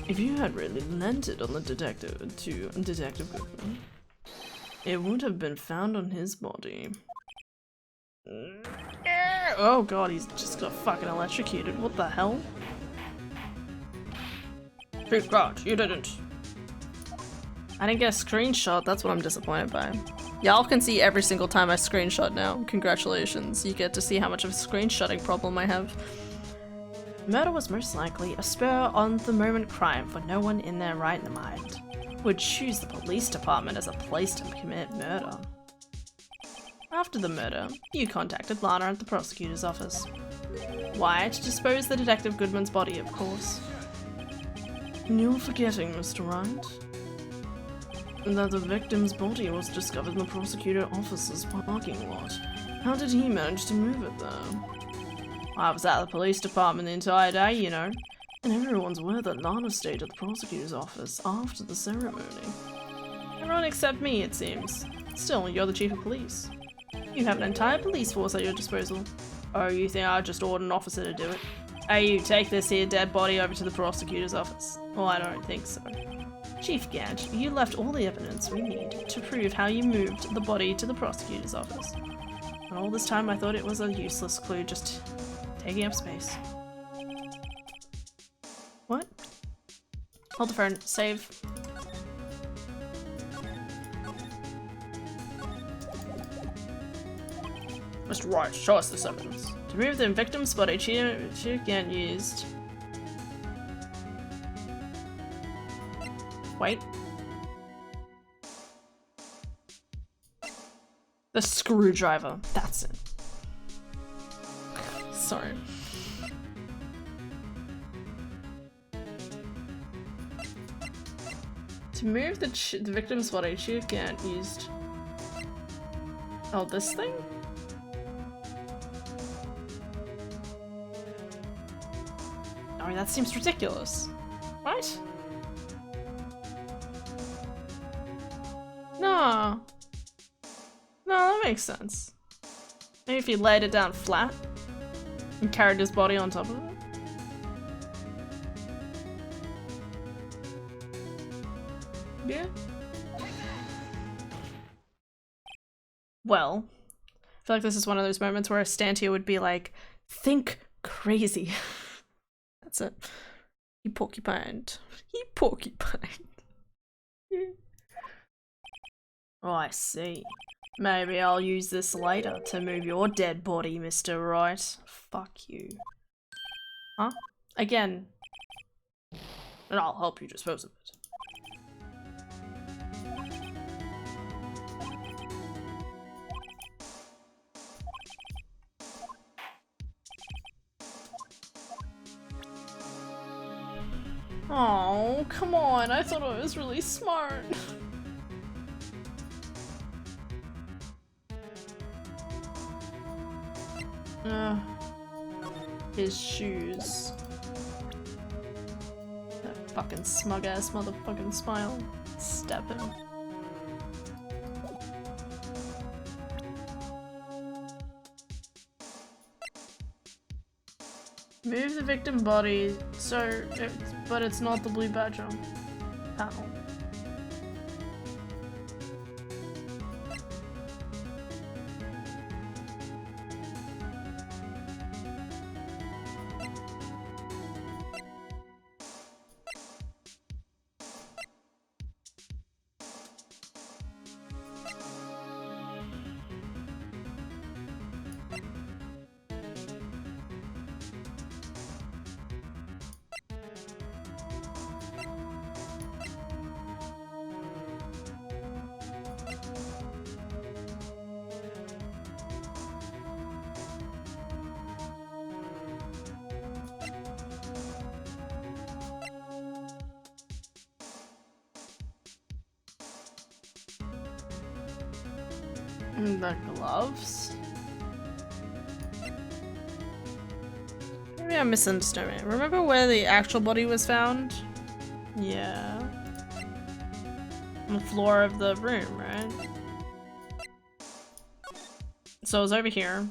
If you had really lent it on the detective to Detective Goodman, it would have been found on his body. Oh god, he's just got fucking electrocuted. What the hell? Chief Grant, you didn't. I didn't get a screenshot, that's what I'm disappointed by. Y'all can see every single time I screenshot now. Congratulations, you get to see how much of a screenshotting problem I have. Murder was most likely a spur-on-the-moment crime, for no one in their right mind would choose the police department as a place to commit murder. After the murder, you contacted Lana at the prosecutor's office. Why? To dispose the Detective Goodman's body, of course. You're forgetting, Mr. Wright, that the victim's body was discovered in the prosecutor office's parking lot. How did he manage to move it there? I was at the police department the entire day, you know. And everyone's aware that Lana stayed at the prosecutor's office after the ceremony. Everyone except me, it seems. Still, you're the chief of police. You have an entire police force at your disposal. Oh, you think I'd just order an officer to do it? Hey, you take this here dead body over to the prosecutor's office. Well, I don't think so. Chief Gant, you left all the evidence we need to prove how you moved the body to the prosecutor's office. And all this time I thought it was a useless clue, just taking up space. What? Hold the phone. Save. Mr. Wright, show us this evidence. To move the victim's body, Chief Gant used... Wait. The screwdriver. That's it. Sorry. To move the victim's body, Chief Gant used... Oh, this thing? I mean, that seems ridiculous. Right? No. No, that makes sense. Maybe if he laid it down flat and carried his body on top of it. Yeah. Well, I feel like this is one of those moments where a stand here would be like, think crazy. That's it. He porcupined. He porcupined. Oh, I see. Maybe I'll use this later to move your dead body, Mr. Wright. Fuck you. Huh? Again. And I'll help you dispose of it. Oh, come on. I thought I was really smart. His shoes. That fucking smug ass motherfucking smile. Stab him. Move the victim body, but it's not the blue badger panel. The gloves? Maybe I'm misunderstanding. Remember where the actual body was found? Yeah. On the floor of the room, right? So it was over here.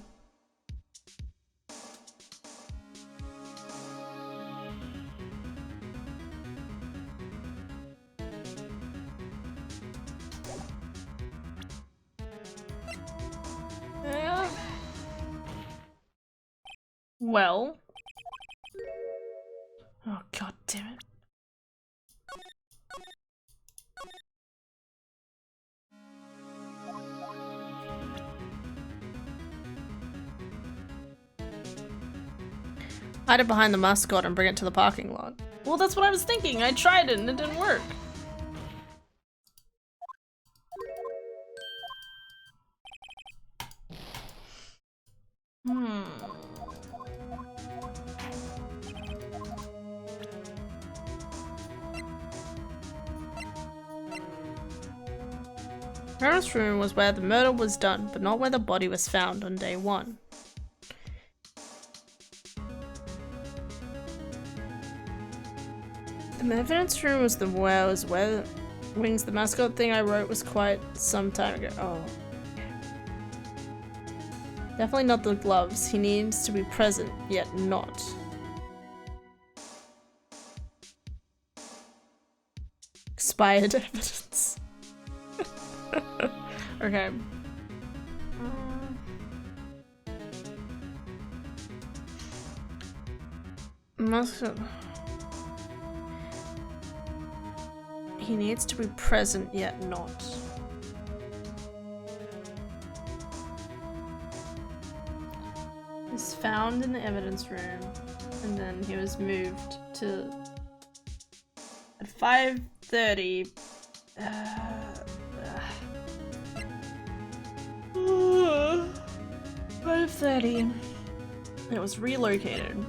Yeah. Well. Oh, god damn it. Hide it behind the mascot and bring it to the parking lot. Well, that's what I was thinking. I tried it and it didn't work. Parents' room was where the murder was done, but not where the body was found on day 1. The evidence room was where Wings, the mascot thing I wrote was quite some time ago. Oh. Definitely not the gloves. He needs to be present, yet not. Expired evidence. Okay. Mascot. He needs to be present, yet not. He's found in the evidence room, and then he was moved to at 5:30. 5:30. It was relocated.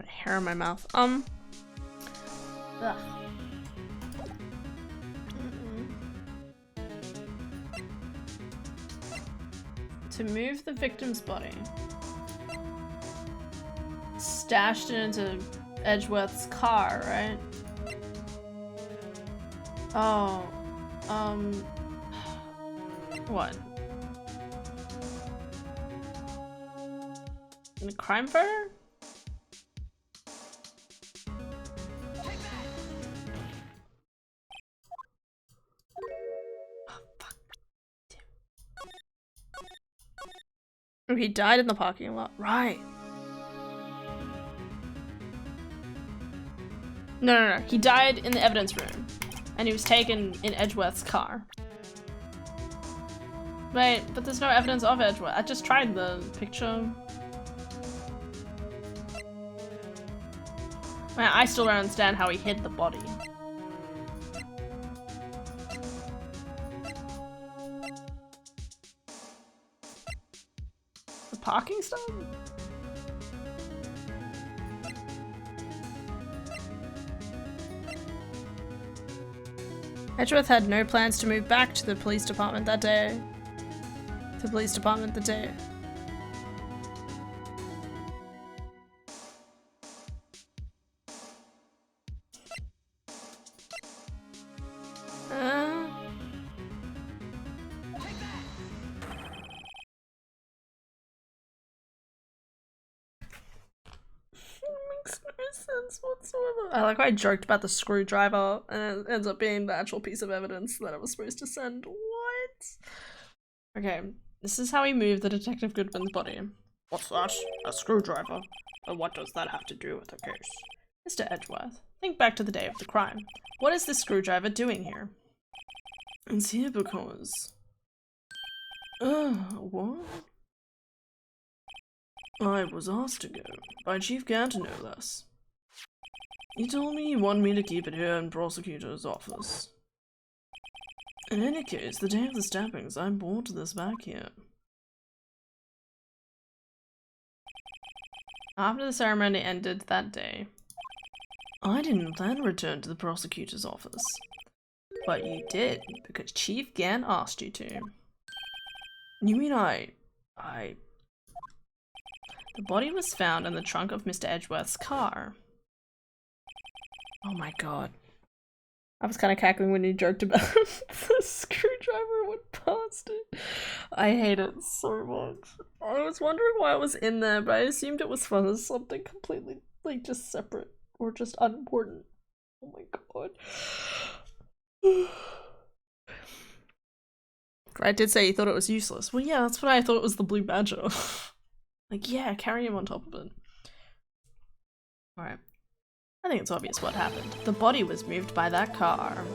Hair in my mouth. Ugh. To move the victim's body. Stashed it into Edgeworth's car, right? Oh. What? In the crime photo? Oh, he died in the parking lot. Right. No. He died in the evidence room. And he was taken in Edgeworth's car. Wait, but there's no evidence of Edgeworth. I just tried the picture. Man, I still don't understand how he hid the body. The parking stop? Edgeworth had no plans to move back to the police department that day. Makes no sense whatsoever. I like how I joked about the screwdriver and it ends up being the actual piece of evidence that I was supposed to send. What? Okay, this is how he moved the Detective Goodman's body. What's that? A screwdriver? But what does that have to do with the case? Mr. Edgeworth, think back to the day of the crime. What is this screwdriver doing here? It's here because... what? I was asked to go, by Chief Ganter no less. He told me he wanted me to keep it here in prosecutor's office. In any case, the day of the stabbings, I brought this back here. After the ceremony ended that day. I didn't then return to the prosecutor's office. But you did, because Chief Gant asked you to. You mean The body was found in the trunk of Mr. Edgeworth's car. Oh my god. I was kind of cackling when you joked about the screwdriver went past it. I hate it so much. I was wondering why it was in there, but I assumed it was for something completely, like, just separate or just unimportant. Oh my god. Wright did say he thought it was useless. Well, yeah, that's what I thought it was the blue badger. Like, yeah, carry him on top of it. Alright. I think it's obvious what happened. The body was moved by that car.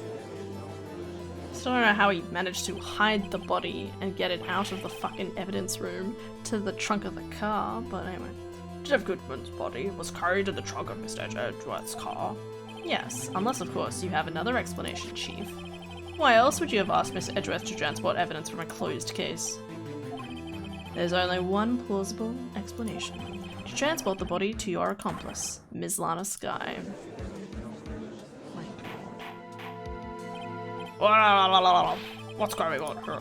Still don't know how he managed to hide the body and get it out of the fucking evidence room to the trunk of the car, but anyway. Jeff Goodman's body was carried in the trunk of Mr. Edgeworth's car. Yes, unless of course you have another explanation, Chief. Why else would you have asked Mr. Edgeworth to transport evidence from a closed case? There's only one plausible explanation. To transport the body to your accomplice, Ms. Lana Skye. What's going on here?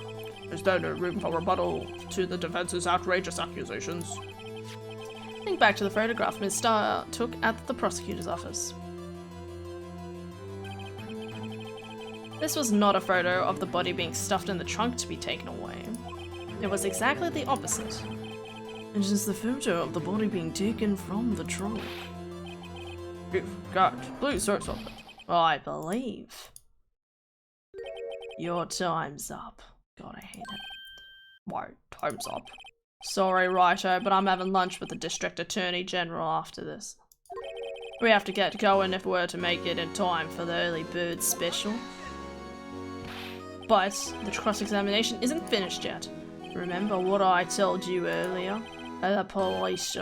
Is there no room for rebuttal to the defense's outrageous accusations? Think back to the photograph Ms. Starr took at the prosecutor's office. This was not a photo of the body being stuffed in the trunk to be taken away. It was exactly the opposite. It is the photo of the body being taken from the trunk. Chief Gant, please say something. I believe. Your time's up. God, I hate it. My time's up. Sorry, Righto, but I'm having lunch with the District Attorney General after this. We have to get going if we're to make it in time for the early bird special. But the cross-examination isn't finished yet. Remember what I told you earlier? A police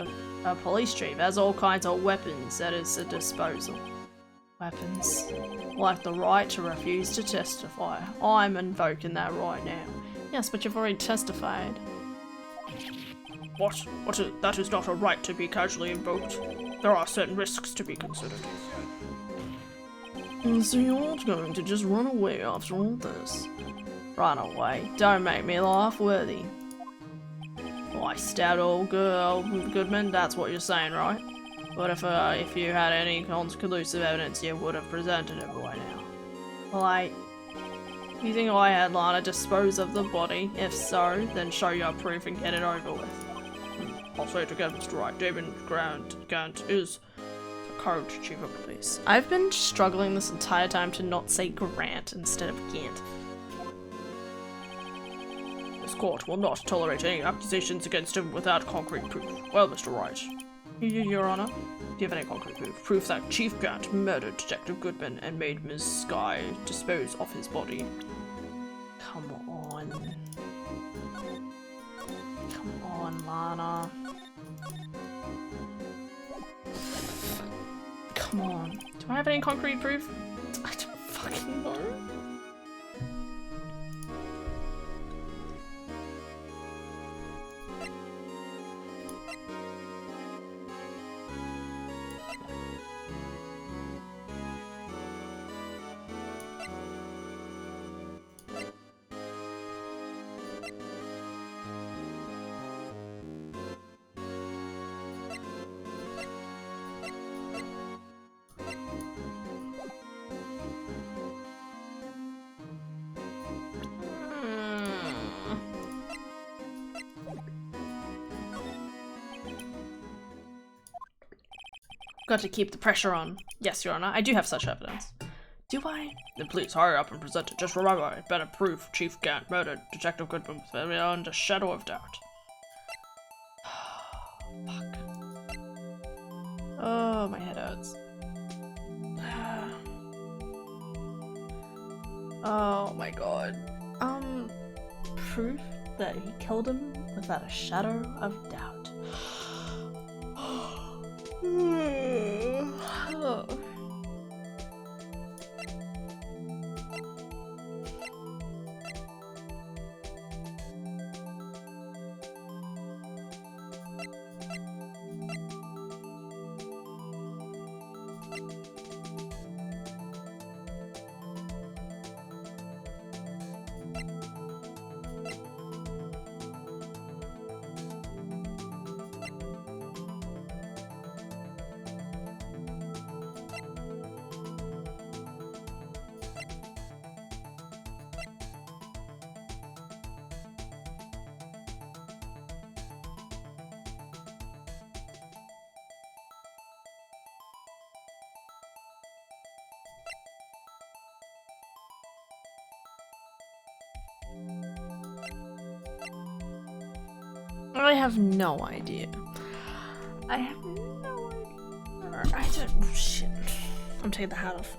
chief has all kinds of weapons at his disposal. Weapons? Like the right to refuse to testify. I'm invoking that right now. Yes, but you've already testified. What? That is not a right to be casually invoked. There are certain risks to be considered. So you're going to just run away after all this? Run away? Don't make me laugh, Worthy. I stabbed old girl Goodman, that's what you're saying, right? But if you had any conclusive evidence, you would have presented it by now. Like, you think I had Lana dispose of the body? If so, then show your proof and get it over with. I'll say it again, Mr. Wright. David Gant is the current chief of police. I've been struggling this entire time to not say Grant instead of Gant. This court will not tolerate any accusations against him without concrete proof. Well, Mr. Wright. Your Honor? Do you have any concrete proof? Proof that Chief Gant murdered Detective Goodman and made Ms. Skye dispose of his body. Come on. Come on, Lana. Come on. Do I have any concrete proof? I don't fucking know. Got to keep the pressure on. Yes, Your Honor, I do have such evidence. Do I? Then please hurry up and present it. Just remember, it better proof Chief Gant murdered Detective Goodman beyond a shadow of doubt. Fuck. Oh, my head hurts. Oh my god. Proof that he killed him without a shadow of doubt. Oh. I have no idea. I have no idea. I don't. Oh, shit. I'm taking the hat off.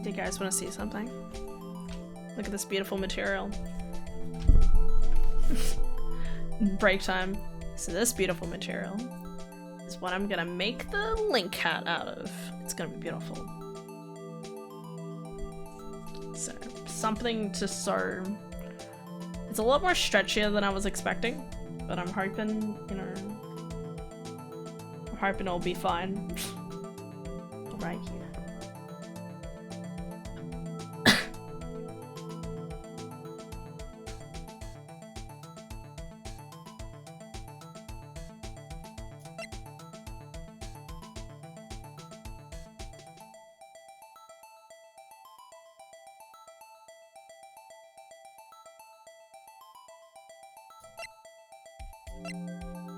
Do you guys want to see something? Look at this beautiful material. Break time. So this beautiful material is what I'm gonna make the link hat out of. It's gonna be beautiful. So, something to sew. It's a lot more stretchier than I was expecting, but I'm hoping, you know, I'm hoping it'll be fine. Right here.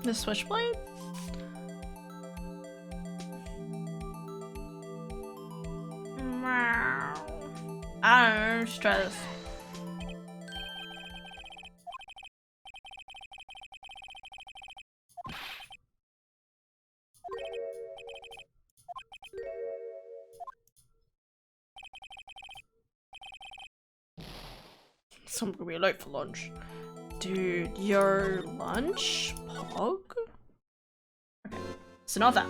The switchblade? I don't know, let's try this. Someone gonna be late for lunch. Dude, your lunch? Pog? Okay, so not that.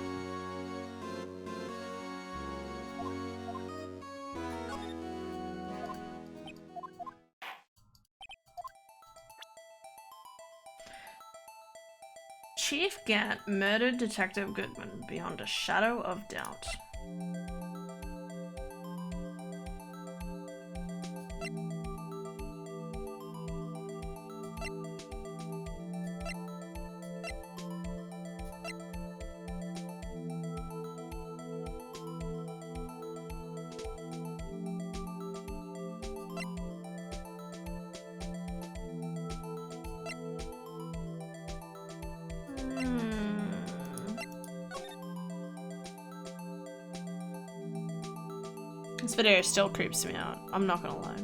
Chief Gant murdered Detective Goodman beyond a shadow of doubt. This video still creeps me out, I'm not gonna lie.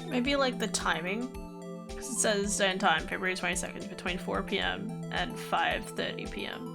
Maybe like the timing, because it says end time February 22nd between 4 p.m. and 5:30 p.m.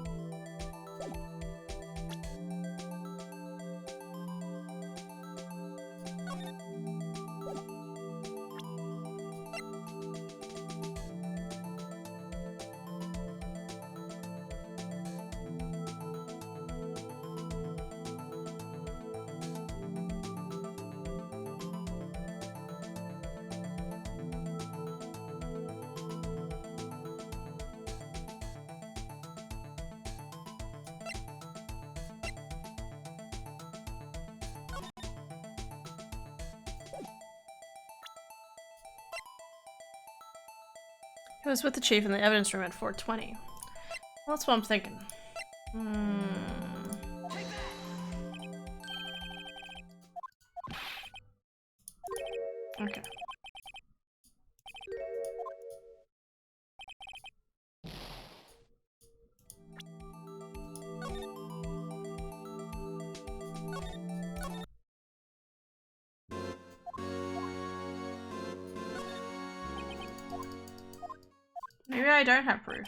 He was with the chief in the evidence room at 4:20. Well, that's what I'm thinking. Okay. Maybe I don't have proof.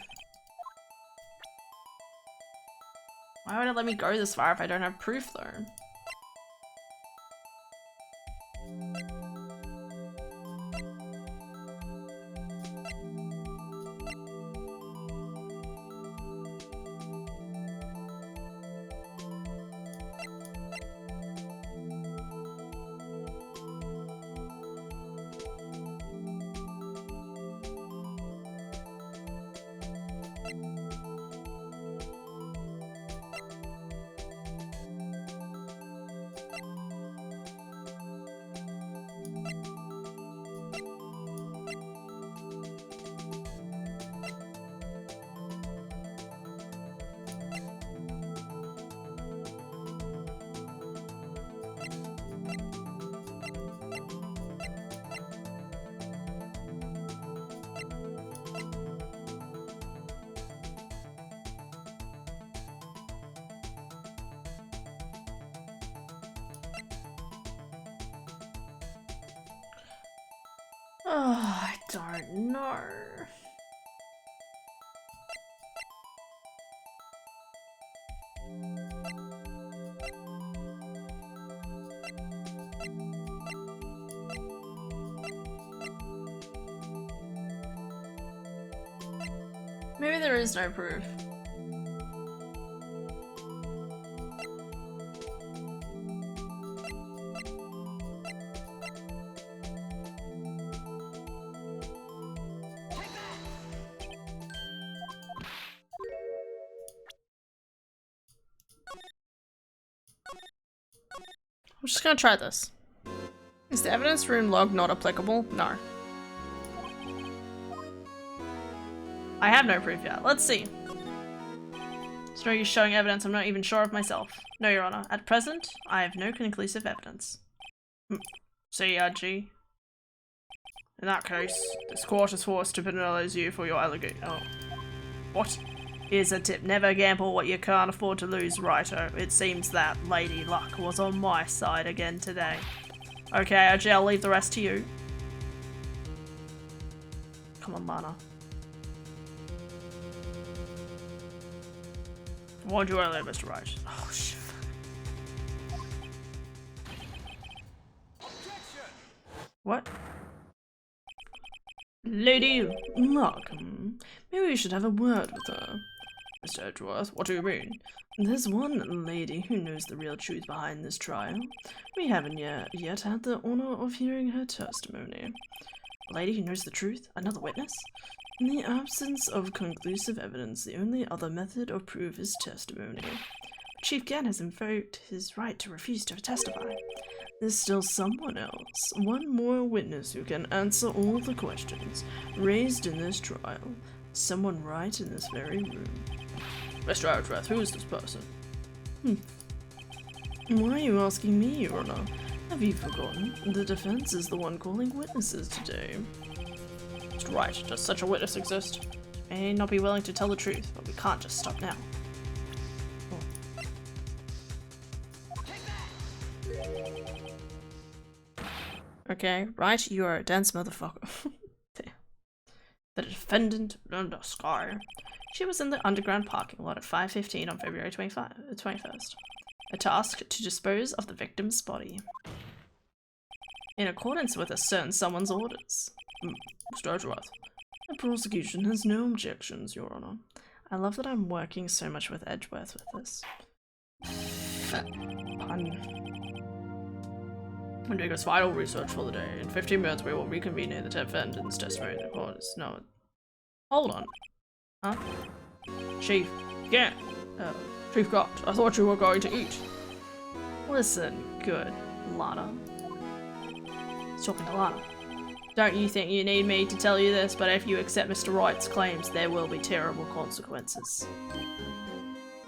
Why would it let me go this far if I don't have proof, though? Oh, I don't know. Maybe there is no proof. I'm just gonna try this. Is the evidence room log not applicable? No. I have no proof yet. Let's see. It's no use showing evidence I'm not even sure of myself. No, Your Honor. At present, I have no conclusive evidence. CRG. In that case, this court is forced to penalize you for your allegation. Oh. What? Here's a tip. Never gamble what you can't afford to lose, Righto. It seems that Lady Luck was on my side again today. Okay, RG, I'll leave the rest to you. Come on, Lana. I warned you earlier, Mr. Wright. Oh, shit. What? Lady Luck. Maybe we should have a word with her. Mr. Edgeworth, what do you mean? There's one lady who knows the real truth behind this trial. We haven't yet had the honor of hearing her testimony. A lady who knows the truth? Another witness? In the absence of conclusive evidence, the only other method of proof is testimony. Chief Gann has invoked his right to refuse to testify. There's still someone else, one more witness who can answer all the questions raised in this trial. Someone right in this very room. Mr. Outworth, who is this person? Why are you asking me, Your Honor? Have you forgotten? The defense is the one calling witnesses today. Mr. Wright, does such a witness exist? I may not be willing to tell the truth, but we can't just stop now. Okay, right, you are a dense motherfucker. The defendant, Linda Sky. She was in the underground parking lot at 5:15 on February 21st. A task to dispose of the victim's body. In accordance with a certain someone's orders. Mr. Edgeworth. The prosecution has no objections, Your Honor. I love that I'm working so much with Edgeworth with this. Pun. I'm doing his final research for the day. In 15 minutes we will reconvene in the defendant's testimony in the court. No. Hold on. Huh? Chief. Yeah. Chief Gott, I thought you were going to eat. Listen, good, Lana. He's talking to Lana. Don't you think you need me to tell you this, but if you accept Mr. Wright's claims, there will be terrible consequences.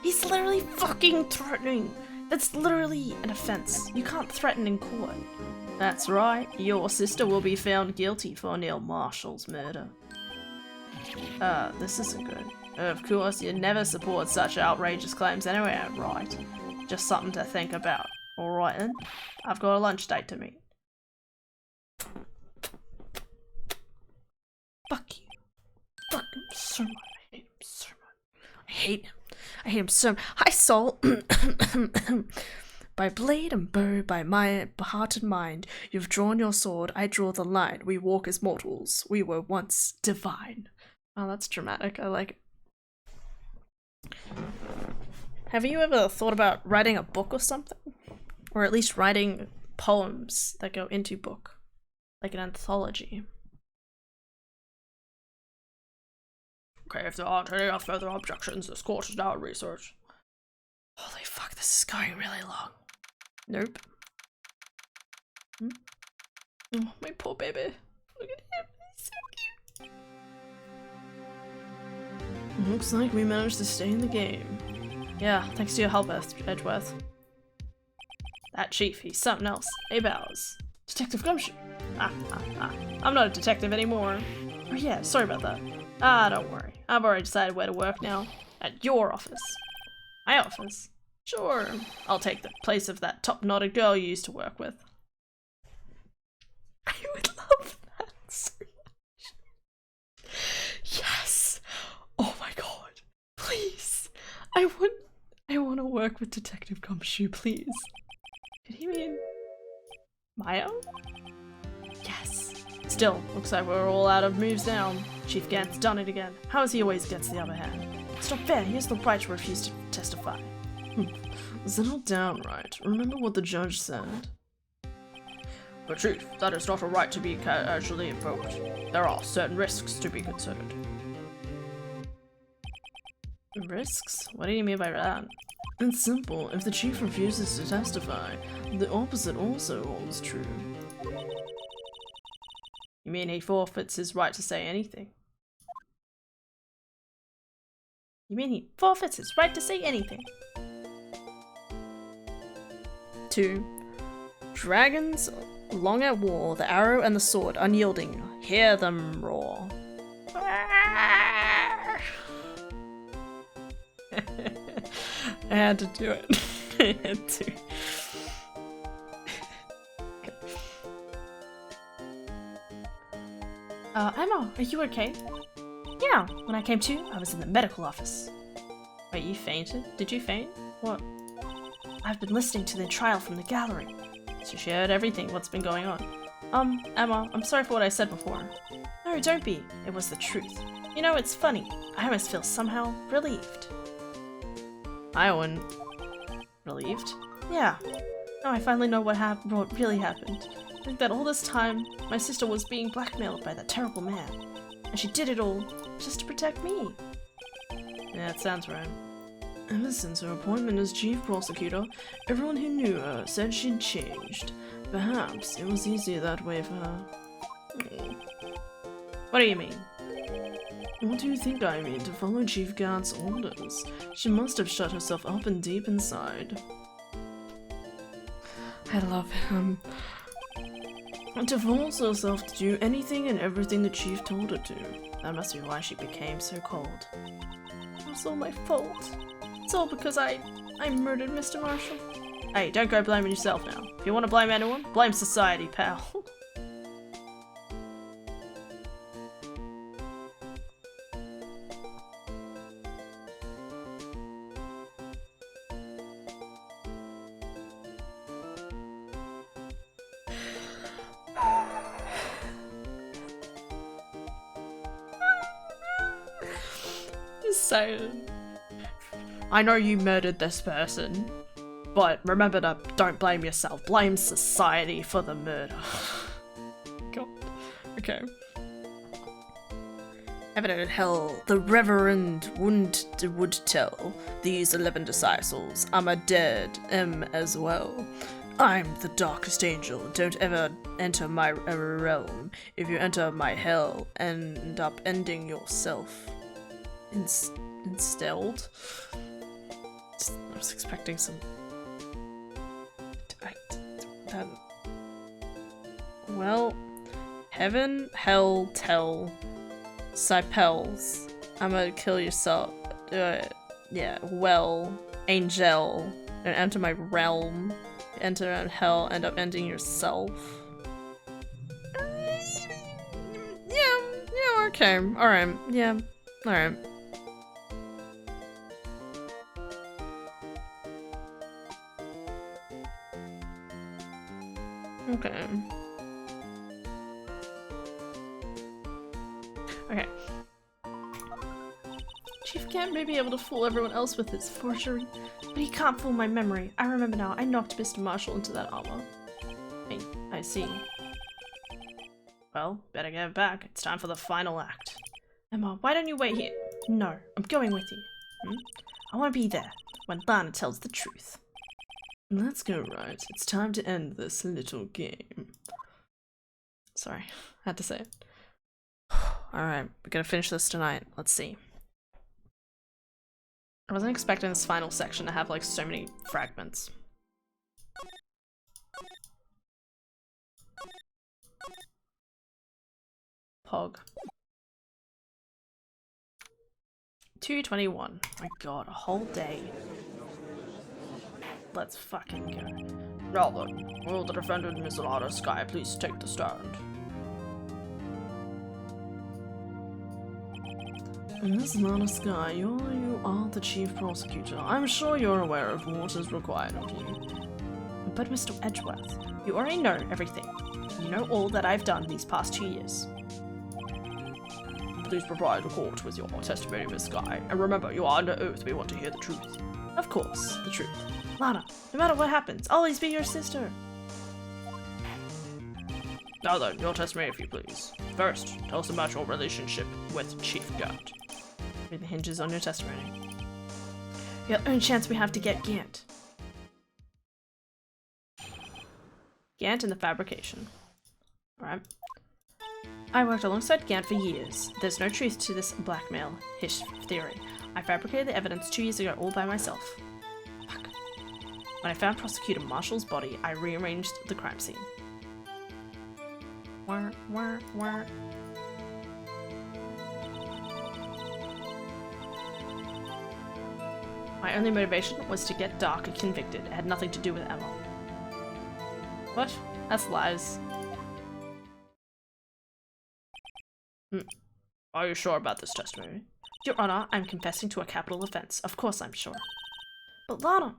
He's literally fucking threatening. That's literally an offense. You can't threaten in court. That's right. Your sister will be found guilty for Neil Marshall's murder. This isn't good. Of course, you never support such outrageous claims anyway, right? Just something to think about. Alright then. I've got a lunch date to meet. Fuck you. Fuck him so much. I hate him so much. I hate him. I hate him so much. Hi, soul. By blade and bow, by my heart and mind, you've drawn your sword, I draw the line. We walk as mortals. We were once divine. Oh, that's dramatic. I like it. Have you ever thought about writing a book or something? Or at least writing poems that go into book? Like an anthology. Okay, if there aren't any further objections, this court is now research. Holy fuck, this is going really long. Nope. Oh, my poor baby. Look at him, he's so cute. Looks like we managed to stay in the game. Yeah, thanks to your help, Edgeworth. That chief, he's something else. Hey, Bowers. Detective Gumshoe. I'm not a detective anymore. Oh yeah, sorry about that. Don't worry. I've already decided where to work now. At your office. My office? Sure. I'll take the place of that top-knotted girl you used to work with. I would love that so much. Yes! Oh my god. Please. I want to work with Detective Gumshoe, please. Did he mean Maya? Yes. Still, looks like we're all out of moves now. Chief Gant's done it again. How is he always gets the upper hand? It's not fair, he has the right to refuse to testify. Settle down, Wright. Remember what the judge said. But Chief, that is not a right to be casually invoked. There are certain risks to be considered. Risks? What do you mean by that? It's simple. If the chief refuses to testify, the opposite also holds true. You mean he forfeits his right to say anything? You mean he forfeits his right to say anything? 2. Dragons long at war, the arrow and the sword unyielding. Hear them roar. I had to do it. I had to. Emma, are you okay? Yeah, when I came to, I was in the medical office. Wait, you fainted? Did you faint? What? I've been listening to the trial from the gallery. So she heard everything. What's been going on? Emma, I'm sorry for what I said before. No, don't be. It was the truth. You know, it's funny. I almost feel somehow relieved. Iowan. Relieved? Yeah. Now I finally know what really happened. I think that all this time, my sister was being blackmailed by that terrible man. And she did it all just to protect me. Yeah, that sounds right. Ever since her appointment as chief prosecutor, everyone who knew her said she'd changed. Perhaps it was easier that way for her. What do you mean? What do you think I mean? To follow Chief Gant's orders. She must have shut herself up and deep inside. I love him. And to force herself to do anything and everything the chief told her to. That must be why she became so cold. It's all my fault. It's all because I murdered Mr. Marshall. Hey, don't go blaming yourself now. If you want to blame anyone, blame society, pal. I know you murdered this person, but remember to don't blame yourself. Blame society for the murder. God. Okay. Heaven and hell, the Reverend would tell these 11 disciples, I'm a dead as well. I'm the darkest angel. Don't ever enter my realm. If you enter my hell, end up ending yourself. Instilled? I was expecting some... Well... Heaven, hell, tell... Cypels. I'm gonna kill yourself. Yeah, well... Angel. Don't enter my realm. Enter in hell, end up ending yourself. Yeah, okay. Alright, yeah. Alright. Okay. Okay. Chief Gant may be able to fool everyone else with his forgery, but he can't fool my memory. I remember now. I knocked Mr. Marshall into that armor. I see. Well, better get back. It's time for the final act. Emma, why don't you wait here? No, I'm going with you. I want to be there when Lana tells the truth. Let's go, Wright. It's time to end this little game. Sorry, I had to say it. Alright, we're gonna finish this tonight. Let's see. I wasn't expecting this final section to have like so many fragments. Pog. 2:21. My god, a whole day. Let's fucking go. Now then, will the defendant, Miss Lana Sky, please take the stand? Miss Lana Sky, you are the chief prosecutor. I'm sure you're aware of what is required of you. But Mr. Edgeworth, you already know everything. You know all that I've done these past 2 years. Please provide the court with your testimony, Miss Sky. And remember, you are under oath. We want to hear the truth. Of course, the truth. Lana, no matter what happens, I'll always be your sister. Now then, your testimony if you please. First, tell us about your relationship with Chief Gant. It hinges on your testimony. The only chance we have to get Gant. Gant and the fabrication. Alright. I worked alongside Gant for years. There's no truth to this blackmail theory. I fabricated the evidence 2 years ago all by myself. Fuck. When I found Prosecutor Marshall's body, I rearranged the crime scene. Wah, wah, wah. My only motivation was to get Dark convicted. It had nothing to do with Emma. What? That's lies. Are you sure about this testimony? Your Honor, I'm confessing to a capital offense. Of course I'm sure. But Lana...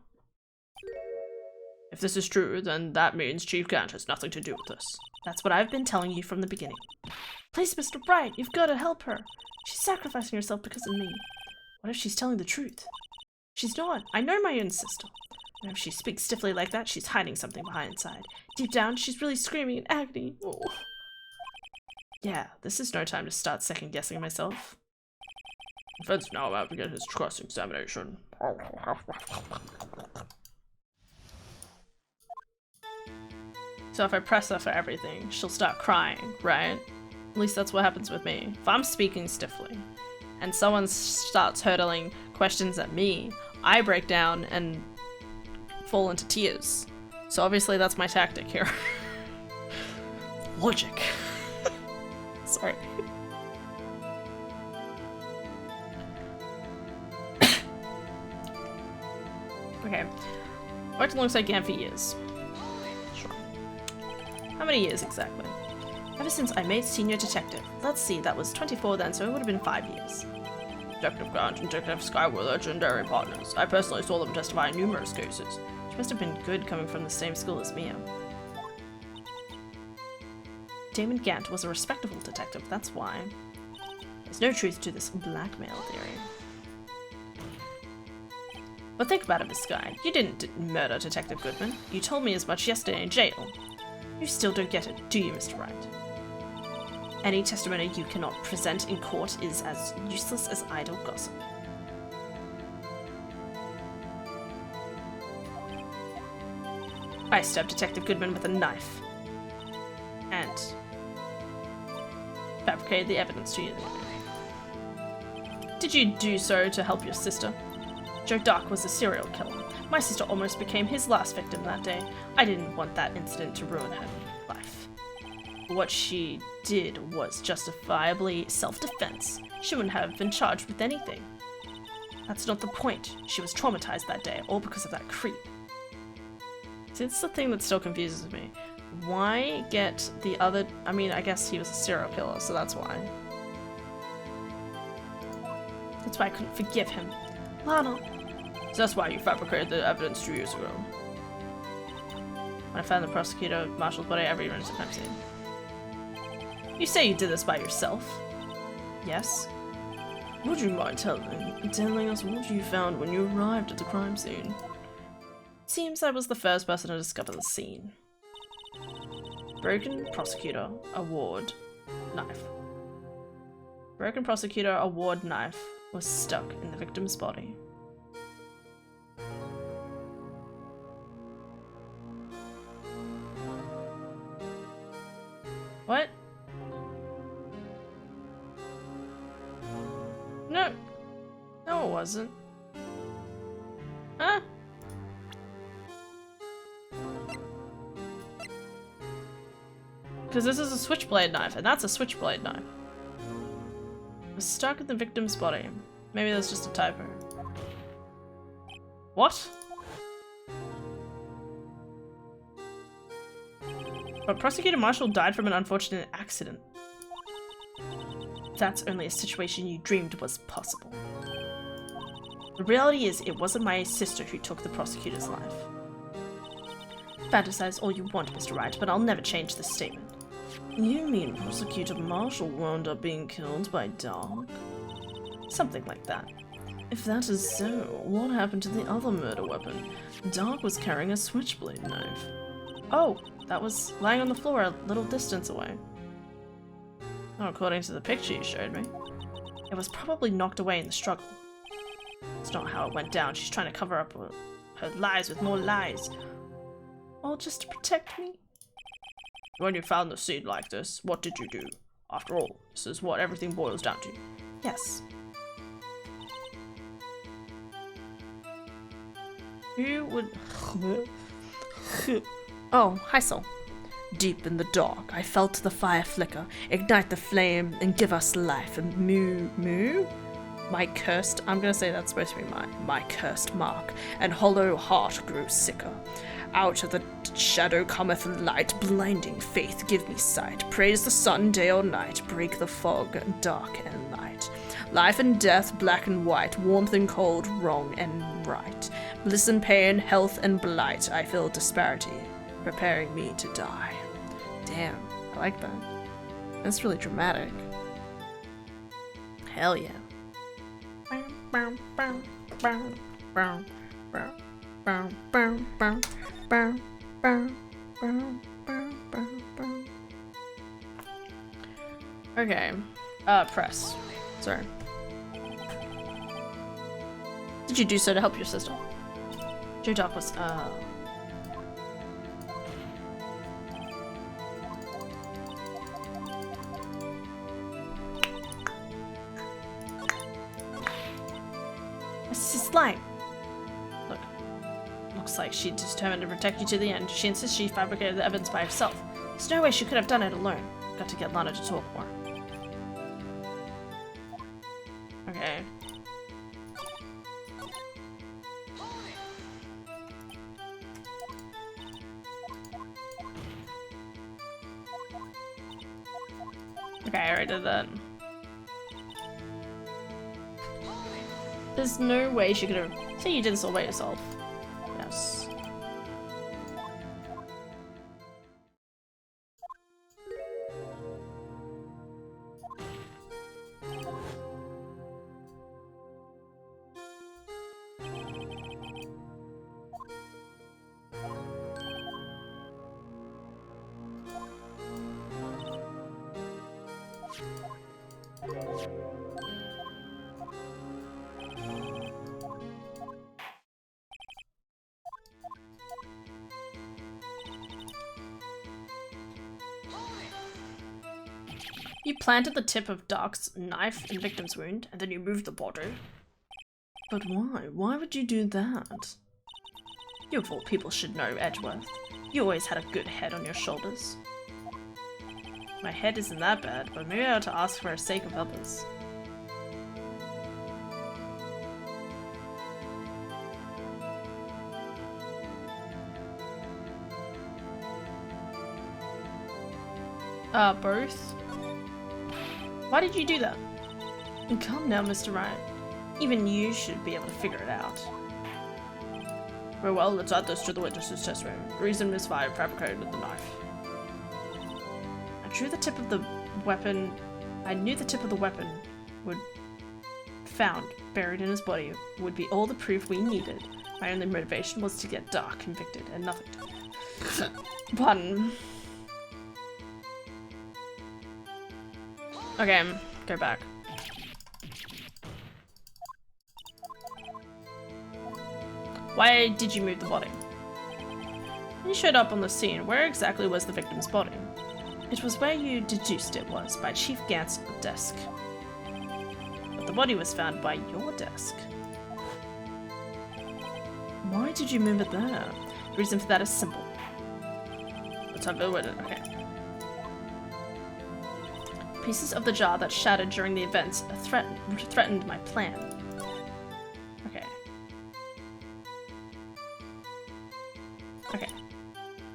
If this is true, then that means Chief Gant has nothing to do with this. That's what I've been telling you from the beginning. Please, Mr. Wright, you've got to help her. She's sacrificing herself because of me. What if she's telling the truth? She's not. I know my own sister. And if she speaks stiffly like that, she's hiding something behind inside. Deep down, she's really screaming in agony. Oh. Yeah, this is no time to start second-guessing myself. Defense now about to begin his cross-examination. So if I press her for everything, she'll start crying, right? At least that's what happens with me. If I'm speaking stiffly, and someone starts hurtling questions at me, I break down and fall into tears. So obviously that's my tactic here. Logic. Sorry. Okay. Worked alongside Gant for years. Sure. How many years exactly? Ever since I made senior detective. Let's see, that was 24 then, so it would have been 5 years. Detective Gant and Detective Sky were legendary partners. I personally saw them testify in numerous cases. She must have been good coming from the same school as Mia. Damon Gant was a respectable detective, that's why. There's no truth to this blackmail theory. But think about it, Miss Sky. You didn't murder Detective Goodman. You told me as much yesterday in jail. You still don't get it, do you, Mr. Wright? Any testimony you cannot present in court is as useless as idle gossip. I stabbed Detective Goodman with a knife. And fabricated the evidence to you. Did you do so to help your sister? Joe Dark was a serial killer. My sister almost became his last victim that day. I didn't want that incident to ruin her life. What she did was justifiably self-defense. She wouldn't have been charged with anything. That's not the point. She was traumatized that day, all because of that creep. See, it's the thing that still confuses me. Why get the other... I mean, I guess he was a serial killer, so that's why. That's why I couldn't forgive him. Lana. So that's why you fabricated the evidence 2 years ago. When I found the prosecutor marshal's body, every minute of time scene. You say you did this by yourself? Yes. Would you mind telling us what you found when you arrived at the crime scene? It seems I was the first person to discover the scene. Broken prosecutor, award, knife. Broken prosecutor, award, knife was stuck in the victim's body. What? No. No, it wasn't. Huh? Because this is a switchblade knife, and that's a switchblade knife. It was stuck in the victim's body. Maybe that's just a typo. What? But Prosecutor Marshall died from an unfortunate accident. That's only a situation you dreamed was possible. The reality is, it wasn't my sister who took the prosecutor's life. Fantasize all you want, Mr. Wright, but I'll never change this statement. You mean Prosecutor Marshall wound up being killed by Dark? Something like that. If that is so, what happened to the other murder weapon? Dark was carrying a switchblade knife. Oh, that was lying on the floor a little distance away. Oh, according to the picture you showed me. It was probably knocked away in the struggle. It's not how it went down. She's trying to cover up her lies with more lies. All just to protect me? When you found the seed like this, what did you do? After all, this is what everything boils down to. Yes. You would... Oh, hi, Soul. Deep in the dark, I felt the fire flicker, ignite the flame, and give us life. And moo? My cursed... I'm gonna say that's supposed to be my cursed mark. And hollow heart grew sicker. Out of the shadow cometh light, blinding faith, give me sight. Praise the sun, day or night, break the fog, dark and light. Life and death, black and white, warmth and cold, wrong and right. Bliss and pain, health and blight, I feel disparity, preparing me to die. Damn, I like that. That's really dramatic. Hell yeah. Okay, press. Sorry. Did you do so to help your sister? Joe Dark was, This is lying. Look. Looks like she determined to protect you to the end. She insists she fabricated the evidence by herself. There's no way she could have done it alone. Got to get Lana to talk more. Okay. Okay, I already did that. There's no way she could have... Say you did this all by yourself. Yes. You planted the tip of Dark's knife in victim's wound, and then you moved the body. But why? Why would you do that? You of all people should know, Edgeworth. You always had a good head on your shoulders. My head isn't that bad, but maybe I ought to ask for the sake of others. Both? Why did you do that? Come now, Mr. Wright. Even you should be able to figure it out. Very well, let's add this to the witness's testimony. Reason misfire fabricated with the knife. I knew the tip of the weapon would found buried in his body would be all the proof we needed. My only motivation was to get Dark convicted and nothing to Pardon. Okay, go back. Why did you move the body? When you showed up on the scene, where exactly was the victim's body? It was where you deduced it was, by Chief Gant's desk. But the body was found by your desk. Why did you move it there? The reason for that is simple. Let's have a witness. Okay. Pieces of the jar that shattered during the events threatened my plan. Okay.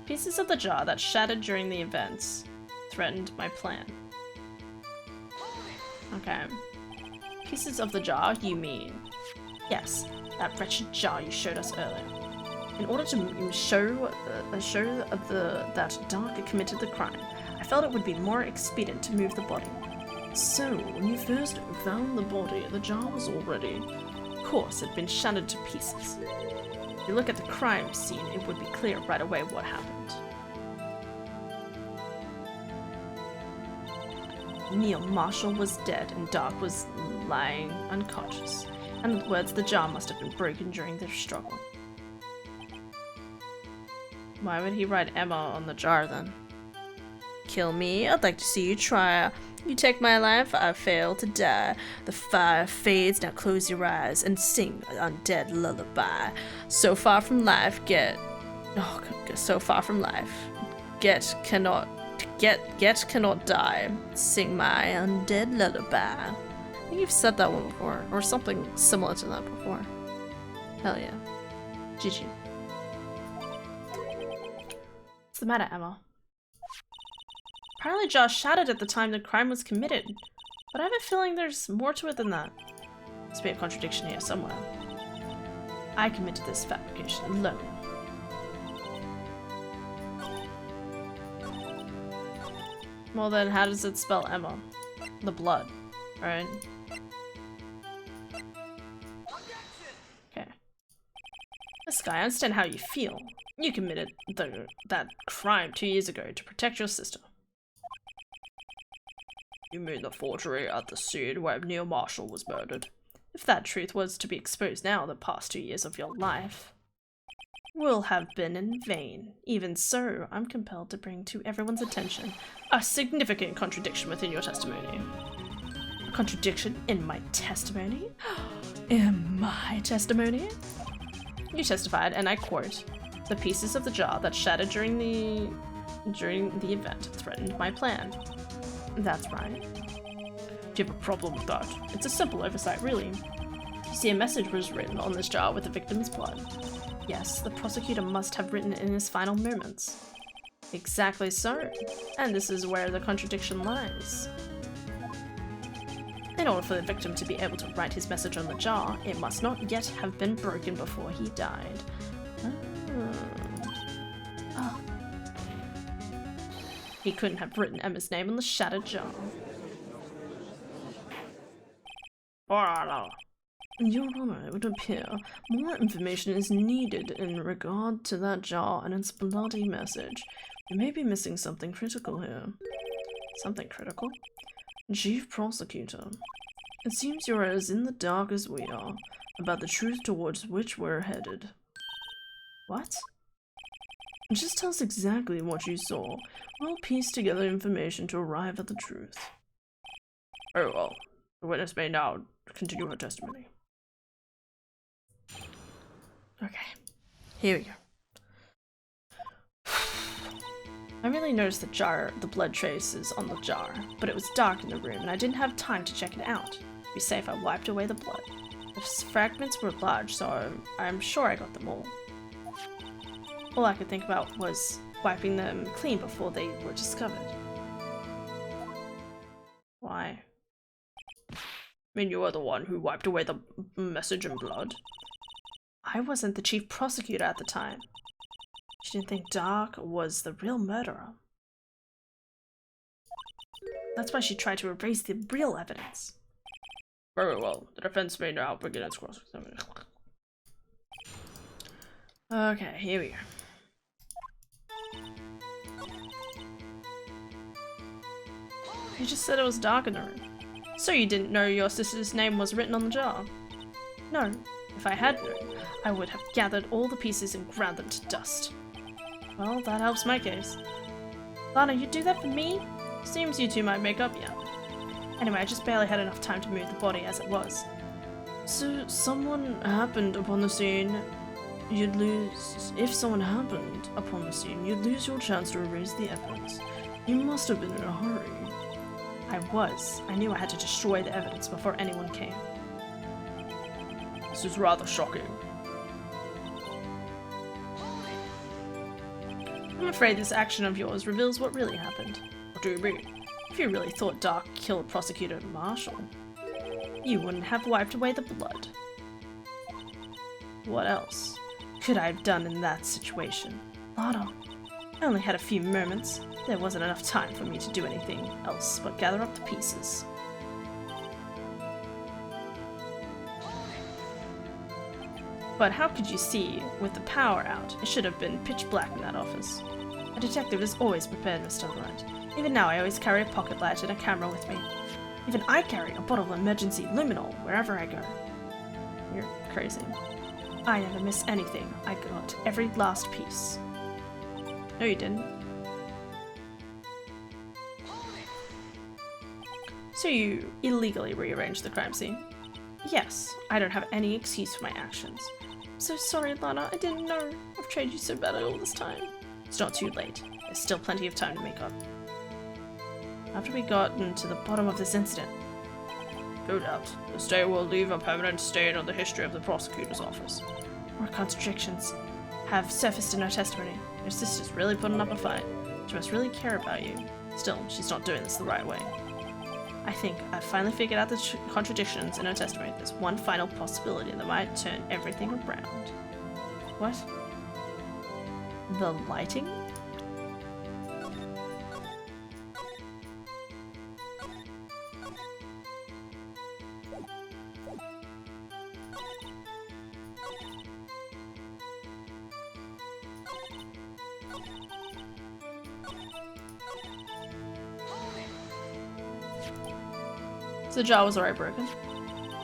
Pieces of the jar that shattered during the events threatened my plan. Okay. Pieces of the jar, you mean? Yes, that wretched jar you showed us earlier. In order to show that Dark committed the crime, I felt it would be more expedient to move the body. So, when you first found the body, the jar was already... Of course, it had been shattered to pieces. If you look at the crime scene, it would be clear right away what happened. Neil Marshall was dead and Dark was lying unconscious. In other words, the jar must have been broken during the struggle. Why would he write Emma on the jar then? Kill me, I'd like to see you try. You take my life, I fail to die. The fire fades, now close your eyes and sing an undead lullaby. So far from life, so far from life. Get cannot die. Sing my undead lullaby. I think you've said that one before, or something similar to that before. Hell yeah. GG. What's the matter, Emma? Apparently Josh shattered at the time the crime was committed, but I have a feeling there's more to it than that. Must be a contradiction here somewhere. I committed this fabrication alone. Well then, how does it spell Emma? The blood, right? Okay. This guy, I understand how you feel. You committed that crime 2 years ago to protect your sister. You made the forgery at the scene where Neil Marshall was murdered. If that truth was to be exposed now, the past 2 years of your life will have been in vain. Even so, I'm compelled to bring to everyone's attention a significant contradiction within your testimony. A contradiction in my testimony? In my testimony? You testified, and I quote, "The pieces of the jar that shattered during the event threatened my plan." That's right. Do you have a problem with that? It's a simple oversight, really. You see, a message was written on this jar with the victim's blood. Yes, the prosecutor must have written it in his final moments. Exactly so. And this is where the contradiction lies. In order for the victim to be able to write his message on the jar, it must not yet have been broken before he died. He couldn't have written Emma's name on the shattered jar. Your Honor, it would appear more information is needed in regard to that jar and its bloody message. You may be missing something critical here. Something critical? Chief Prosecutor, it seems you're as in the dark as we are about the truth towards which we're headed. What? Just tell us exactly what you saw. We'll piece together information to arrive at the truth. Very well. The witness may now continue her testimony. Okay, here we go. I really noticed the blood traces on the jar, but it was dark in the room and I didn't have time to check it out. To be safe, I wiped away the blood. The fragments were large, so I'm sure I got them all. All I could think about was wiping them clean before they were discovered. Why? I mean, you were the one who wiped away the message in blood. I wasn't the chief prosecutor at the time. She didn't think Dark was the real murderer. That's why she tried to erase the real evidence. Very well. The defense may now begin its cross-examination. Okay, here we go. You just said it was dark in the room. So you didn't know your sister's name was written on the jar? No. If I had known, I would have gathered all the pieces and ground them to dust. Well, that helps my case. Lana, you'd do that for me? Seems you two might make up yet. Anyway, I just barely had enough time to move the body as it was. So, someone happened upon the scene, you'd lose... If someone happened upon the scene, you'd lose your chance to erase the evidence. You must have been in a hurry. I was. I knew I had to destroy the evidence before anyone came. This is rather shocking. I'm afraid this action of yours reveals what really happened. What do you mean? If you really thought Dark killed Prosecutor Marshall, you wouldn't have wiped away the blood. What else could I have done in that situation? Lana, I only had a few moments. There wasn't enough time for me to do anything else but gather up the pieces. But how could you see with the power out? It should have been pitch black in that office. A detective is always prepared, Mr. Wright. Even now I always carry a pocket light and a camera with me. Even I carry a bottle of emergency luminol wherever I go. You're crazy. I never miss anything. I got every last piece. No, you didn't. So you illegally rearranged the crime scene? Yes, I don't have any excuse for my actions. I'm so sorry, Lana. I didn't know. I've treated you so badly all this time. It's not too late. There's still plenty of time to make up. After we gotten to the bottom of this incident. No doubt. This day will leave a permanent stain on the history of the prosecutor's office. More contradictions have surfaced in her testimony. Your sister's really putting up a fight. She must really care about you. Still, she's not doing this the right way. I think I've finally figured out the contradictions in her testimony. There's one final possibility that might turn everything around. What? The lighting? So the jar was already broken.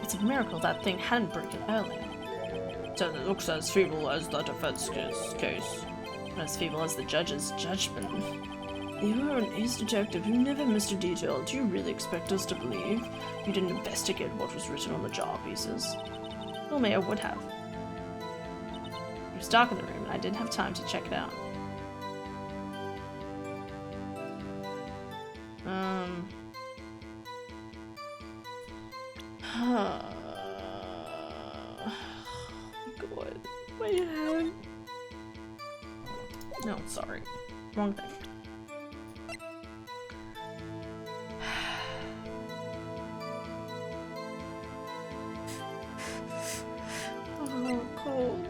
It's a miracle that thing hadn't broken earlier. So it looks as feeble as the defense case. And as feeble as the judge's judgment. You are an ace detective who never missed a detail. Do you really expect us to believe you didn't investigate what was written on the jar pieces? Well, maybe I would have. It was dark in the room and I didn't have time to check it out. God, my head. No, sorry. Wrong thing. Oh, cold.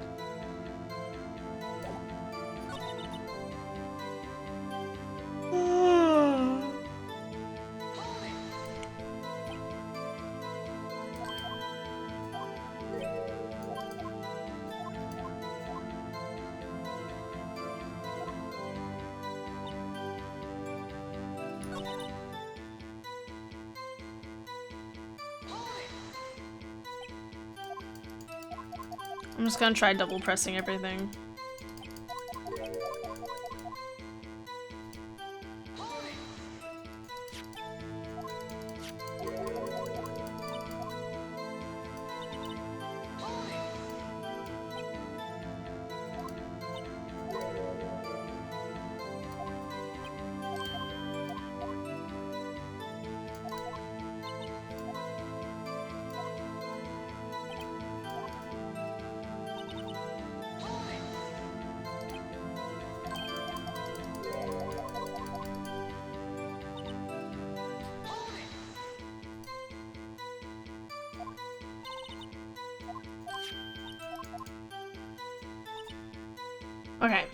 I'm just gonna try double pressing everything. Okay.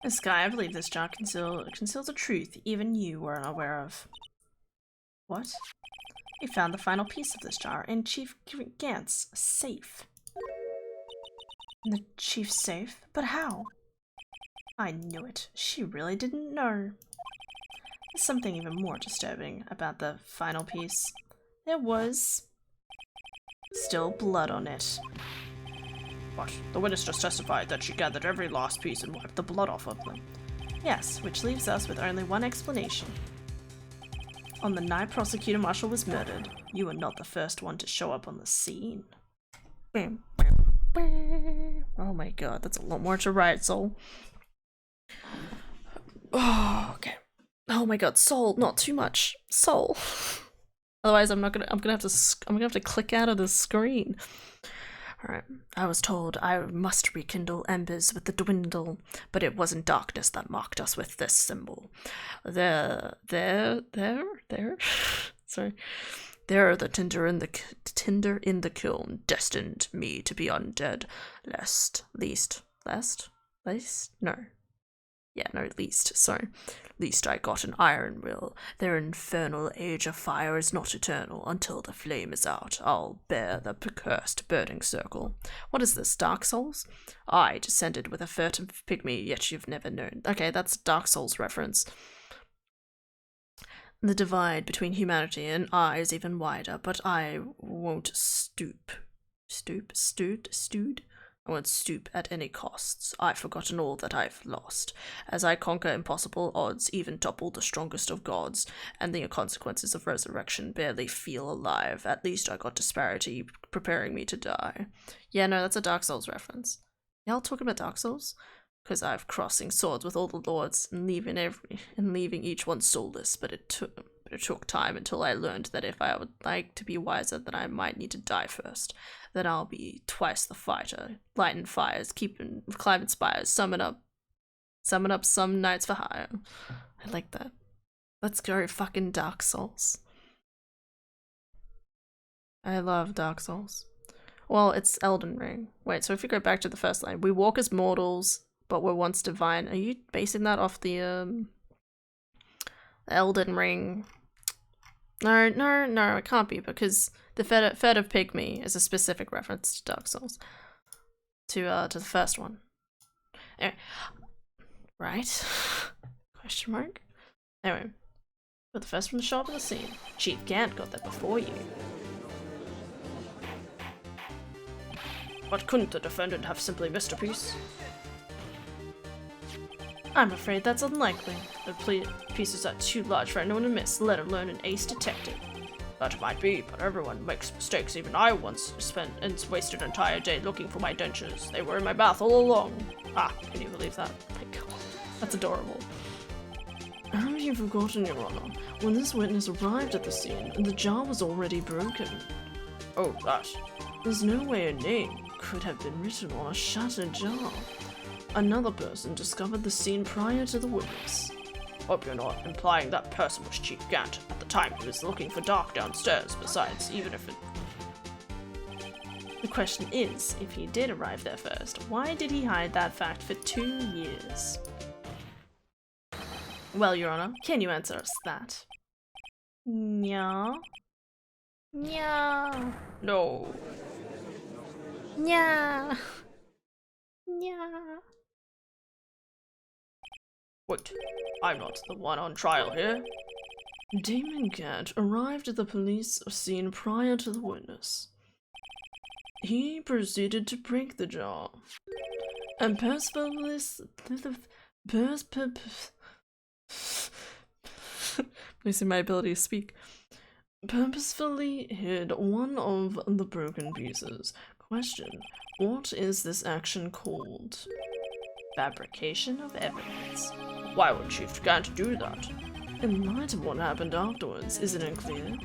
This guy, I believe this jar conceals a truth even you were unaware of. What? We found the final piece of this jar in Chief Gant's safe. In the chief's safe? But how? I knew it. She really didn't know. There's something even more disturbing about the final piece. There was still blood on it. But the witness just testified that she gathered every last piece and wiped the blood off of them. Yes, which leaves us with only one explanation. On the night Prosecutor Marshall was murdered, you were not the first one to show up on the scene. Oh my god, that's a lot more to write, Soul. Oh, okay. Oh my god, Soul, not too much. Soul. Otherwise, I'm gonna have to click out of the screen. Alright, I was told I must rekindle embers with the dwindle, but it wasn't darkness that marked us with this symbol. There, sorry. There, the tinder in the kiln destined me to be undead, Least I got an iron will. Their infernal age of fire is not eternal. Until the flame is out, I'll bear the cursed burning circle. What is this, Dark Souls? I descended with a furtive pygmy, yet you've never known. Okay, that's a Dark Souls reference. The divide between humanity and I is even wider, but I won't stoop. I won't stoop at any costs. I've forgotten all that I've lost. As I conquer impossible odds, even topple the strongest of gods, and the consequences of resurrection barely feel alive. At least I got disparity preparing me to die. Yeah, no, that's a Dark Souls reference. Y'all talking about Dark Souls? Because I've crossing swords with all the lords and leaving each one soulless, but it took time until I learned that if I would like to be wiser, then I might need to die first. Then I'll be twice the fighter, lighting fires, climbing spires, summon up some knights for hire. I like that. Let's go fucking Dark Souls. I love Dark Souls. Well, it's Elden Ring. Wait, so if you go back to the first line, we walk as mortals, but were once divine. Are you basing that off the Elden Ring? No, it can't be, because the furtive pygmy is a specific reference to Dark Souls. To the first one. Anyway. Right? Question mark? Anyway. But the first one to show up on the scene. Chief Gant got there before you. But couldn't the defendant have simply missed a piece? I'm afraid that's unlikely. The pieces are too large for anyone to miss, let alone an ace detective. That might be, but everyone makes mistakes. Even I once wasted an entire day looking for my dentures. They were in my bath all along. Ah, can you believe that? Oh my god, that's adorable. Have you forgotten, Your Honor? When this witness arrived at the scene, the jar was already broken. Oh, that. There's no way a name could have been written on a shattered jar. Another person discovered the scene prior to the witness. Hope you're not implying that person was Chief Gant. At the time, he was looking for Dark downstairs. Besides, even if it... The question is, if he did arrive there first, why did he hide that fact for 2 years? Well, Your Honor, can you answer us that? Yeah. Yeah. No. Yeah. Yeah. Wait, I'm not the one on trial here. Damon Gant arrived at the police scene prior to the witness. He proceeded to break the jar. And losing my ability to speak. Purposefully hid one of the broken pieces. Question: what is this action called? Fabrication of evidence. Why would Chief Gant do that? In light of what happened afterwards, isn't it clear?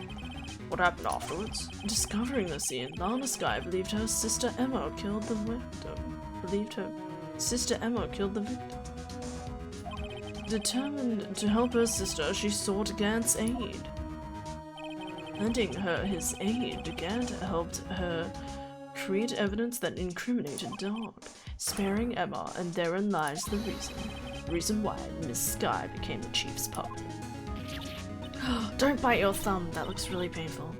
What happened afterwards? Discovering the scene, the honest guy believed her sister Emma killed the victim. Determined to help her sister, she sought Gant's aid. Lending her his aid, Gant helped her create evidence that incriminated Dog, sparing Emma, and therein lies the reason why Miss Sky became the chief's puppet. Don't bite your thumb, that looks really painful.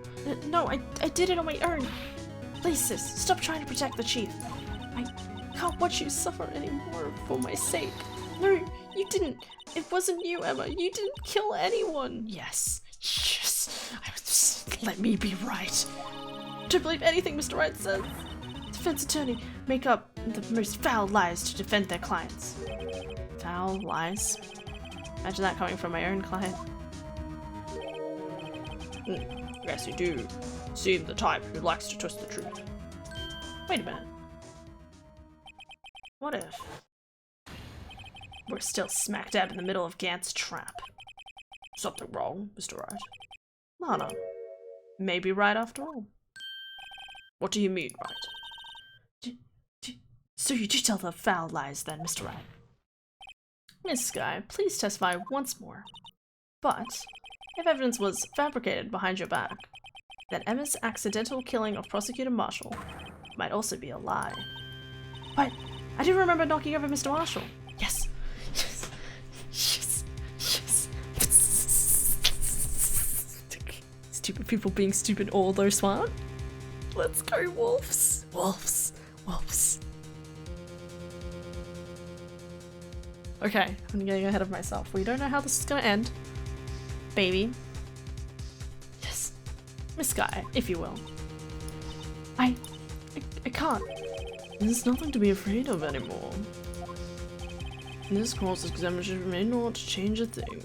No, I did it on my own. Please, sis, stop trying to protect the chief. I can't watch you suffer anymore for my sake. No, you didn't. It wasn't you, Emma. You didn't kill anyone. Yes. Let me be right. Don't believe anything Mr. Wright says. Defense attorney make up the most foul lies to defend their clients. Foul lies? Imagine that coming from my own client. Yes, you do. Seem the type who likes to twist the truth. Wait a minute. What if we're still smack dab in the middle of Gant's trap? Something wrong, Mr. Wright? No. Maybe right after all. What do you mean, Wright? So you do tell the foul lies then, Mr. Wright? Miss Sky, please testify once more. But if evidence was fabricated behind your back, then Emma's accidental killing of Prosecutor Marshall might also be a lie. But I do remember knocking over Mr. Marshall. Yes. Stupid people being stupid, although smart. Let's go, wolves. Wolves. Okay, I'm getting ahead of myself. We don't know how this is gonna end. Baby. Yes. Miss Sky, if you will. I can't. There's nothing to be afraid of anymore. This cross-examination may not change a thing.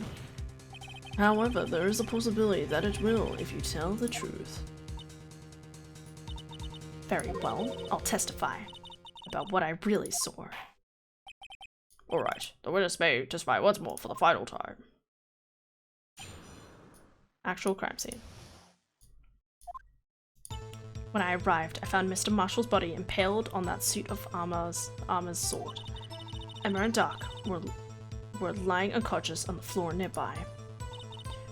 However, there is a possibility that it will if you tell the truth. Very well, I'll testify about what I really saw. Alright, the witness may testify once more for the final time. Actual crime scene. When I arrived, I found Mr. Marshall's body impaled on that suit of armor's sword. Emma and Doc were lying unconscious on the floor nearby.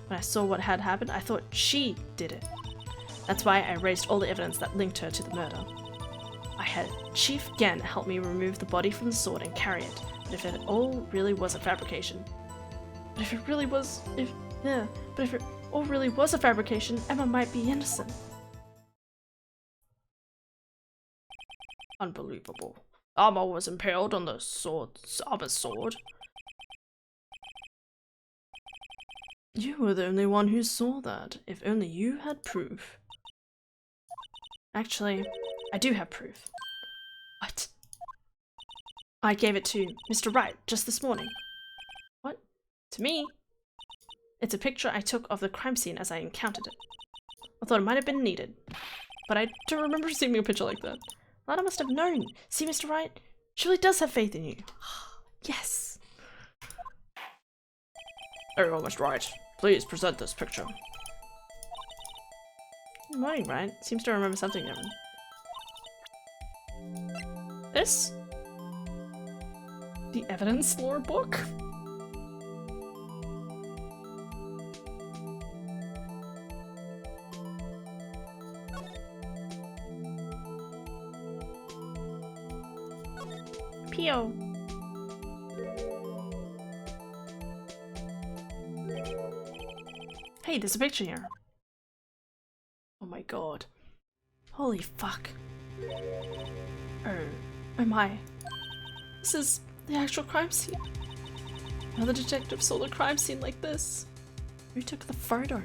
When I saw what had happened, I thought she did it. That's why I erased all the evidence that linked her to the murder. I had Chief Gen help me remove the body from the sword and carry it, but if it all really was a fabrication... But if it all really was a fabrication, Emma might be innocent. Unbelievable. Armor was impaled on the armor's sword. You were the only one who saw that. If only you had proof. Actually, I do have proof. What? I gave it to Mr. Wright just this morning. What? To me? It's a picture I took of the crime scene as I encountered it. I thought it might have been needed, but I don't remember seeing a picture like that. Lana must have known. See, Mr. Wright? She really does have faith in you. Yes. Everyone was right. Please present this picture. Good morning, Wright. Seems to remember something different. This? The evidence lore book? Pio. Hey, there's a picture here. Oh my god. Holy fuck. Oh my. This is the actual crime scene. Another detective saw the crime scene like this. Who took the photo?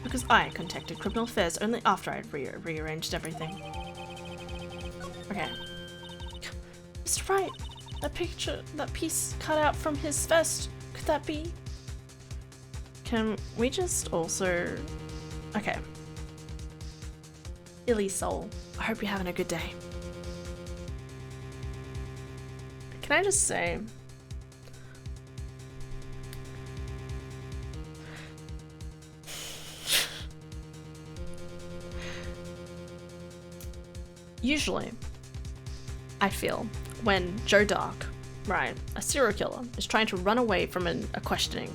Because I contacted Criminal Affairs only after I'd rearranged everything. Okay. Mr. Wright, that picture, that piece cut out from his vest, could that be? Can we just also... Okay. Illy Soul, I hope you're having a good day. Can I just say... Usually, I feel, when Joe Dark, right, a serial killer, is trying to run away from a questioning,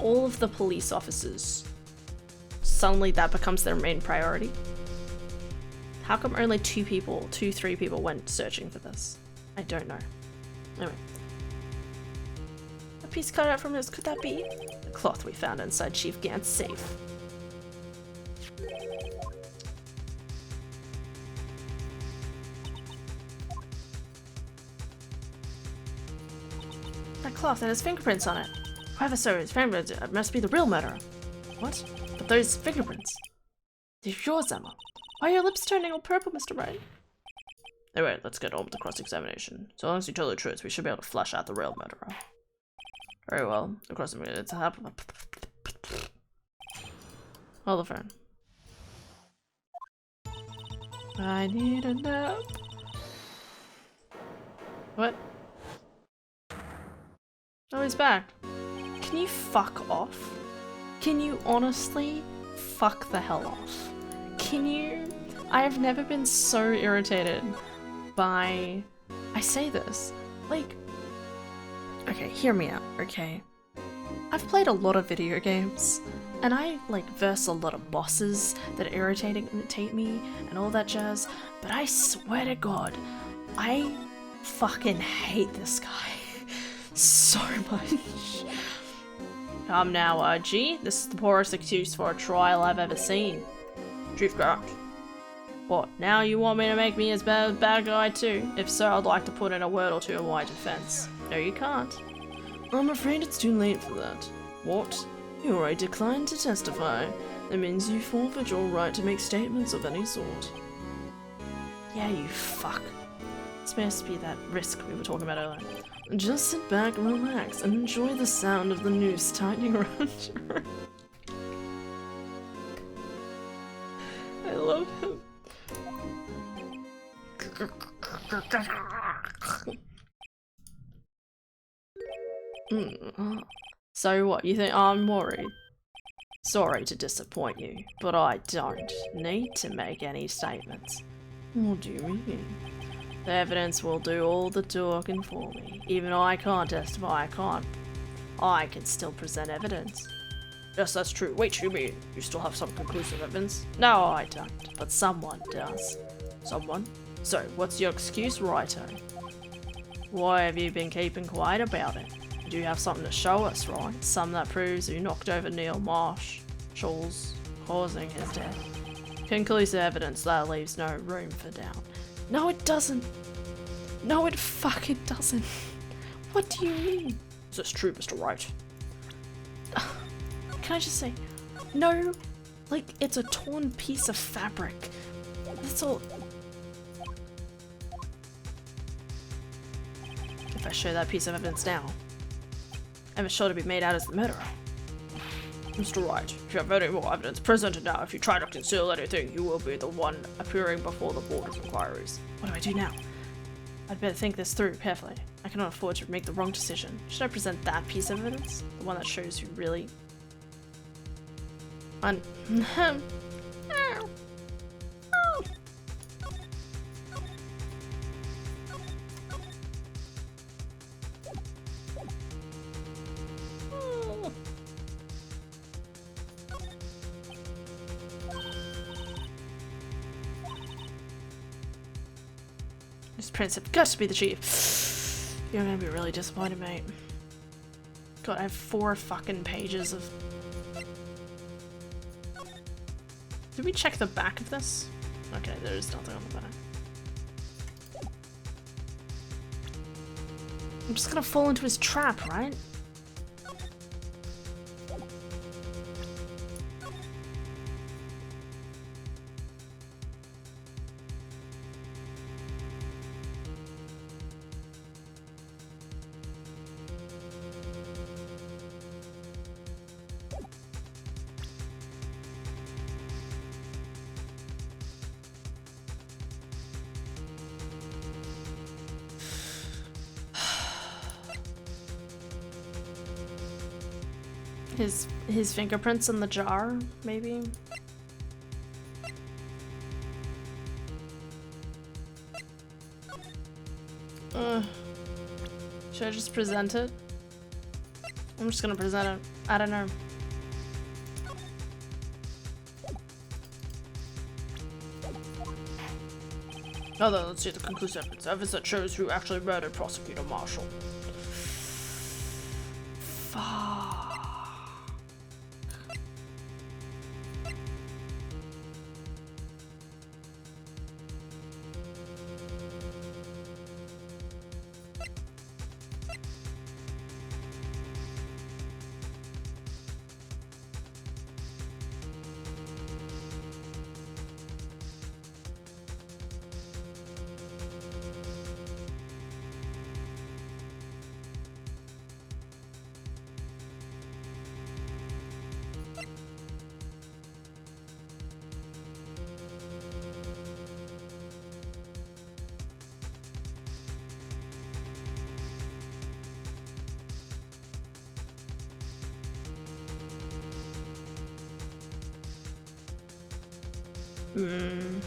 all of the police officers, suddenly that becomes their main priority. How come only 3 people went searching for this? I don't know. Anyway. A piece cut out from this, could that be? The cloth we found inside Chief Gant's safe. That cloth had his fingerprints on it. Whoever saw his fingerprints, it must be the real murderer. What? But those fingerprints. They're yours, Emma. Why are your lips turning all purple, Mr. Wright? Anyway, let's get on with the cross-examination. So long as you tell the truth, we should be able to flush out the real murderer. Very well. The cross-examination. It's a hold the phone. I need a nap. What? Oh, he's back. Can you fuck off? Can you honestly fuck the hell off? Can you? I have never been so irritated by... I say this, like... Okay, hear me out, okay? I've played a lot of video games, and I, like, verse a lot of bosses that irritate me and all that jazz, but I swear to God, I fucking hate this guy so much. Come now, RG. This is the poorest excuse for a trial I've ever seen. Chief Grant. What, now you want me to make me as bad guy too? If so, I'd like to put in a word or two in my defense. No, you can't. I'm afraid it's too late for that. What? You already declined to testify. That means you forfeit your right to make statements of any sort. Yeah, you fuck. This must be that risk we were talking about earlier. Just sit back, relax, and enjoy the sound of the noose tightening around your... I love him. So what, you think I'm worried? Sorry to disappoint you, but I don't need to make any statements. What do you mean? The evidence will do all the talking for me. Even though I can't testify, I can still present evidence. Yes, that's true. Wait, you mean you still have some conclusive evidence? No, I don't, but someone does. Someone? So, what's your excuse, Writer? Why have you been keeping quiet about it? You do have something to show us, right? Something that proves you knocked over Neil Marshall's, causing his death. Conclusive evidence that leaves no room for doubt. No, it doesn't. No, it fucking doesn't. What do you mean? Is this true, Mr. Wright? Can I just say, no, like, it's a torn piece of fabric. That's all. If I show that piece of evidence now, I'm sure to be made out as the murderer. Mr. Wright, if you have any more evidence presented now, if you try to conceal anything, you will be the one appearing before the board of inquiries. What do I do now? I'd better think this through carefully. I cannot afford to make the wrong decision. Should I present that piece of evidence? The one that shows who really... This prince have got to be the chief. You're gonna be really disappointed, mate. God, I have 4 fucking pages of... Did we check the back of this? Okay, there's nothing on the back. I'm just gonna fall into his trap, right? His fingerprints in the jar, maybe? Should I just present it? I'm just gonna present it. I don't know. Now then, let's see the conclusive evidence. Evidence that shows who actually murdered Prosecutor Marshall.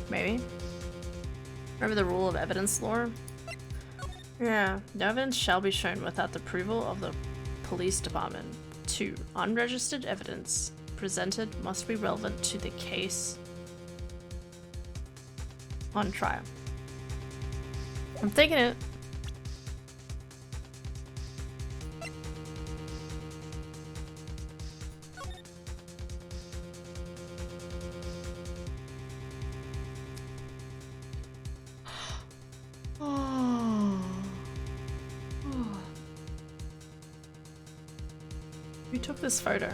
Maybe. Remember the rule of evidence lore? Yeah, no evidence shall be shown without the approval of the police department. 2. Unregistered evidence presented must be relevant to the case on trial. I'm thinking it. Who took this photo?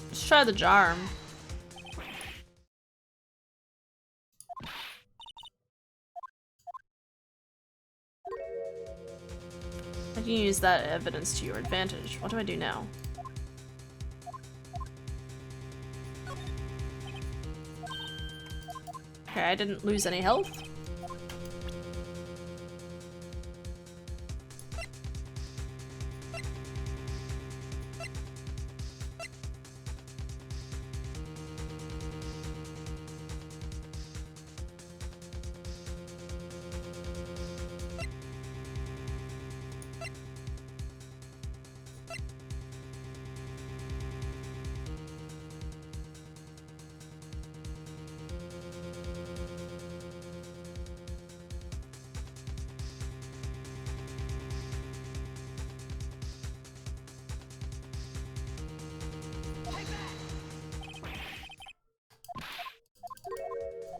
Let's try the jar. I can use that evidence to your advantage. What do I do now? Okay, I didn't lose any health.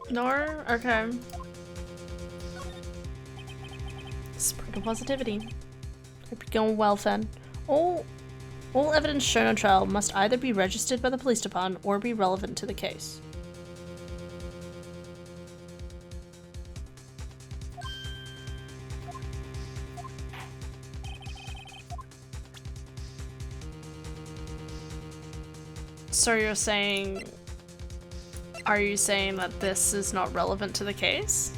No? Okay. Sprinkle positivity. Hope you're going well then. All evidence shown on trial must either be registered by the police department or be relevant to the case. So you're saying... Are you saying that this is not relevant to the case?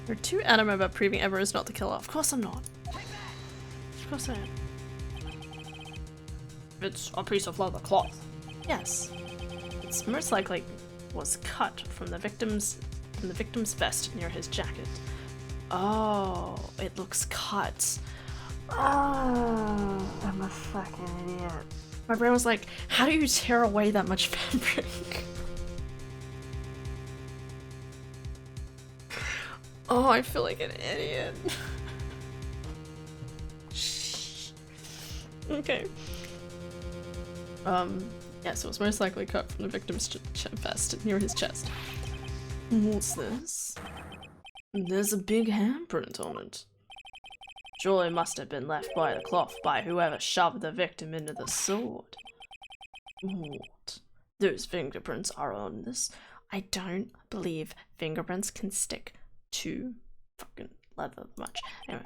You're too adamant about proving Emma is not the killer. Of course I'm not. Of course I am. It's a piece of leather cloth. Yes. It's most likely was cut from the victim's vest near his jacket. Oh, it looks cut. Oh, I'm a fucking idiot. My brain was like, how do you tear away that much fabric? Oh, I feel like an idiot. Okay. Yeah, so it's most likely cut from the victim's vest near his chest. What's this? There's a big handprint on it. Surely must have been left by the cloth by whoever shoved the victim into the sword. What? Those fingerprints are on this. I don't believe fingerprints can stick to fucking leather much. Anyway,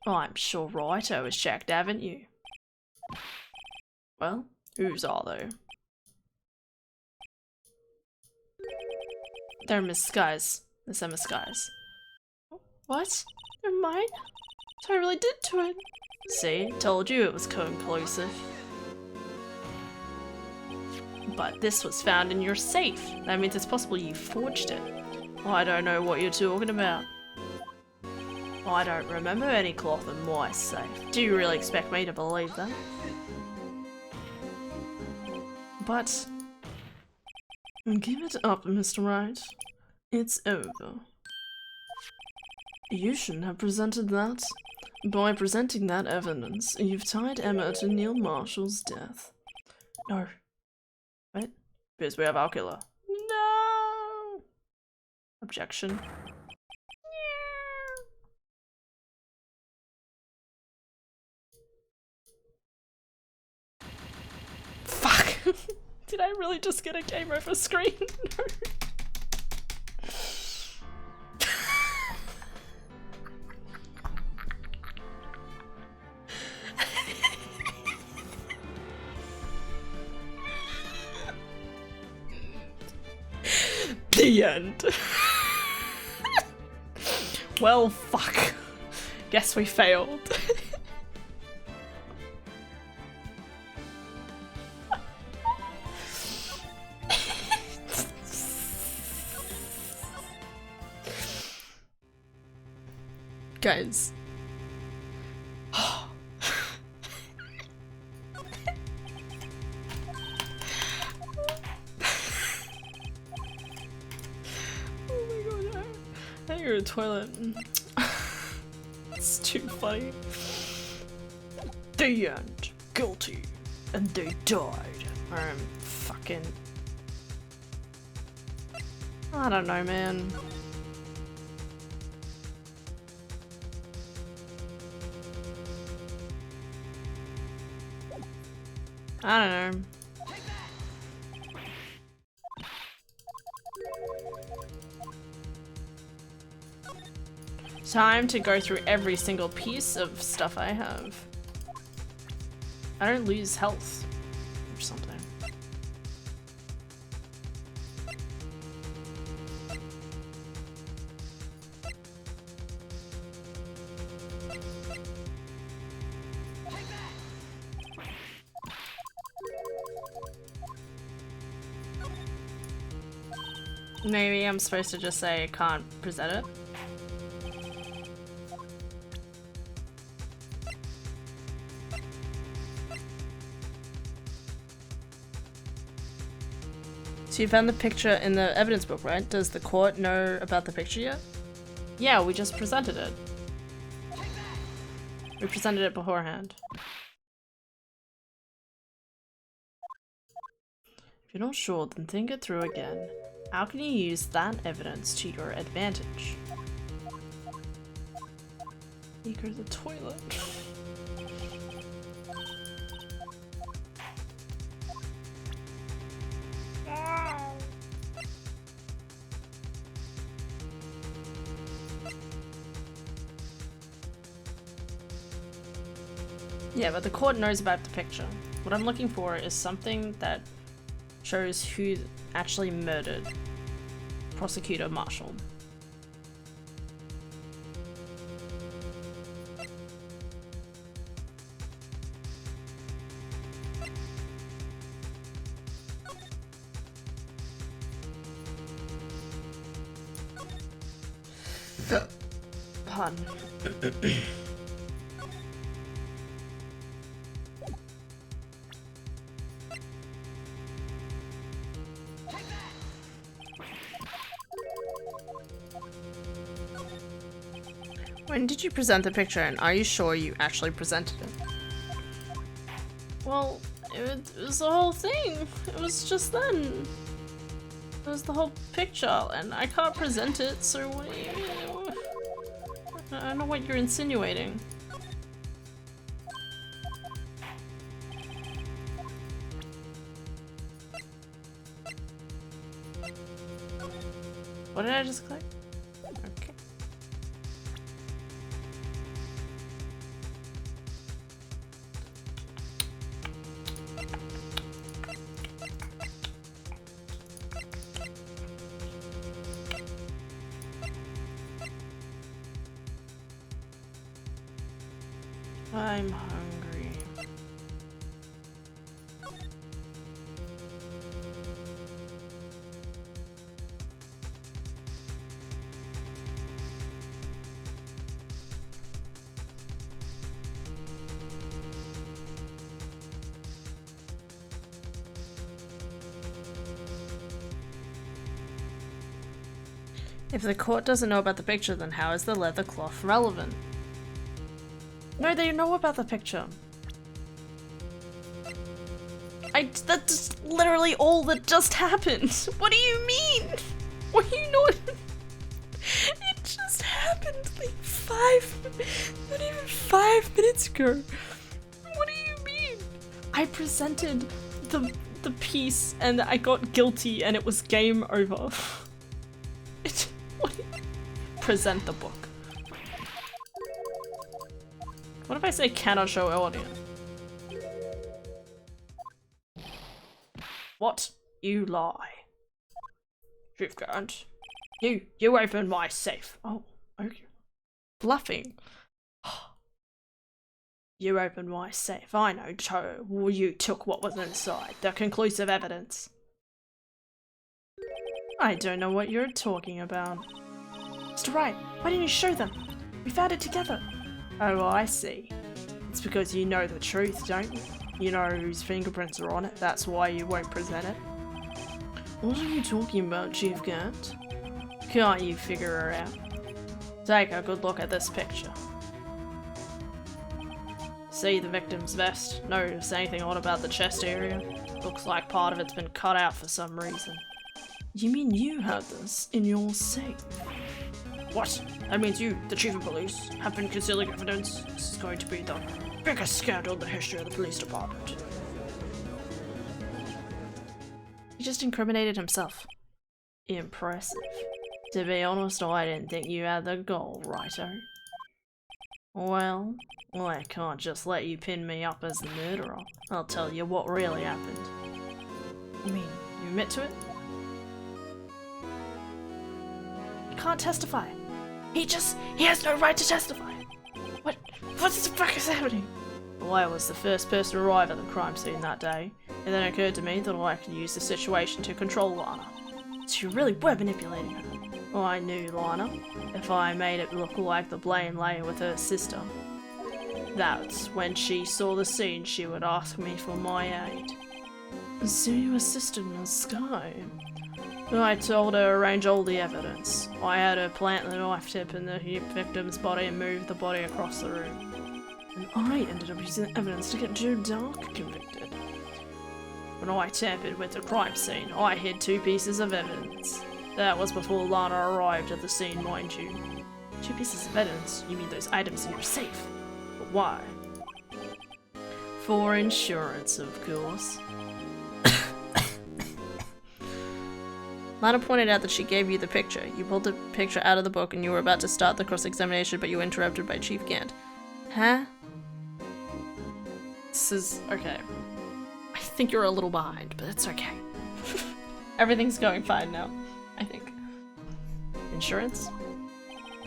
I'm sure Wright was checked, haven't you? Well, whose are they? They're Miss Skies. Miss Emma Skies. What? They're mine? So I really did to it. See? Told you it was conclusive. But this was found in your safe. That means it's possible you forged it. I don't know what you're talking about. I don't remember any cloth in my safe. Do you really expect me to believe that? But give it up, Mr. Wright. It's over. You shouldn't have presented that. By presenting that evidence, you've tied Emma to Neil Marshall's death. No. Wait. Because we have our killer. No! Objection. Fuck! Did I really just get a game over screen? No. The end. Well, fuck. Guess we failed. Guys. A toilet. It's too funny. The end. Guilty. And they died. Fucking... I don't know, man. I don't know. Time to go through every single piece of stuff I have. I don't lose health or something. Maybe I'm supposed to just say I can't present it. So you found the picture in the evidence book, right? Does the court know about the picture yet? Yeah, we just presented it. We presented it beforehand. If you're not sure, then think it through again. How can you use that evidence to your advantage? You go to the toilet. Yeah, but the court knows about the picture. What I'm looking for is something that shows who actually murdered Prosecutor Marshall. Pardon. When did you present the picture, and are you sure you actually presented it? Well, it was the whole thing. It was just then. It was the whole picture, and I can't present it, so what do you... I don't know what you're insinuating. What did I just click? Okay. I'm hungry. If the court doesn't know about the picture, then how is the leather cloth relevant? No, they know about the picture. That's literally all that just happened. What do you mean? What do you know? It just happened like not even 5 minutes ago. What do you mean? I presented the piece and I got guilty and it was game over. Present the book. What if I say cannot show audience? What? You lie. You can't. You opened my safe. Oh, okay. Bluffing. You opened my safe. I know, Joe. Well, you took what was inside. The conclusive evidence. I don't know what you're talking about. Mr. Wright, why didn't you show them? We found it together. Oh, I see. It's because you know the truth, don't you? You know whose fingerprints are on it, that's why you won't present it. What are you talking about, Chief Gant? Can't you figure her out? Take a good look at this picture. See the victim's vest? Notice anything odd about the chest area? Looks like part of it's been cut out for some reason. You mean you had this in your safe? What? That means you, the chief of police, have been concealing evidence. This is going to be the biggest scandal in the history of the police department. He just incriminated himself. Impressive. To be honest, I didn't think you had the gall, Righto. Well, I can't just let you pin me up as the murderer. I'll tell you what really happened. You mean, you admit to it? He can't testify. He has no right to testify. What the fuck is happening? Well, I was the first person to arrive at the crime scene that day. It then occurred to me that I could use the situation to control Lana. So you really were manipulating her. Well, I knew Lana. If I made it look like the blame lay with her sister, that's when she saw the scene, she would ask me for my aid. So you assisted in the sky? I told her to arrange all the evidence. I had her plant the knife tip in the victim's body and move the body across the room. And I ended up using the evidence to get Joe Dark convicted. When I tampered with the crime scene, I hid 2 pieces of evidence. That was before Lana arrived at the scene, mind you. 2 pieces of evidence? You mean those items in your safe? But why? For insurance, of course. Lana pointed out that she gave you the picture. You pulled the picture out of the book and you were about to start the cross-examination, but you were interrupted by Chief Gant. Huh? This is... okay. I think you're a little behind, but it's okay. Everything's going fine now, I think. Insurance?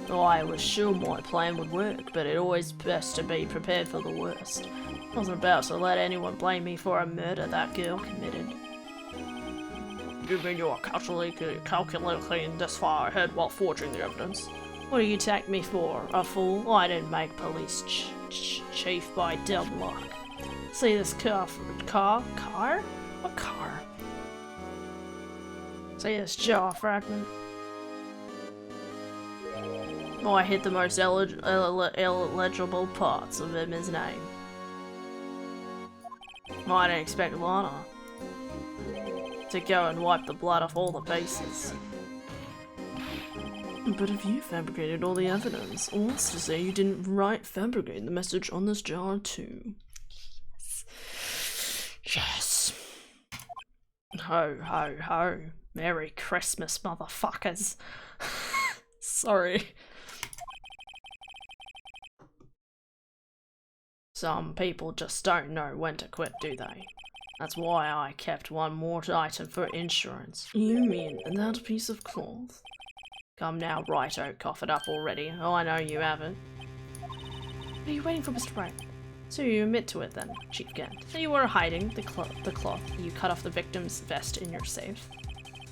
Oh, I was sure my plan would work, but it's always best to be prepared for the worst. I wasn't about to let anyone blame me for a murder that girl committed. You mean you are calculating this far ahead while forging the evidence? What do you take me for, a fool? I didn't make police chief by dumb luck. See this car? What car? See this jaw fragment? Oh, I hit the most illegible parts of his name. I didn't expect Lana to go and wipe the blood off all the pieces. But if you fabricated all the evidence, what's to say you didn't fabricate the message on this jar too? Yes. Ho, ho, ho. Merry Christmas, motherfuckers. Sorry. Some people just don't know when to quit, do they? That's why I kept one more item for insurance. You mean that piece of cloth? Come now, Righto, cough it up already. Oh, I know you haven't. What are you waiting for, Mr. Wright? So you admit to it then, Chief Gant. So you were hiding the cloth. You cut off the victim's vest in your safe.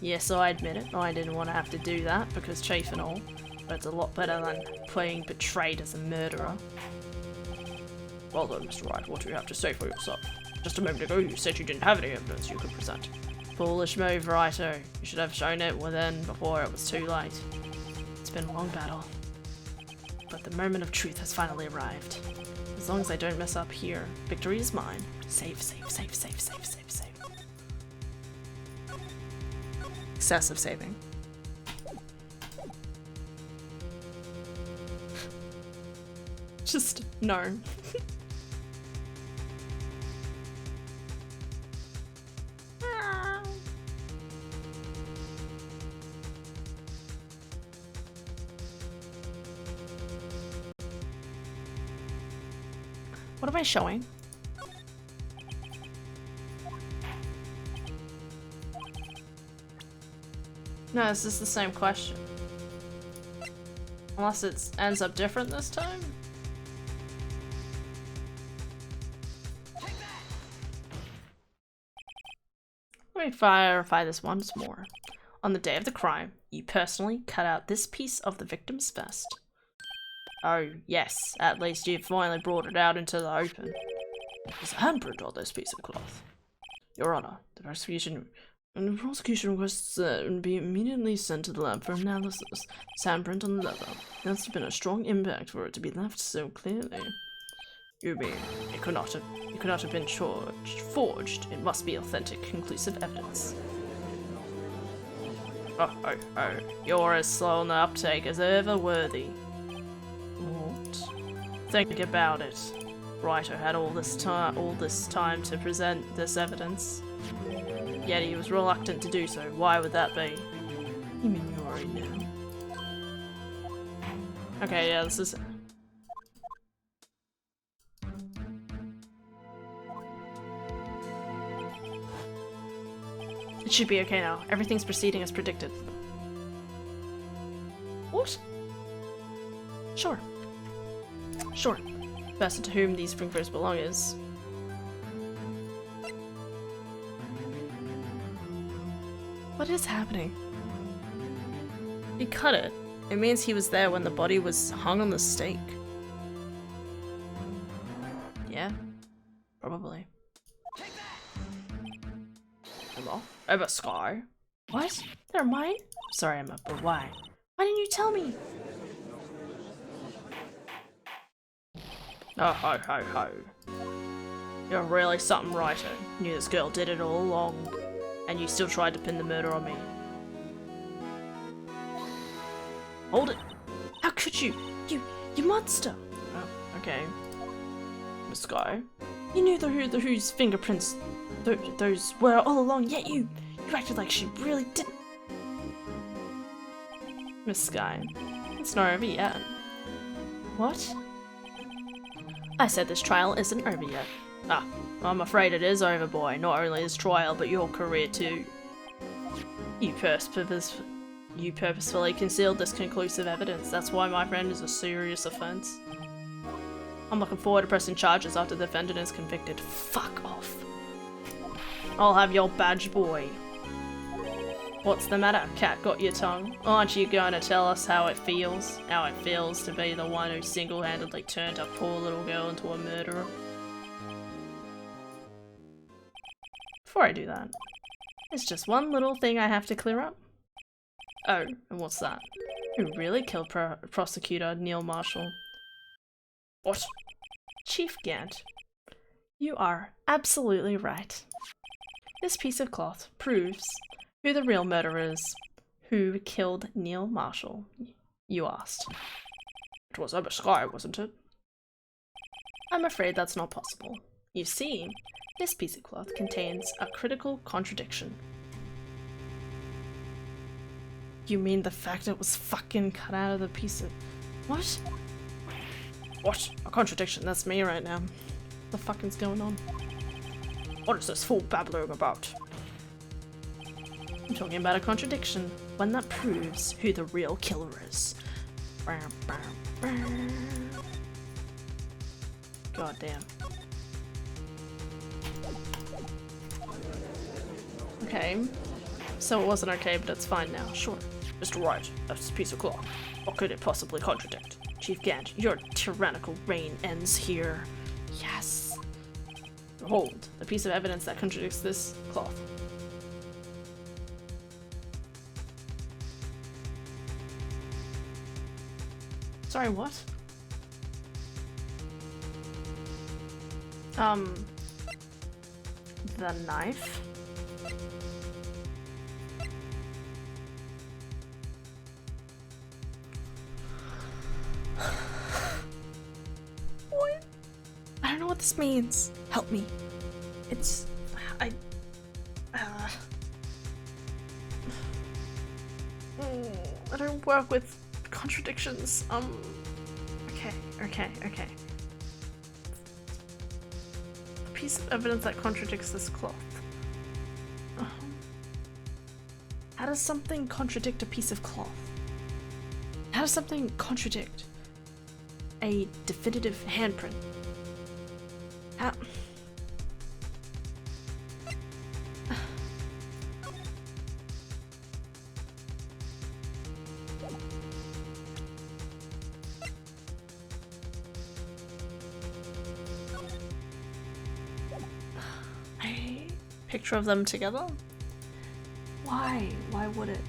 Yes, I admit it. I didn't want to have to do that because Chief and all. But it's a lot better than playing betrayed as a murderer. Well then, Mr. Wright, what do you have to say for yourself? Just a moment ago you said you didn't have any evidence you could present. Foolish move, Righto. You should have shown it then before it was too late. It's been a long battle. But the moment of truth has finally arrived. As long as I don't mess up here, victory is mine. Save, save, save, save, save, save, save. Excessive saving. Just no. What am I showing? No, this is the same question. Unless it ends up different this time? Let me verify this once more. On the day of the crime, you personally cut out this piece of the victim's vest. Oh, yes, at least you've finally brought it out into the open. There's a handprint on this piece of cloth. Your Honor, the prosecution requests that it be immediately sent to the lab for analysis. This handprint on the leather. There must have been a strong impact for it to be left so clearly. You mean, it could not have been forged. It must be authentic, conclusive evidence. Oh. You're as slow on the uptake as ever worthy. What? Think about it. Writer had all this time to present this evidence. Yet he was reluctant to do so. Why would that be? You mean you already know? Okay, yeah, this is... It should be okay now. Everything's proceeding as predicted. What? Sure. Sure. The person to whom these fingers belong is... What is happening? He cut it. It means he was there when the body was hung on the stake. Yeah? Probably. Emma? Emma Sky? What? They're mine? Sorry, Emma, but why? Why didn't you tell me? Oh, ho. You're really something, Writer. Knew this girl did it all along. And you still tried to pin the murder on me. Hold it! How could you? You monster! Oh, okay. Miss Sky. You knew whose fingerprints those were all along, yet you acted like she really didn't. Miss Sky. It's not over yet. What? I said this trial isn't over yet. Ah, I'm afraid it is over, boy. Not only his trial, but your career too. You purposefully concealed this conclusive evidence. That's why my friend is a serious offense. I'm looking forward to pressing charges after the defendant is convicted. Fuck off. I'll have your badge, boy. What's the matter? Cat got your tongue? Aren't you going to tell us how it feels? How it feels to be the one who single-handedly turned a poor little girl into a murderer? Before I do that, there's just one little thing I have to clear up. Oh, and what's that? Who really killed Prosecutor Neil Marshall? What? Chief Gant, you are absolutely right. This piece of cloth proves who the real murderer is. Who killed Neil Marshall? You asked. It was Emma Sky, wasn't it? I'm afraid that's not possible. You see, this piece of cloth contains a critical contradiction. You mean the fact it was fucking cut out of the piece of... What? What? A contradiction. That's me right now. What the fuck is going on? What is this fool babbling about? I'm talking about a contradiction. One that proves who the real killer is. God damn. Okay. So it wasn't okay, but it's fine now. Sure. Mr. Wright, that's a piece of cloth. What could it possibly contradict? Chief Gant, your tyrannical reign ends here. Yes. Behold, the piece of evidence that contradicts this cloth. Sorry, what? The knife? What? I don't know what this means. Help me. It's... I don't work with contradictions. Okay. A piece of evidence that contradicts this cloth. How does something contradict a piece of cloth? How does something contradict a definitive handprint? How? Picture of them together? Why? Why would it?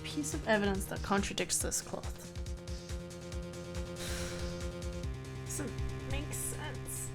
Piece of evidence that contradicts this cloth. Doesn't make sense.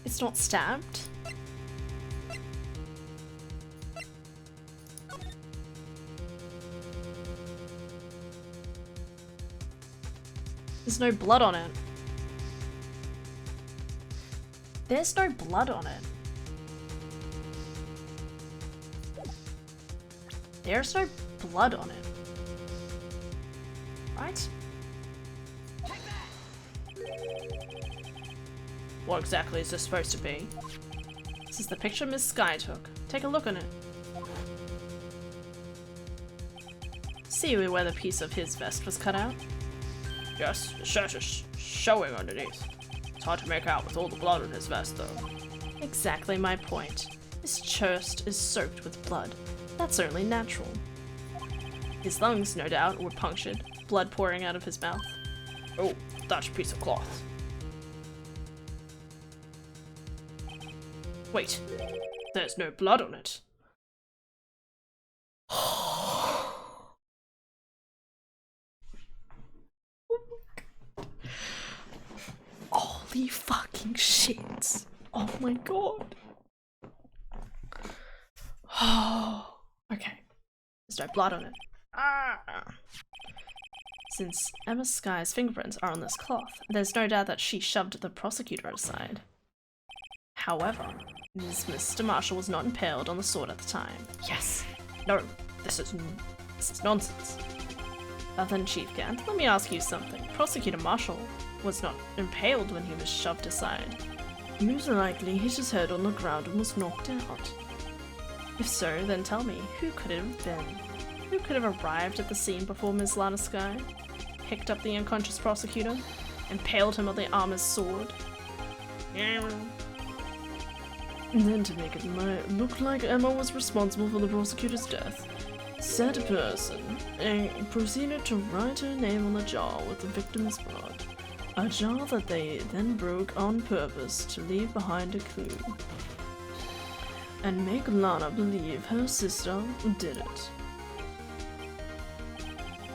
It's not stabbed. There's no blood on it. There's no blood on it. There's no blood on it. Right? What exactly is this supposed to be? This is the picture Miss Sky took. Take a look on it. See where the piece of his vest was cut out? Yes, the shirt is showing underneath. It's hard to make out with all the blood on his vest, though. Exactly my point. His chest is soaked with blood. That's only natural. His lungs, no doubt, were punctured, blood pouring out of his mouth. Oh, that's a piece of cloth. Wait, there's no blood on it. Holy fucking shit. Oh my god. Oh, okay. There's no blood on it. Since Emma Sky's fingerprints are on this cloth, there's no doubt that she shoved the prosecutor aside. However, Mr. Marshall was not impaled on the sword at the time. Yes. No, this is nonsense. Other than Chief Gant, let me ask you something. Prosecutor Marshall was not impaled when he was shoved aside. He most likely hit his head on the ground and was knocked out. If so, then tell me, who could it have been? Who could have arrived at the scene before Ms. Lana Sky, picked up the unconscious prosecutor, impaled him on the armor's sword? And then to make it look like Emma was responsible for the prosecutor's death, Said person proceeded to write her name on the jar with the victim's blood. A jar that they then broke on purpose to leave behind a clue. And make Lana believe her sister did it.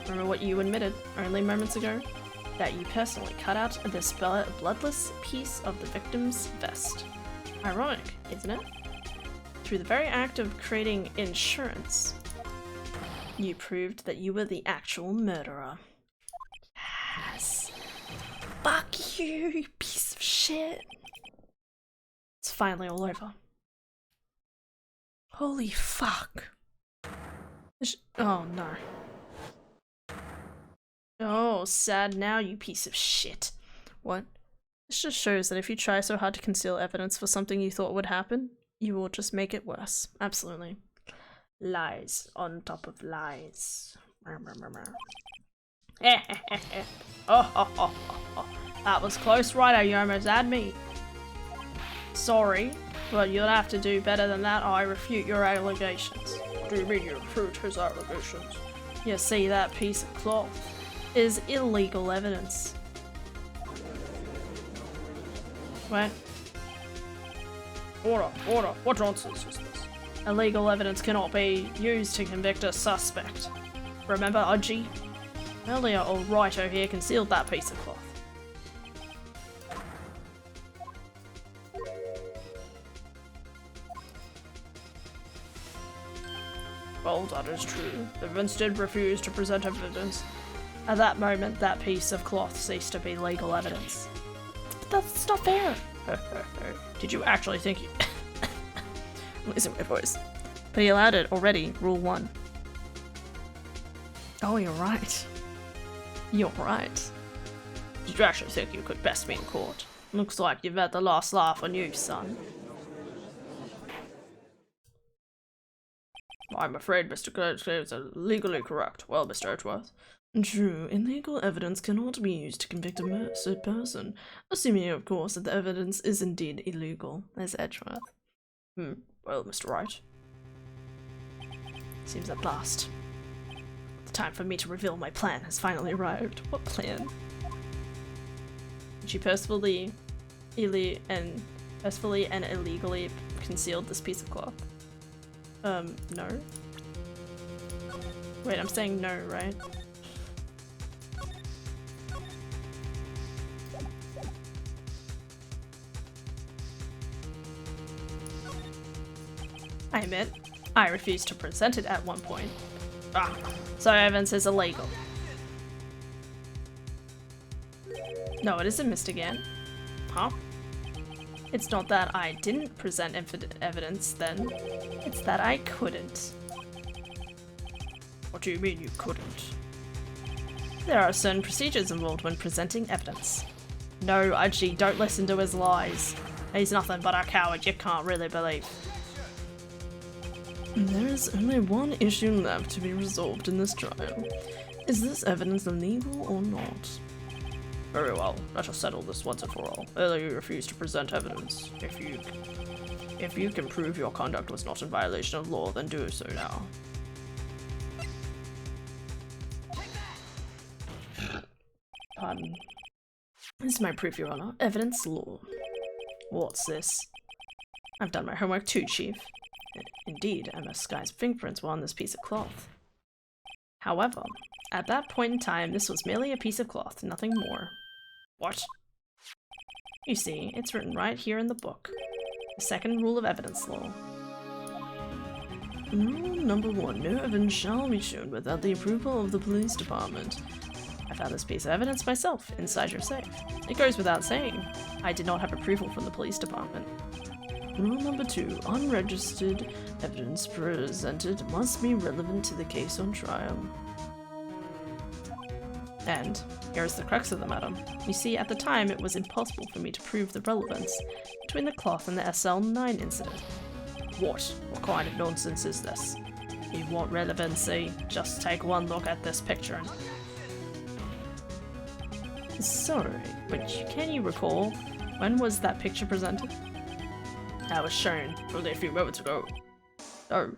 Remember what you admitted only moments ago? That you personally cut out this bloodless piece of the victim's vest. Ironic, isn't it? Through the very act of creating insurance, you proved that you were the actual murderer. Yes! Fuck you, you piece of shit! It's finally all over. Holy fuck. Oh no. Oh, sad now, you piece of shit. What? This just shows that if you try so hard to conceal evidence for something you thought would happen, you will just make it worse. Absolutely. Lies on top of lies. Oh, that was close, right? You almost had me. Sorry, but you'll have to do better than that. I refute your allegations. What do you mean you refute his allegations? You see, that piece of cloth is illegal evidence. What? Order. What nonsense is this? Illegal evidence cannot be used to convict a suspect. Remember, Udgy? Earlier, old Wright over here concealed that piece of cloth. Well, that is true. The Vince did refuse to present evidence. At that moment, that piece of cloth ceased to be legal evidence. That's not fair! Did you actually think you... Listen to my voice. But he allowed it already, rule 1. Oh, you're right. You're right. Did you actually think you could best me in court? Looks like you've had the last laugh on you, son. I'm afraid Mr. Kurtz is legally correct. Well, Mr. Edgeworth. True, illegal evidence cannot be used to convict a murdered person, assuming, of course, that the evidence is indeed illegal, as Edgeworth. Well, Mr. Wright. Seems at last. The time for me to reveal my plan has finally arrived. What plan? She purposefully and illegally concealed this piece of cloth. No. Wait, I'm saying no, right? I admit, I refused to present it at one point. So evidence is illegal. No, it isn't, Mr. Gann. Huh? It's not that I didn't present evidence then, it's that I couldn't. What do you mean you couldn't? There are certain procedures involved when presenting evidence. No, Udgy, don't listen to his lies. He's nothing but a coward you can't really believe. There is only one issue left to be resolved in this trial. Is this evidence illegal or not? Very well, let us settle this once and for all. Earlier you refused to present evidence. If you can prove your conduct was not in violation of law, then do so now. Pardon. This is my proof, Your Honor. Evidence law. What's this? I've done my homework too, Chief. Indeed, Emma's guy's fingerprints were on this piece of cloth. However, at that point in time, this was merely a piece of cloth, nothing more. What? You see, it's written right here in the book. The second rule of evidence law. Rule number 1, no evidence shall be shown without the approval of the police department. I found this piece of evidence myself, inside your safe. It goes without saying, I did not have approval from the police department. Rule number 2, unregistered evidence presented must be relevant to the case on trial. And here's the crux of the matter. You see, at the time it was impossible for me to prove the relevance between the cloth and the SL9 incident. What kind of nonsense is this? You want relevancy? Just take one look at this picture and... Sorry, but can you recall, when was that picture presented? That was shown only a few moments ago. Oh.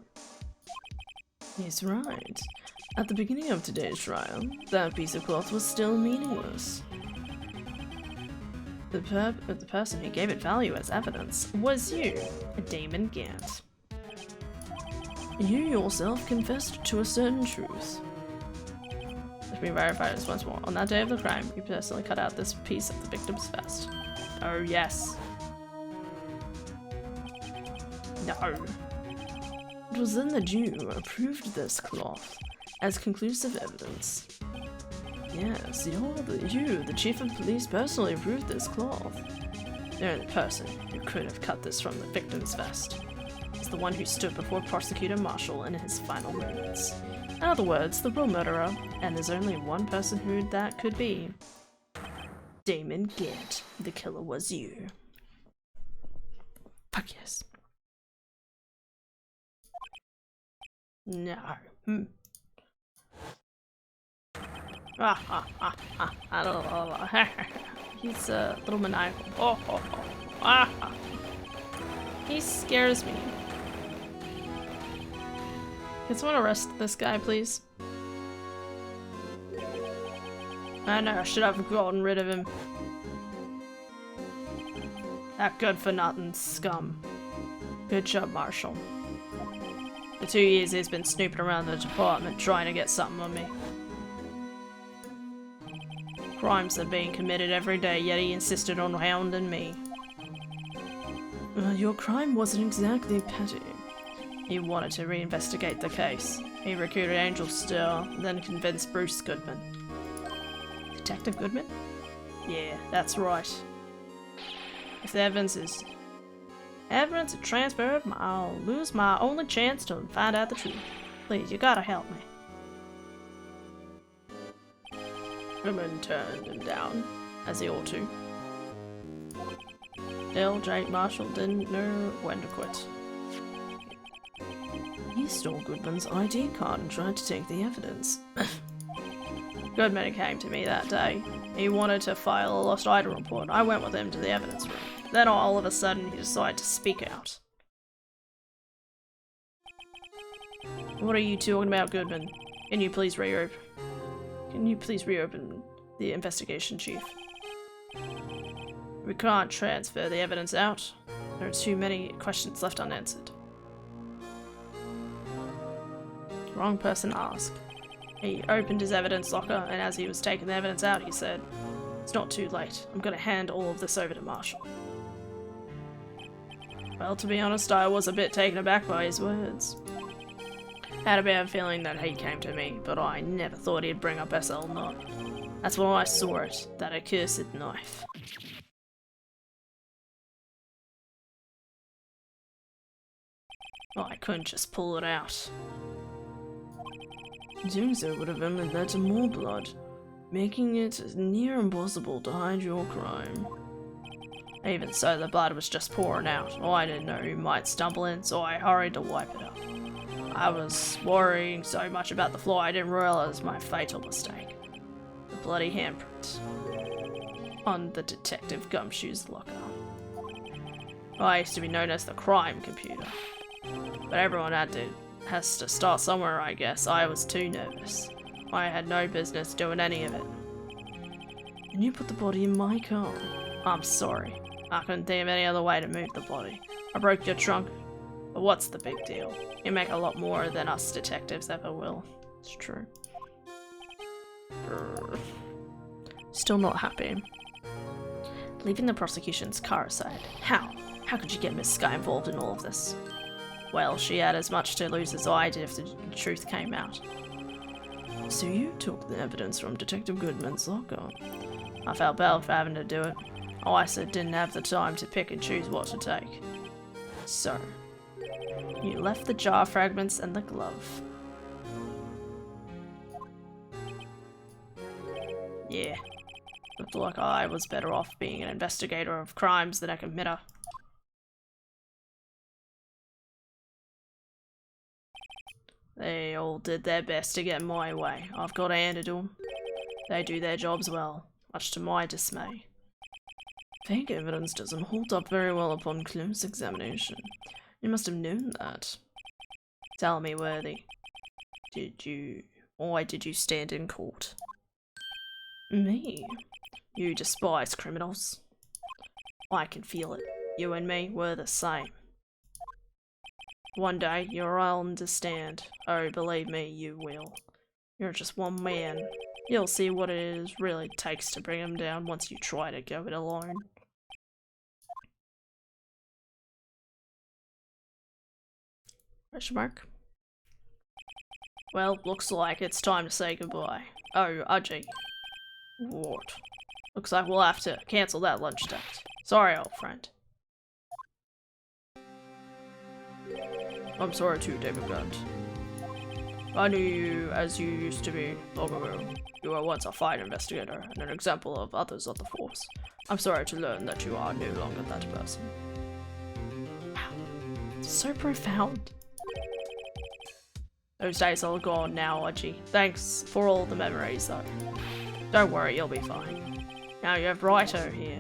He's right. At the beginning of today's trial, that piece of cloth was still meaningless. The person who gave it value as evidence was you, Damon Gant. You yourself confessed to a certain truth. Let me verify this once more. On that day of the crime, you personally cut out this piece of the victim's vest. Oh, yes. No. It was then that you approved this cloth as conclusive evidence. Yes, you, the chief of police, personally approved this cloth. The only person who could have cut this from the victim's vest is the one who stood before Prosecutor Marshall in his final moments. In other words, the real murderer, and there's only one person who that could be. Damon Gant. The killer was you. Fuck yes. No. I don't know. He's a little maniacal. He scares me. Can someone arrest this guy, please? I know, I should have gotten rid of him. That good-for-nothing scum. Good job, Marshall. For 2 years he's been snooping around the department trying to get something on me. Crimes are being committed every day, yet he insisted on hounding me. Your crime wasn't exactly petty. He wanted to reinvestigate the case. He recruited Angel Still, then convinced Bruce Goodman. Detective Goodman? Yeah, that's right. If the evidence is transferred, I'll lose my only chance to find out the truth. Please, you gotta help me. Goodman turned him down, as he ought to. Still, Jake Marshall didn't know when to quit. He stole Goodman's ID card and tried to take the evidence. Goodman came to me that day. He wanted to file a lost item report. I went with him to the evidence room. Then all of a sudden he decided to speak out. What are you talking about, Goodman? Can you please reopen the investigation, Chief? We can't transfer the evidence out. There are too many questions left unanswered. Wrong person asked. He opened his evidence locker, and as he was taking the evidence out, he said, "It's not too late. I'm gonna hand all of this over to Marshall." Well, to be honest, I was a bit taken aback by his words. Had a bad feeling that he came to me, but I never thought he'd bring up SL Knot. That's when I saw it, that accursed knife. I couldn't just pull it out. Doing so would have only led to more blood, making it near impossible to hide your crime. Even so, the blood was just pouring out. I didn't know who might stumble in, so I hurried to wipe it up. I was worrying so much about the floor I didn't realize my fatal mistake. The bloody handprint on the Detective Gumshoe's locker. I used to be known as the crime computer, but everyone has to start somewhere, I guess. I was too nervous. I had no business doing any of it. And you put the body in my car. I'm sorry. I couldn't think of any other way to move the body. I broke your trunk, but what's the big deal? You make a lot more than us detectives ever will. It's true. Brr. Still not happy. Leaving the prosecution's car aside, how? How could you get Miss Sky involved in all of this? Well, she had as much to lose as I did if the truth came out. So you took the evidence from Detective Goodman's locker? I felt bad for having to do it. I said didn't have the time to pick and choose what to take. So, you left the jar fragments and the glove. Yeah. Looked like I was better off being an investigator of crimes than a committer. They all did their best to get my way. I've got to hand it to them. They do their jobs well, much to my dismay. Fake evidence doesn't hold up very well upon close examination. You must have known that. Tell me, Worthy. Why did you stand in court? Me? You despise criminals. I can feel it. You and me were the same. One day you'll understand. Oh, believe me, you will. You're just one man. You'll see what it really takes to bring him down once you try to go it alone. Question mark? Well, looks like it's time to say goodbye. Oh, Udgy. What? Looks like we'll have to cancel that lunch date. Sorry, old friend. I'm sorry too, David Grant. I knew you as you used to be long ago. You were once a fine investigator and an example of others of the force. I'm sorry to learn that you are no longer that person. Wow. So profound. Those days are gone now, Udgy. Thanks for all the memories, though. Don't worry, you'll be fine. Now you have Righto here,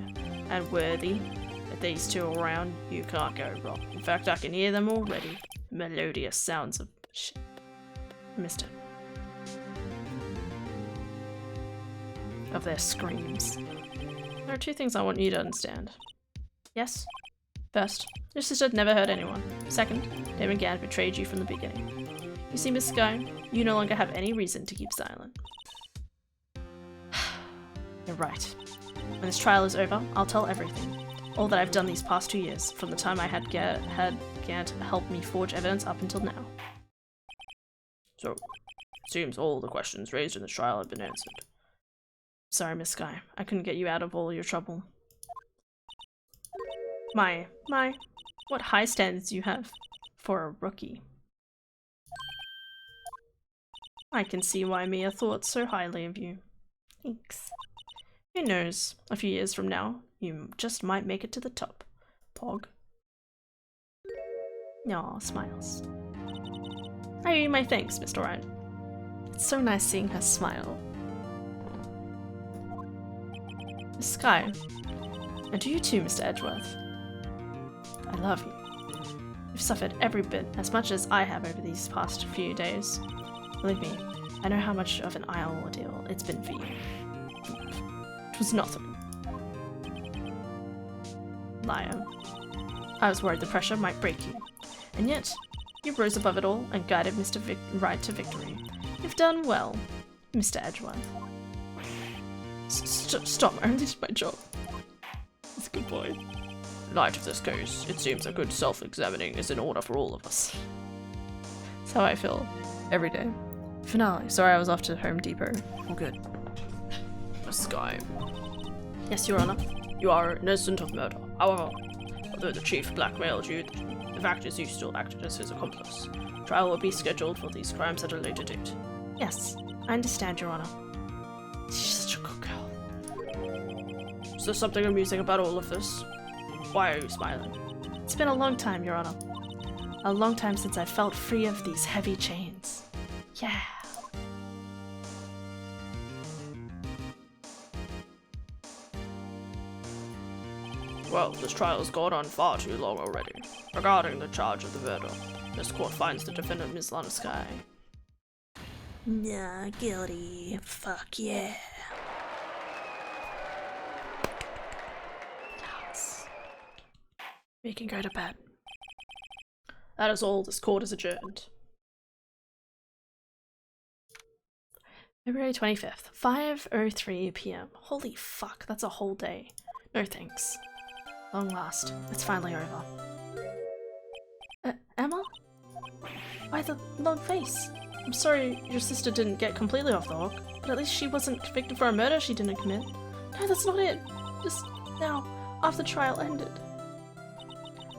and Worthy. With these two around, you can't go wrong. In fact, I can hear them already. Melodious sounds of shit. Missed it. Of their screams. There are two things I want you to understand. Yes? First, your sister never hurt anyone. Second, David Gant betrayed you from the beginning. You see, Miss Sky, you no longer have any reason to keep silent. You're right. When this trial is over, I'll tell everything. All that I've done these past 2 years, from the time I had Gant help me forge evidence up until now. So, it seems all the questions raised in the trial have been answered. Sorry, Miss Sky. I couldn't get you out of all your trouble. What high standards you have for a rookie. I can see why Mia thought so highly of you. Thanks. Who knows, a few years from now, you just might make it to the top. Pog. Aw, smiles. I owe you my thanks, Mr. Wright. It's so nice seeing her smile. Miss Sky. And to you too, Mr. Edgeworth. I love you. You've suffered every bit as much as I have over these past few days. Believe me, I know how much of an ordeal it's been for you. It was nothing. Liar. I was worried the pressure might break you. And yet, you rose above it all and guided Mr. Wright to victory. You've done well, Mr. Edgeworth. Stop, I only did my job. That's a good boy. In light of this case, it seems a good self-examining is in order for all of us. That's how I feel every day. Finale. Sorry I was off to Home Depot. All good. Sky. Yes, Your Honor. You are innocent of murder. However, although the chief blackmailed you, the fact is you still acted as his accomplice. Trial will be scheduled for these crimes at a later date. Yes, I understand, Your Honor. She's such a good girl. Is there something amusing about all of this? Why are you smiling? It's been a long time, Your Honor. A long time since I felt free of these heavy chains. Yeah. Well, this trial has gone on far too long already. Regarding the charge of the murder, this court finds the defendant Ms. Lana Sky. Nah, guilty. Fuck yeah. Yes. We can go to bed. That is all. This court is adjourned. February 25th, 5:03 p.m. Holy fuck, that's a whole day. No thanks. Long last. It's finally over. Emma? Why the long face? I'm sorry your sister didn't get completely off the hook, but at least she wasn't convicted for a murder she didn't commit. No, that's not it. Just now, after the trial ended.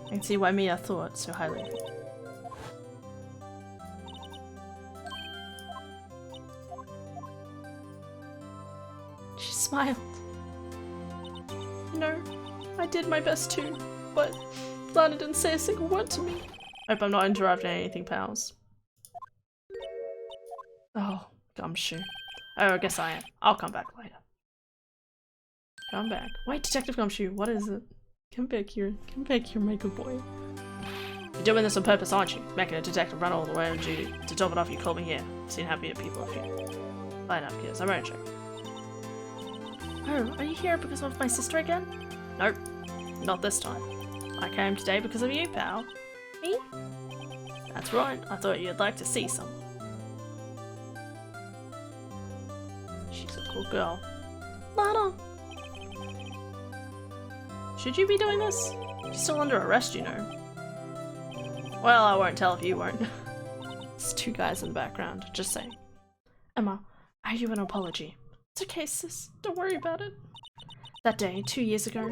I can see why Mia thought so highly of you. She smiled. You know, I did my best too, but Lana didn't say a single word to me. Hope I'm not interrupting anything, pals. Oh, gumshoe. Oh, I guess I am. I'll come back later. Come back. Wait, Detective Gumshoe, what is it? Come back here, my good boy. You doing this on purpose, aren't you? Making a detective run all the way on duty. To top it off, you called me here. Seen happier people a few. Light up, kids. I won't check. Oh, are you here because of my sister again? Nope. Not this time. I came today because of you, pal. Me? That's right. I thought you'd like to see someone. She's a cool girl. Lana! Should you be doing this? She's still under arrest, you know. Well, I won't tell if you won't. There's two guys in the background, just saying. Emma, I owe you an apology. It's okay, sis. Don't worry about it. That day, 2 years ago,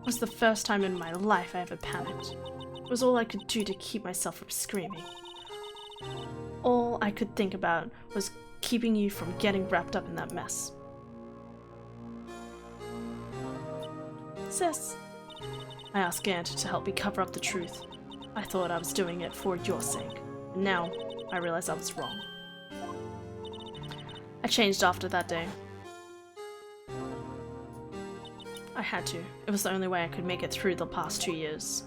was the first time in my life I ever panicked. It was all I could do to keep myself from screaming. All I could think about was keeping you from getting wrapped up in that mess. Sis, I asked Gant to help me cover up the truth. I thought I was doing it for your sake. And now, I realize I was wrong. I changed after that day. I had to. It was the only way I could make it through the past 2 years.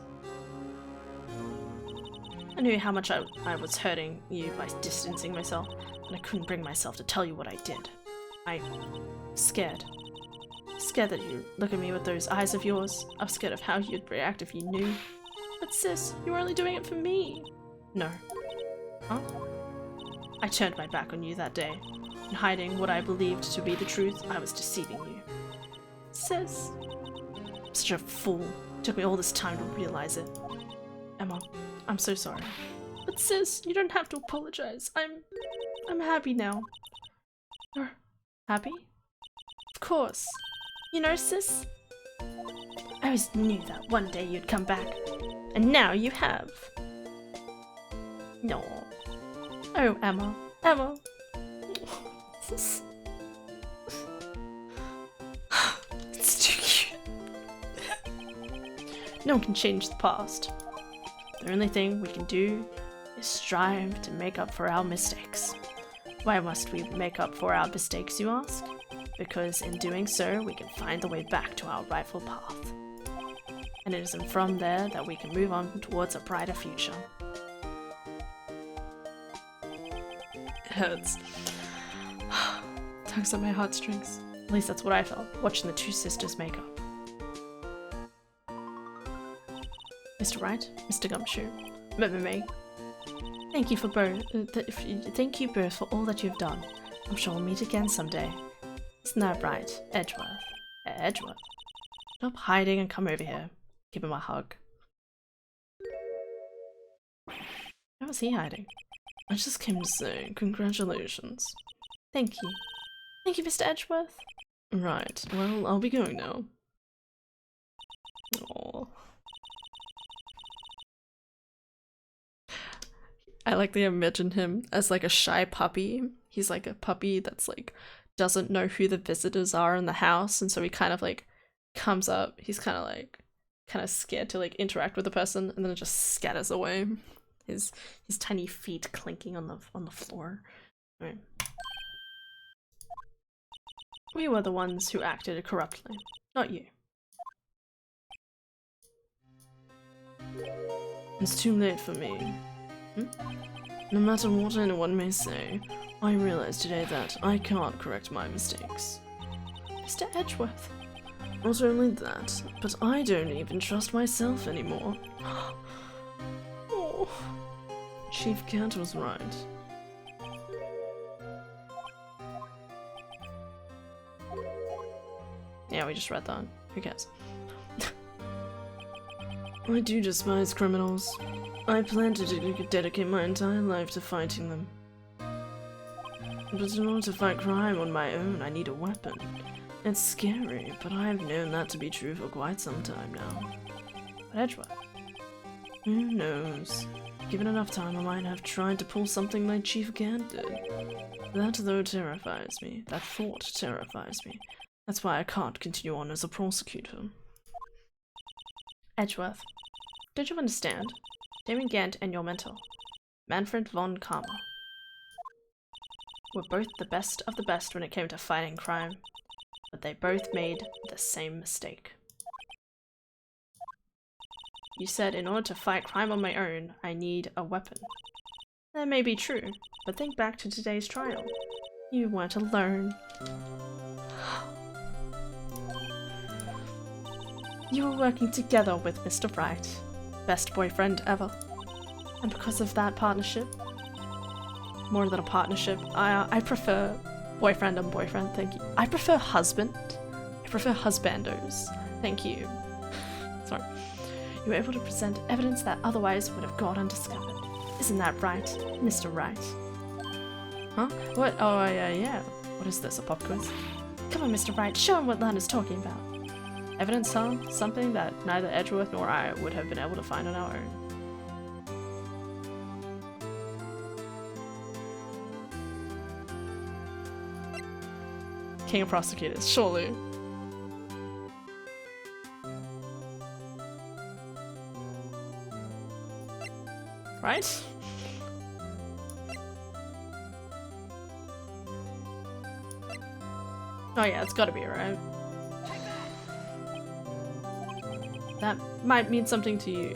I knew how much I was hurting you by distancing myself, and I couldn't bring myself to tell you what I did. I was scared. Scared that you'd look at me with those eyes of yours. I was scared of how you'd react if you knew. But sis, you were only doing it for me. No. Huh? I turned my back on you that day. In hiding what I believed to be the truth, I was deceiving you. Sis. I'm such a fool. It took me all this time to realize it. Emma, I'm so sorry. But sis, you don't have to apologize. I'm happy now. You're happy? Of course. You know, sis, I always knew that one day you'd come back. And now you have. No. Oh, Emma. Emma. It's too cute. No one can change the past. The only thing we can do is strive to make up for our mistakes. Why must we make up for our mistakes, you ask? Because in doing so, we can find the way back to our rightful path. And it is from there that we can move on towards a brighter future. It hurts. Tugs at my heartstrings. At least that's what I felt, watching the two sisters make up. Mr. Wright, Mr. Gumshoe, remember me. Thank you for both. Thank you both for all that you've done. I'm sure we'll meet again someday. Isn't that right, Edgeworth? Edgeworth? Stop hiding and come over here. Give him a hug. Where was he hiding? I just came to say congratulations. Thank you. Thank you, Mr. Edgeworth. Right, well, I'll be going now. Aww. I like to imagine him as like a shy puppy. He's like a puppy that's like doesn't know who the visitors are in the house, and so he kind of like comes up. He's kind of scared to like interact with the person, and then it just scatters away. His tiny feet clinking on the floor. Right. We were the ones who acted corruptly, not you. It's too late for me. No matter what anyone may say, I realize today that I can't correct my mistakes. Mr. Edgeworth. Not only that, but I don't even trust myself anymore. Oh. Chief Gant was right. Yeah, we just read that. Who cares? I do despise criminals. I plan to dedicate my entire life to fighting them. But in order to fight crime on my own, I need a weapon. It's scary, but I've known that to be true for quite some time now. But Edgeworth? Who knows? Given enough time, I might have tried to pull something like Chief Gant did. That, though, terrifies me. That thought terrifies me. That's why I can't continue on as a prosecutor. Edgeworth, don't you understand? Damon Gant and your mentor, Manfred von Karma, were both the best of the best when it came to fighting crime, but they both made the same mistake. You said in order to fight crime on my own, I need a weapon. That may be true, but think back to today's trial. You weren't alone. You were working together with Mr. Wright. Best boyfriend ever. And because of that partnership, more than a partnership, I prefer boyfriend and boyfriend, thank you. I prefer husband. I prefer husbandos. Thank you. Sorry. You were able to present evidence that otherwise would have gone undiscovered. Isn't that right, Mr. Wright? Huh? What? Oh, yeah. What is this, a pop quiz? Come on, Mr. Wright, show him what Lana's talking about. Evidence, huh? Something that neither Edgeworth nor I would have been able to find on our own. King of prosecutors, surely. Right? Oh yeah, it's gotta be, right? That might mean something to you,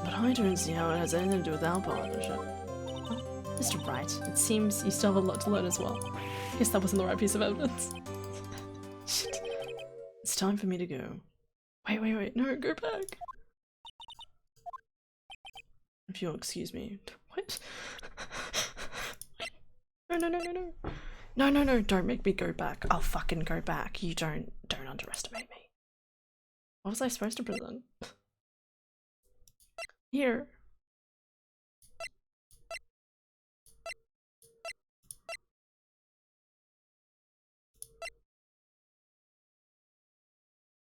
but I don't see how it has anything to do with our partnership. Oh, Mr. Wright, it seems you still have a lot to learn as well. Guess that wasn't the right piece of evidence. Shit. It's time for me to go. Wait, no, go back. If you'll excuse me. What? No, don't make me go back. I'll fucking go back. You don't underestimate me. What was I supposed to present? Here.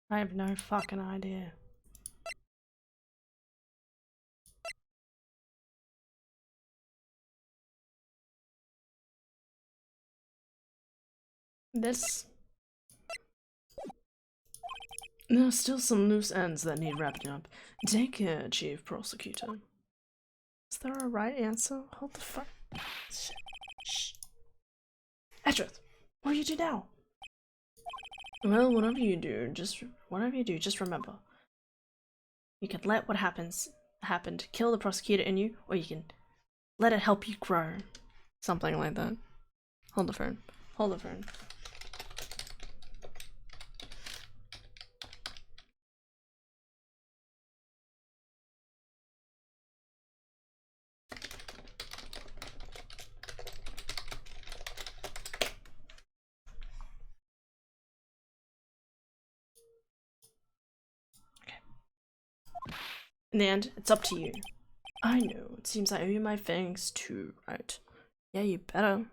I have no fucking idea. This. There are still some loose ends that need wrapping up. Take care, Chief Prosecutor. Is there a right answer? Hold the fuck. Shh. Edgeworth, what do you do now? Well, whatever you do, just remember. You can let what happened kill the prosecutor in you, or you can let it help you grow. Something like that. Hold the phone. In the end, it's up to you. I know, it seems I owe you my thanks too, right? Yeah, you better.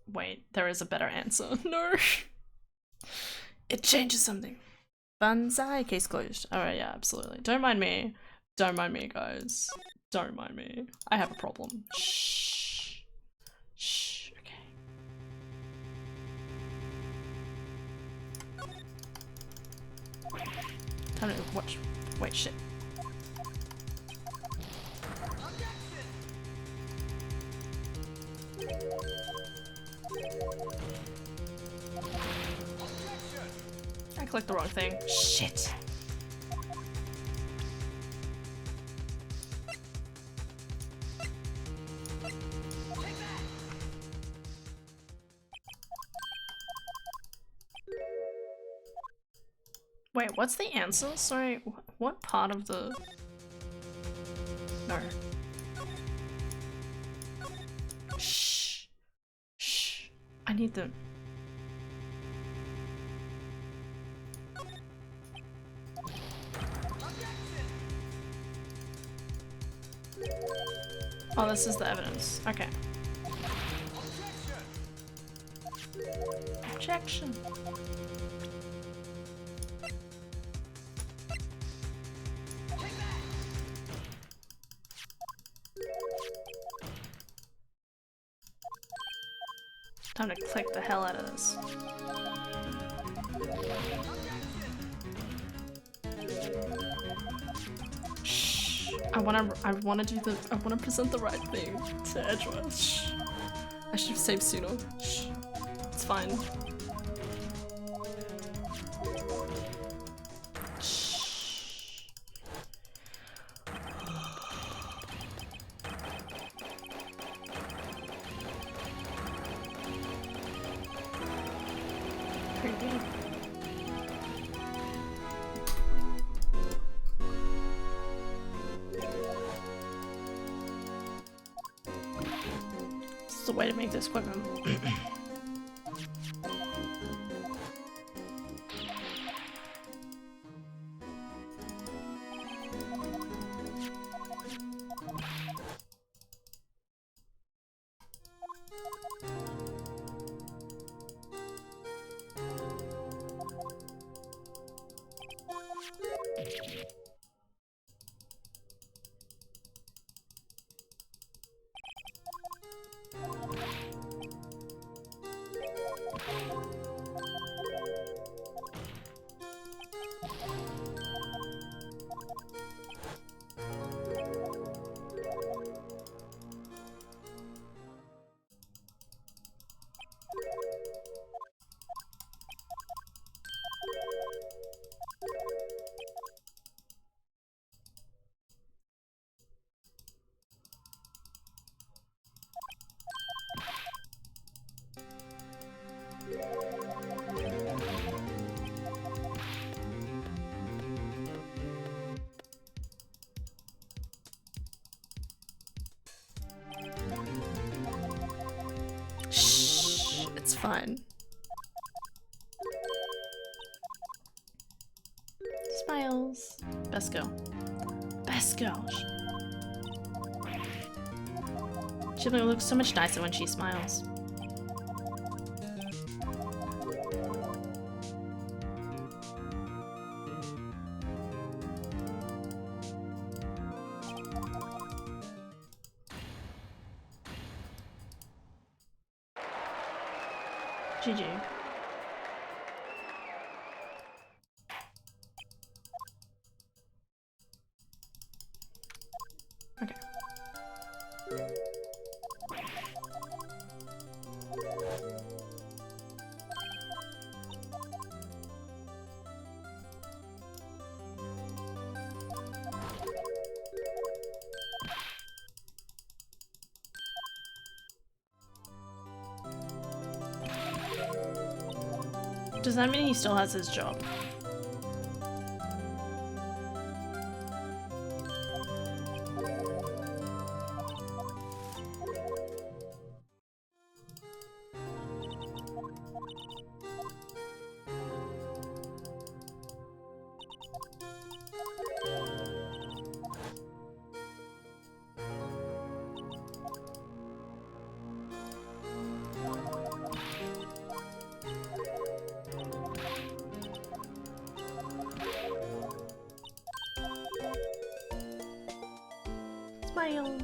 Wait, there is a better answer. No. It changes something. Banzai, case closed. Alright, yeah, absolutely. Don't mind me, guys. Don't mind me. I have a problem. Shh. Okay. Time to watch. Wait, shit. I clicked the wrong thing. Shit. Wait, what's the answer? Sorry, what part of the... No. Shh. I need the... Oh, this is the evidence. Okay. Objection. Time to click the hell out of this. Shh. I wanna present the right thing to Edward. Shh. I should have saved sooner. Shh. It's fine. Shh. Creepy. This is the way to make this quicker. Shh, it's fine. Smiles. Best girl. Best girl. She looks so much nicer when she smiles. GG. Okay. Does that mean he still has his job? Smile.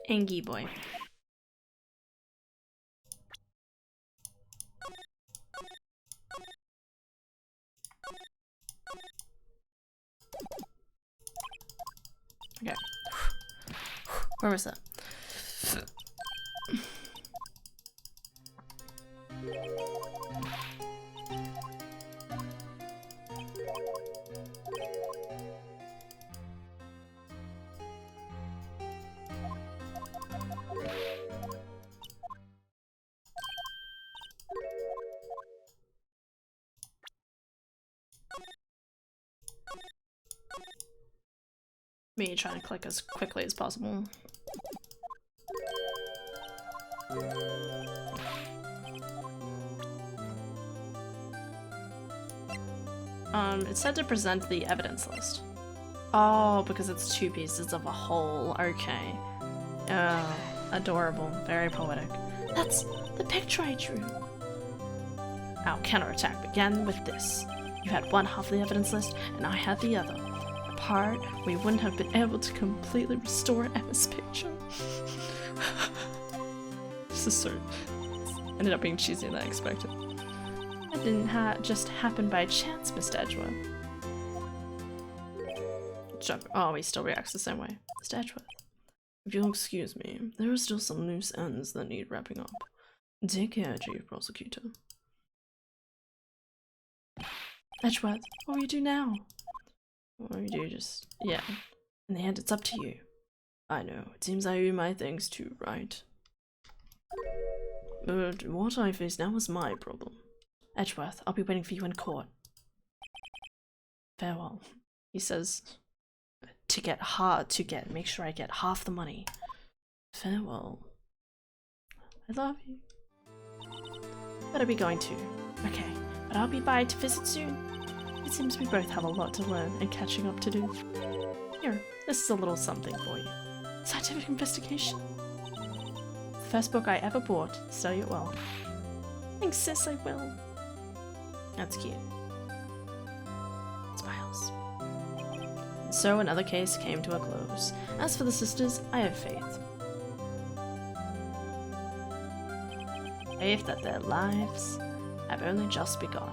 Angie boy. Okay. Where was that? Me trying to click as quickly as possible. It said to present the evidence list. Oh, because it's 2 pieces of a whole. Okay. Oh, adorable. Very poetic. That's the picture I drew. Our counterattack began with this. You had one half of the evidence list, and I had the other. Apart, we wouldn't have been able to completely restore Emma's picture. This is so... ended up being cheesier than I expected. It didn't just happen by chance, Mr. Edgeworth. Oh, he still reacts the same way. Mr. Edgeworth. If you'll excuse me, there are still some loose ends that need wrapping up. Take care, Chief Prosecutor. Edgeworth, what will you do now? What will you do? Just... yeah. In the end, it's up to you. I know. It seems I owe you my thanks too, right? But what I face now is my problem. Edgeworth, I'll be waiting for you in court. Farewell. He says... make sure I get half the money. Farewell. I love you. Better be going too. Okay, but I'll be by to visit soon. It seems we both have a lot to learn and catching up to do. Here, this is a little something for you. Scientific investigation. The first book I ever bought. Study it well. Thanks, sis, I will. That's cute. Smiles. So another case came to a close. As for the sisters, I have faith. Faith that their lives have only just begun.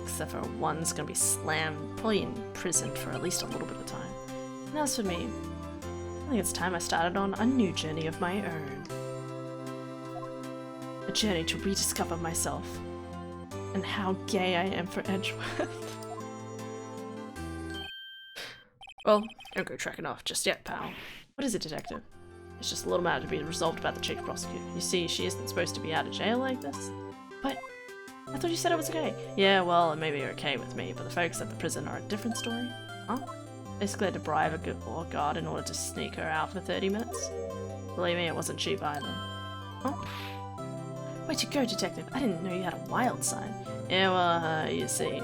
Except for one's gonna be slammed, probably in prison for at least a little bit of time. And as for me, I think it's time I started on a new journey of my own. A journey to rediscover myself. And how gay I am for Edgeworth. Well, don't go tracking off just yet, pal. What is it, detective? It's just a little matter to be resolved about the chief prosecutor. You see, she isn't supposed to be out of jail like this. But I thought you said it was okay. Yeah, well, it may be okay with me, but the folks at the prison are a different story. Huh? Basically had to bribe a good law guard in order to sneak her out for 30 minutes. Believe me, it wasn't cheap either. Huh? Way to go, detective. I didn't know you had a wild side. Yeah, well, you see,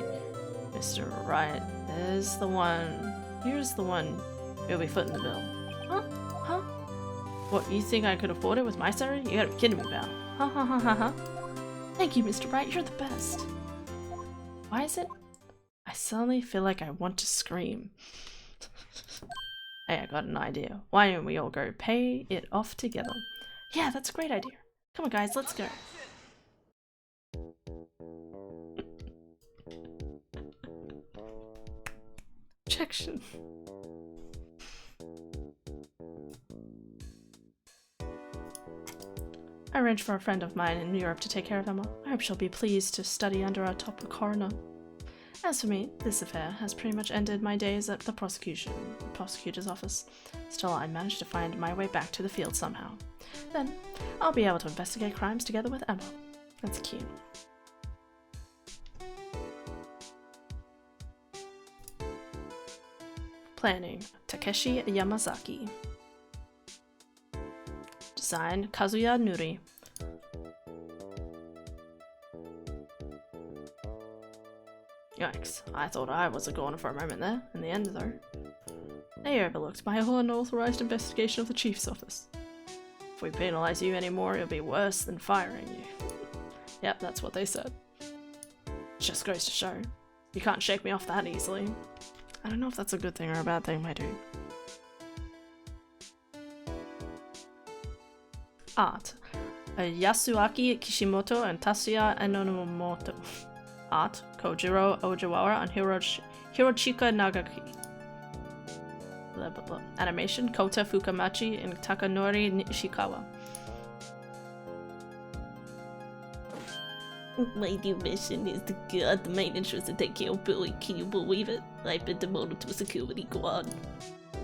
Mr. Wright is the one... Here's the one who'll be footing the bill. Huh? Huh? What, you think I could afford it with my salary? You gotta be kidding me, pal. Ha ha ha ha ha. Thank you, Mr. Wright, you're the best. Why is it? I suddenly feel like I want to scream. Hey, I got an idea. Why don't we all go pay it off together? Yeah, that's a great idea. Come on, guys, let's go. Objection. I arranged for a friend of mine in Europe to take care of Emma. I hope she'll be pleased to study under our top coroner. As for me, this affair has pretty much ended my days at the prosecutor's office. Still, I managed to find my way back to the field somehow. Then, I'll be able to investigate crimes together with Emma. That's cute. Planning, Takeshi Yamazaki. Design, Kazuya Nuri. Yikes, I thought I was a goner for a moment there. In the end, though, they overlooked my unauthorized investigation of the chief's office. If we penalize you anymore, it'll be worse than firing you. Yep, that's what they said. Just goes to show. You can't shake me off that easily. I don't know if that's a good thing or a bad thing, my dude. Art. Yasuaki Kishimoto and Tatsuya Enomoto. Art. Kojiro Ojiwara and Hirochika Nagaki. Blah, blah, blah. Animation. Kota Fukamachi and Takanori Nishikawa. My new mission is to guard the main entrance and take care of Billy. Can you believe it? I've been demoted to a security guard.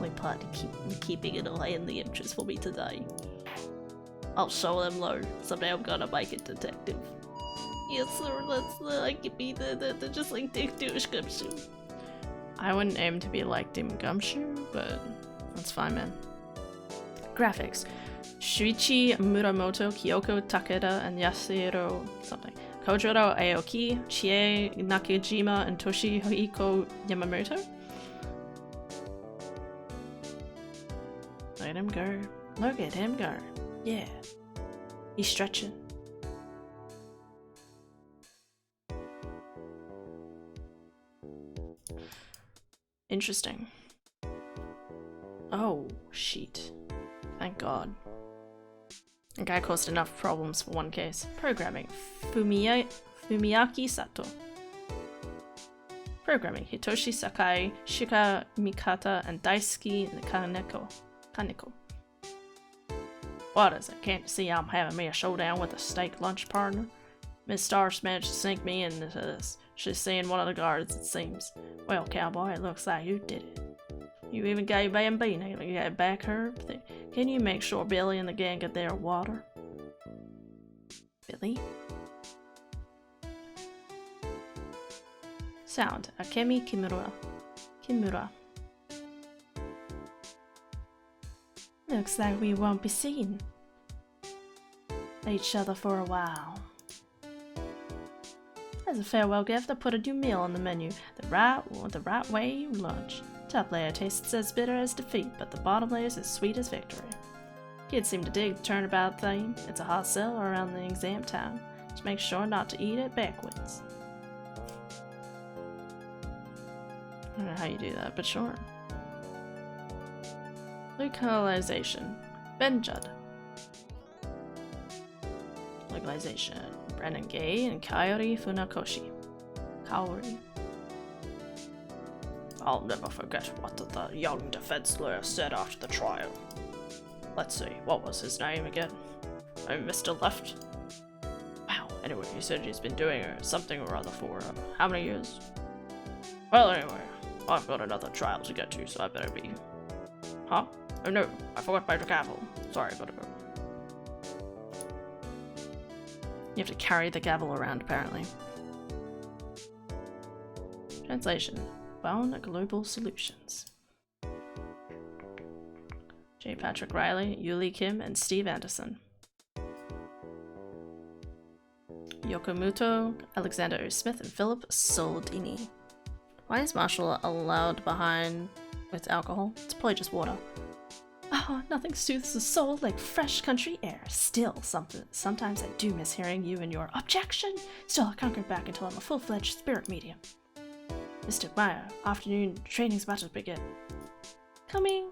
My partner keeping an eye on the entrance for me today. I'll show them low. Someday I'm gonna make it detective. Yes, sir. That's give me the just like the description. I wouldn't aim to be like Demon Gumshoe, but that's fine, man. Graphics. Shuichi Muramoto, Kyoko Takeda, and Yasuhiro something. Kojiro Aoki, Chie Nakajima, and Toshihiko Yamamoto? Look at him go. Look at him go. Yeah. He's stretching. Interesting. Oh, shit. Thank God. The guy caused enough problems for one case. Programming. Fumiaki Sato. Programming. Hitoshi Sakai, Shika Mikata, and Daisuke Kaneko. What is it? Can't you see I'm having me a showdown with a steak lunch partner? Miss Stars managed to sink me into this. She's seeing one of the guards, it seems. Well, cowboy, it looks like you did it. You even gave Bambino a back herb. Can you make sure Billy and the gang get their water? Billy? Sound. Akemi Kimura. Looks like we won't be seen each other for a while. As a farewell gift, I put a new meal on the menu. The right way lunch. Top layer tastes as bitter as defeat, but the bottom layer is as sweet as victory. Kids seem to dig the turnabout theme. It's a hot sell around the exam time. Just make sure not to eat it backwards. I don't know how you do that, but sure. Localization. Benjud. Localization. Brennan Gay and Kaori Funakoshi. Kaori. I'll never forget what the young defense lawyer said after the trial. Let's see, what was his name again? Oh, Mr. Left? Wow, anyway, he said he's been doing something or other for how many years? Well, anyway, I've got another trial to get to, so I better be... Huh? Oh no, I forgot my gavel. Sorry, but... You have to carry the gavel around, apparently. Translation. Bone Global Solutions. J. Patrick Riley, Yuli Kim, and Steve Anderson. Yokomuto, Alexander O. Smith, and Philip Soldini. Why is Marshall allowed behind with alcohol? It's probably just water. Oh, nothing soothes the soul like fresh country air. Still, sometimes I do miss hearing you and your objection. Still, I can't go back until I'm a full-fledged spirit medium. Mr. Meyer, afternoon training's about to begin. Coming.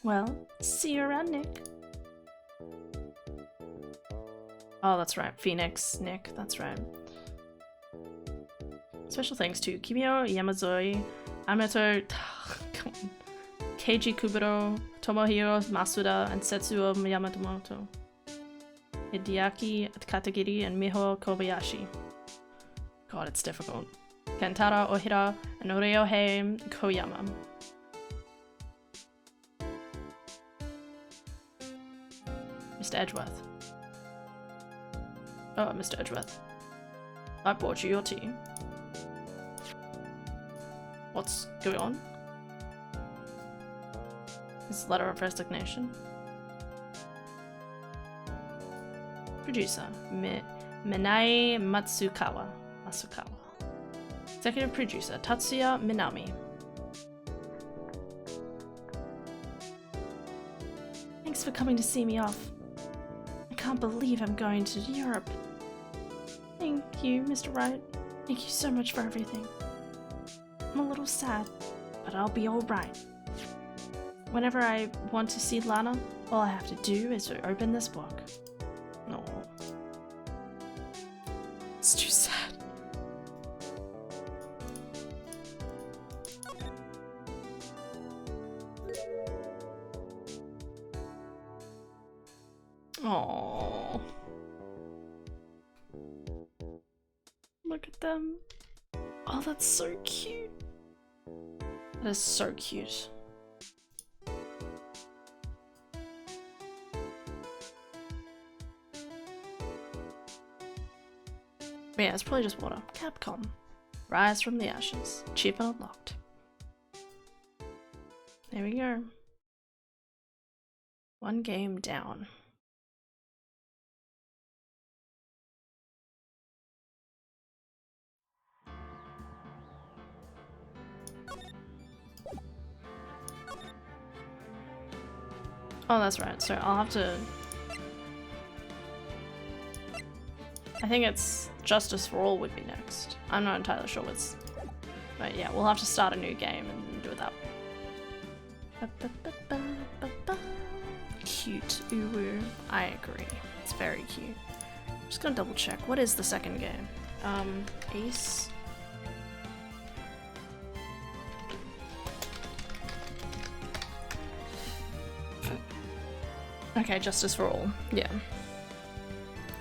Well, see you around, Nick. Oh, that's right. Phoenix, Nick, that's right. Special thanks to Kimio Yamazoi, Amato, Keiji Kuburo, Tomohiro Masuda, and Setsuo Yamamoto. Hideaki Katagiri and Miho Kobayashi. God, it's difficult. Kentaro Ohira and Ryohei Koyama. Mr. Edgeworth. Oh, Mr. Edgeworth. I bought you your tea. What's going on? His letter of resignation. Producer. Minae Matsukawa. Executive producer, Tatsuya Minami. Thanks for coming to see me off. I can't believe I'm going to Europe. Thank you, Mr. Wright. Thank you so much for everything. I'm a little sad, but I'll be alright. Whenever I want to see Lana, all I have to do is to open this book. No. It's too sad. Aww. Look at them. Oh, that's so cute. That is so cute. But yeah, it's probably just water. Capcom. Rise from the ashes. Achievement unlocked. There we go. One game down. Oh, that's right. So I'll have to... I think it's Justice for All would be next. I'm not entirely sure what's... But yeah, we'll have to start a new game and do it that way. Cute. Uwu. I agree. It's very cute. I'm just gonna double check. What is the second game? Ace... Okay, Justice for All. Yeah.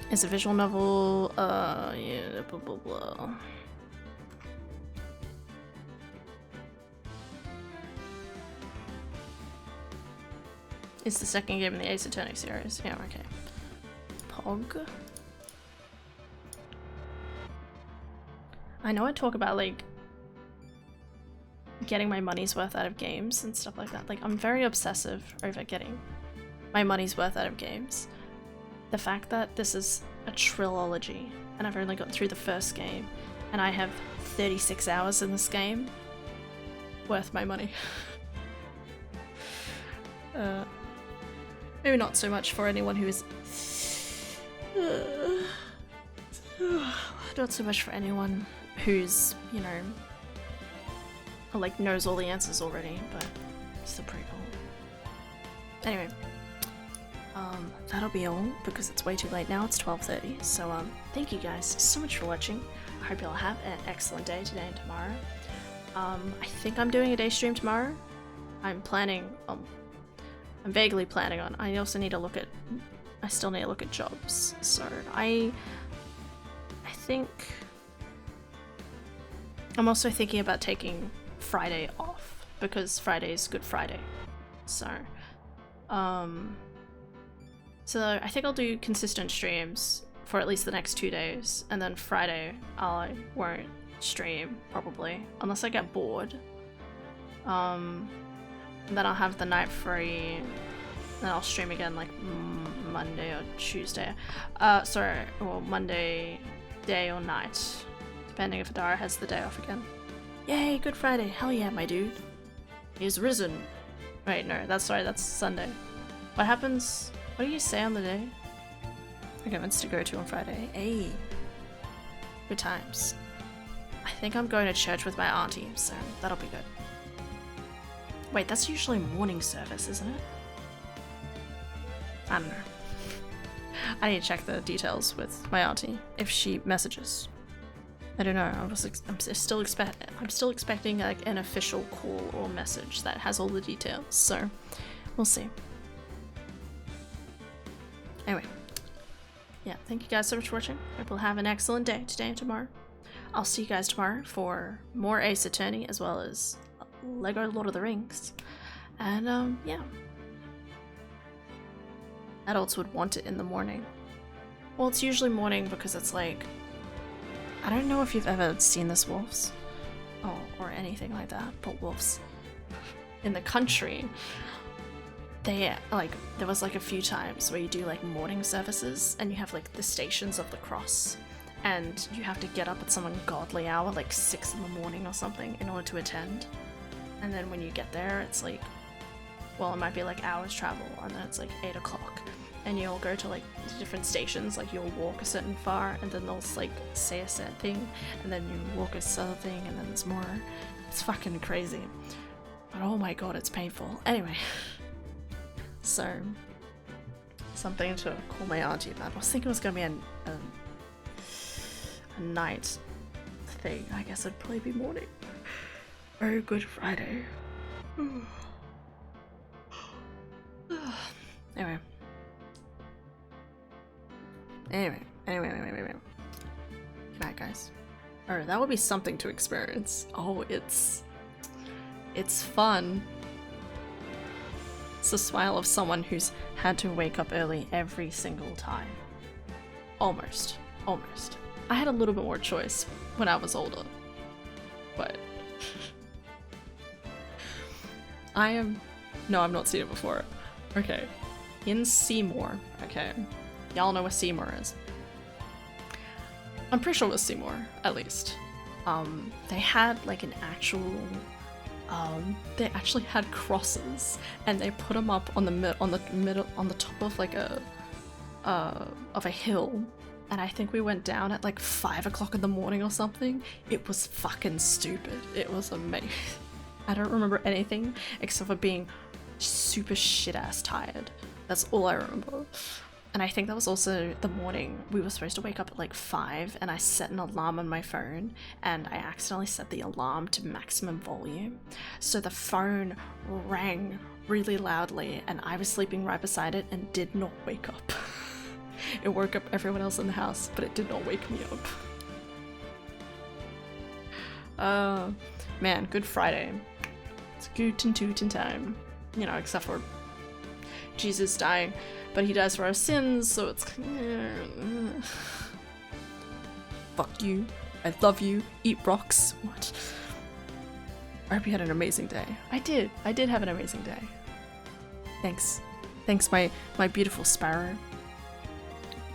It's a visual novel, yeah, blah blah blah. It's the second game in the Ace Attorney series. Yeah, okay. Pog. I know I talk about, like, getting my money's worth out of games and stuff like that. Like, I'm very obsessive over getting my money's worth out of games. The fact that this is a trilogy and I've only got through the first game and I have 36 hours in this game, worth my money. Maybe not so much for anyone who is not so much for anyone who's, you know, like knows all the answers already, but it's still pretty cool. Anyway, that'll be all because it's way too late now. It's 12:30. So thank you guys so much for watching. I hope you'll have an excellent day today and tomorrow. I think I'm doing a day stream tomorrow. I'm planning. I'm vaguely planning on. I also need to look at. I still need to look at jobs. So I think I'm also thinking about taking Friday off because Friday is Good Friday. So I think I'll do consistent streams for at least the next 2 days, and then Friday I won't stream probably unless I get bored. And then I'll have the night free. Then I'll stream again like Monday or Tuesday. Or Monday day or night, depending if Adara has the day off again. Yay, Good Friday! Hell yeah, my dude. He's risen. Wait, no, that's Sunday. What happens? What do you say on the day? Okay, wants to go to on Friday. Hey, good times. I think I'm going to church with my auntie, so that'll be good. Wait, that's usually morning service, isn't it? I don't know. I need to check the details with my auntie if she messages. I don't know. I'm still expecting like an official call or message that has all the details. So we'll see. Anyway, yeah. Thank you guys so much for watching. Hope you'll have an excellent day today and tomorrow. I'll see you guys tomorrow for more Ace Attorney as well as Lego Lord of the Rings. And yeah. Adults would want it in the morning. Well, it's usually morning because it's like, I don't know if you've ever seen this, wolves, or anything like that, but wolves in the country, they like, there was like a few times where you do like morning services and you have like the Stations of the Cross and you have to get up at some ungodly hour, like 6 in the morning or something, in order to attend. And then when you get there, it's like, well, it might be like hours travel, and then it's like 8 o'clock. And you'll go to like different stations, like you'll walk a certain far, and then they'll like say a certain thing, and then you walk a certain thing, and then there's more. It's fucking crazy. But oh my god, it's painful. Anyway. So, something to call my auntie about. I was thinking it was gonna be a night thing. I guess it'd probably be morning. Oh, Good Friday. Anyway. Good night, guys. Oh, that would be something to experience. Oh, it's fun. It's the smile of someone who's had to wake up early every single time. Almost. I had a little bit more choice when I was older, but I am... No, I've not seen it before. Okay. In Seymour. Okay. Y'all know where Seymour is. I'm pretty sure it was Seymour, at least. They had like an actual... they actually had crosses, and they put them up on the top of like a hill. And I think we went down at like 5 o'clock in the morning or something. It was fucking stupid. It was amazing. I don't remember anything except for being super shit-ass tired. That's all I remember. And I think that was also the morning we were supposed to wake up at like 5, and I set an alarm on my phone, and I accidentally set the alarm to maximum volume. So the phone rang really loudly, and I was sleeping right beside it and did not wake up. It woke up everyone else in the house, but it did not wake me up. Man, Good Friday. It's Guten Tuten time. You know, except for Jesus dying. But he dies for our sins, so it's... Fuck you. I love you. Eat rocks. What? I hope you had an amazing day. I did. I did have an amazing day. Thanks. Thanks, my beautiful sparrow.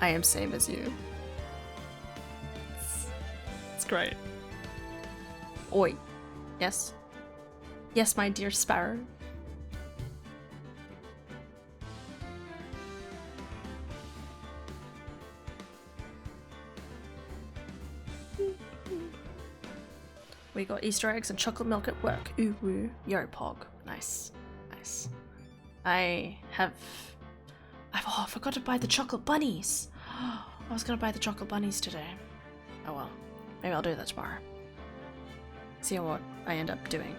I am same as you. It's great. Oi. Yes? Yes, my dear sparrow. We got Easter eggs and chocolate milk at work. Ooh woo. Yo pog. Nice. Nice. Oh, I forgot to buy the chocolate bunnies. I was gonna buy the chocolate bunnies today. Oh well. Maybe I'll do that tomorrow. See what I end up doing.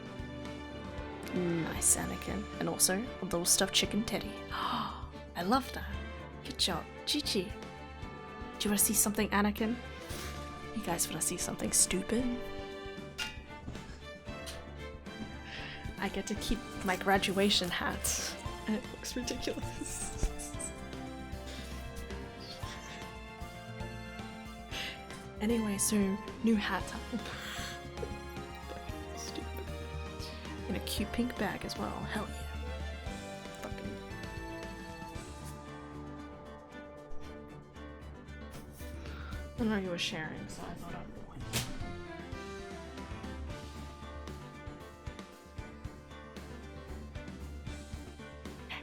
Nice, Anakin. And also a little stuffed chicken teddy. I love that. Good job. Chi-Chi. Do you want to see something, Anakin? You guys want to see something stupid? I get to keep my graduation hat. And it looks ridiculous. Anyway, so new hat time. Stupid. In a cute pink bag as well. Hell yeah. Fucking. I know you were sharing, so I thought I'd rewind. Okay,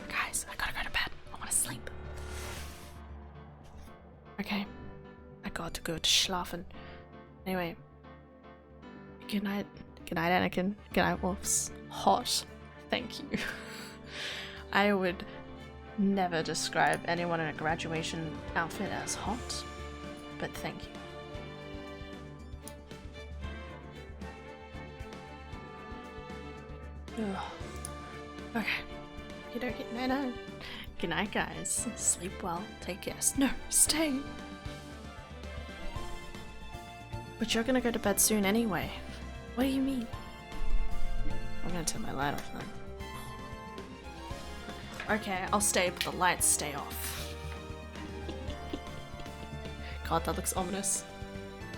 guys, I gotta go to bed. I wanna sleep. Okay. I got to go to schlafen. Anyway. Good night. Good night, Anakin. Good night, Wolves. Hot. Thank you. I would never describe anyone in a graduation outfit as hot, but thank you. Ugh. Okay. No. Good night, guys. Sleep well. Take care. No, stay. But you're gonna go to bed soon anyway. What do you mean? I'm gonna turn my light off then. Okay, I'll stay, but the lights stay off. God, that looks ominous.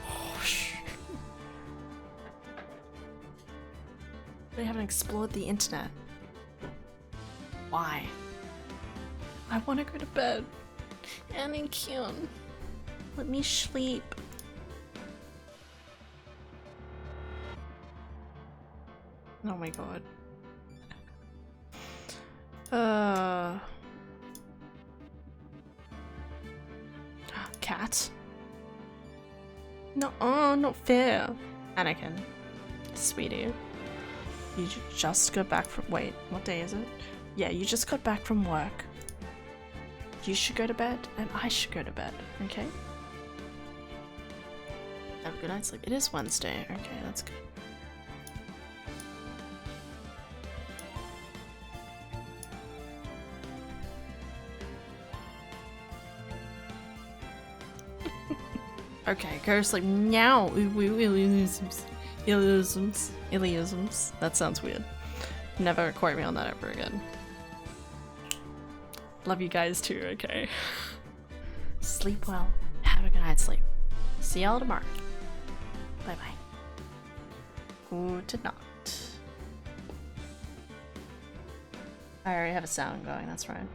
Oh, shh. They haven't explored the internet. Why? I want to go to bed. Anakin, let me sleep. Oh my god. Cat? No, not fair. Anakin. Sweetie. You just got back from- wait, what day is it? Yeah, you just got back from work. You should go to bed, and I should go to bed, okay? Have a good night's sleep. It is Wednesday. Okay, that's good. Okay, go to sleep now. Iliisms. That sounds weird. Never quote me on that ever again. Love you guys too, okay? Sleep well. Have a good night's sleep. See y'all tomorrow. Bye bye. Gute Nacht. I already have a sound going, that's right.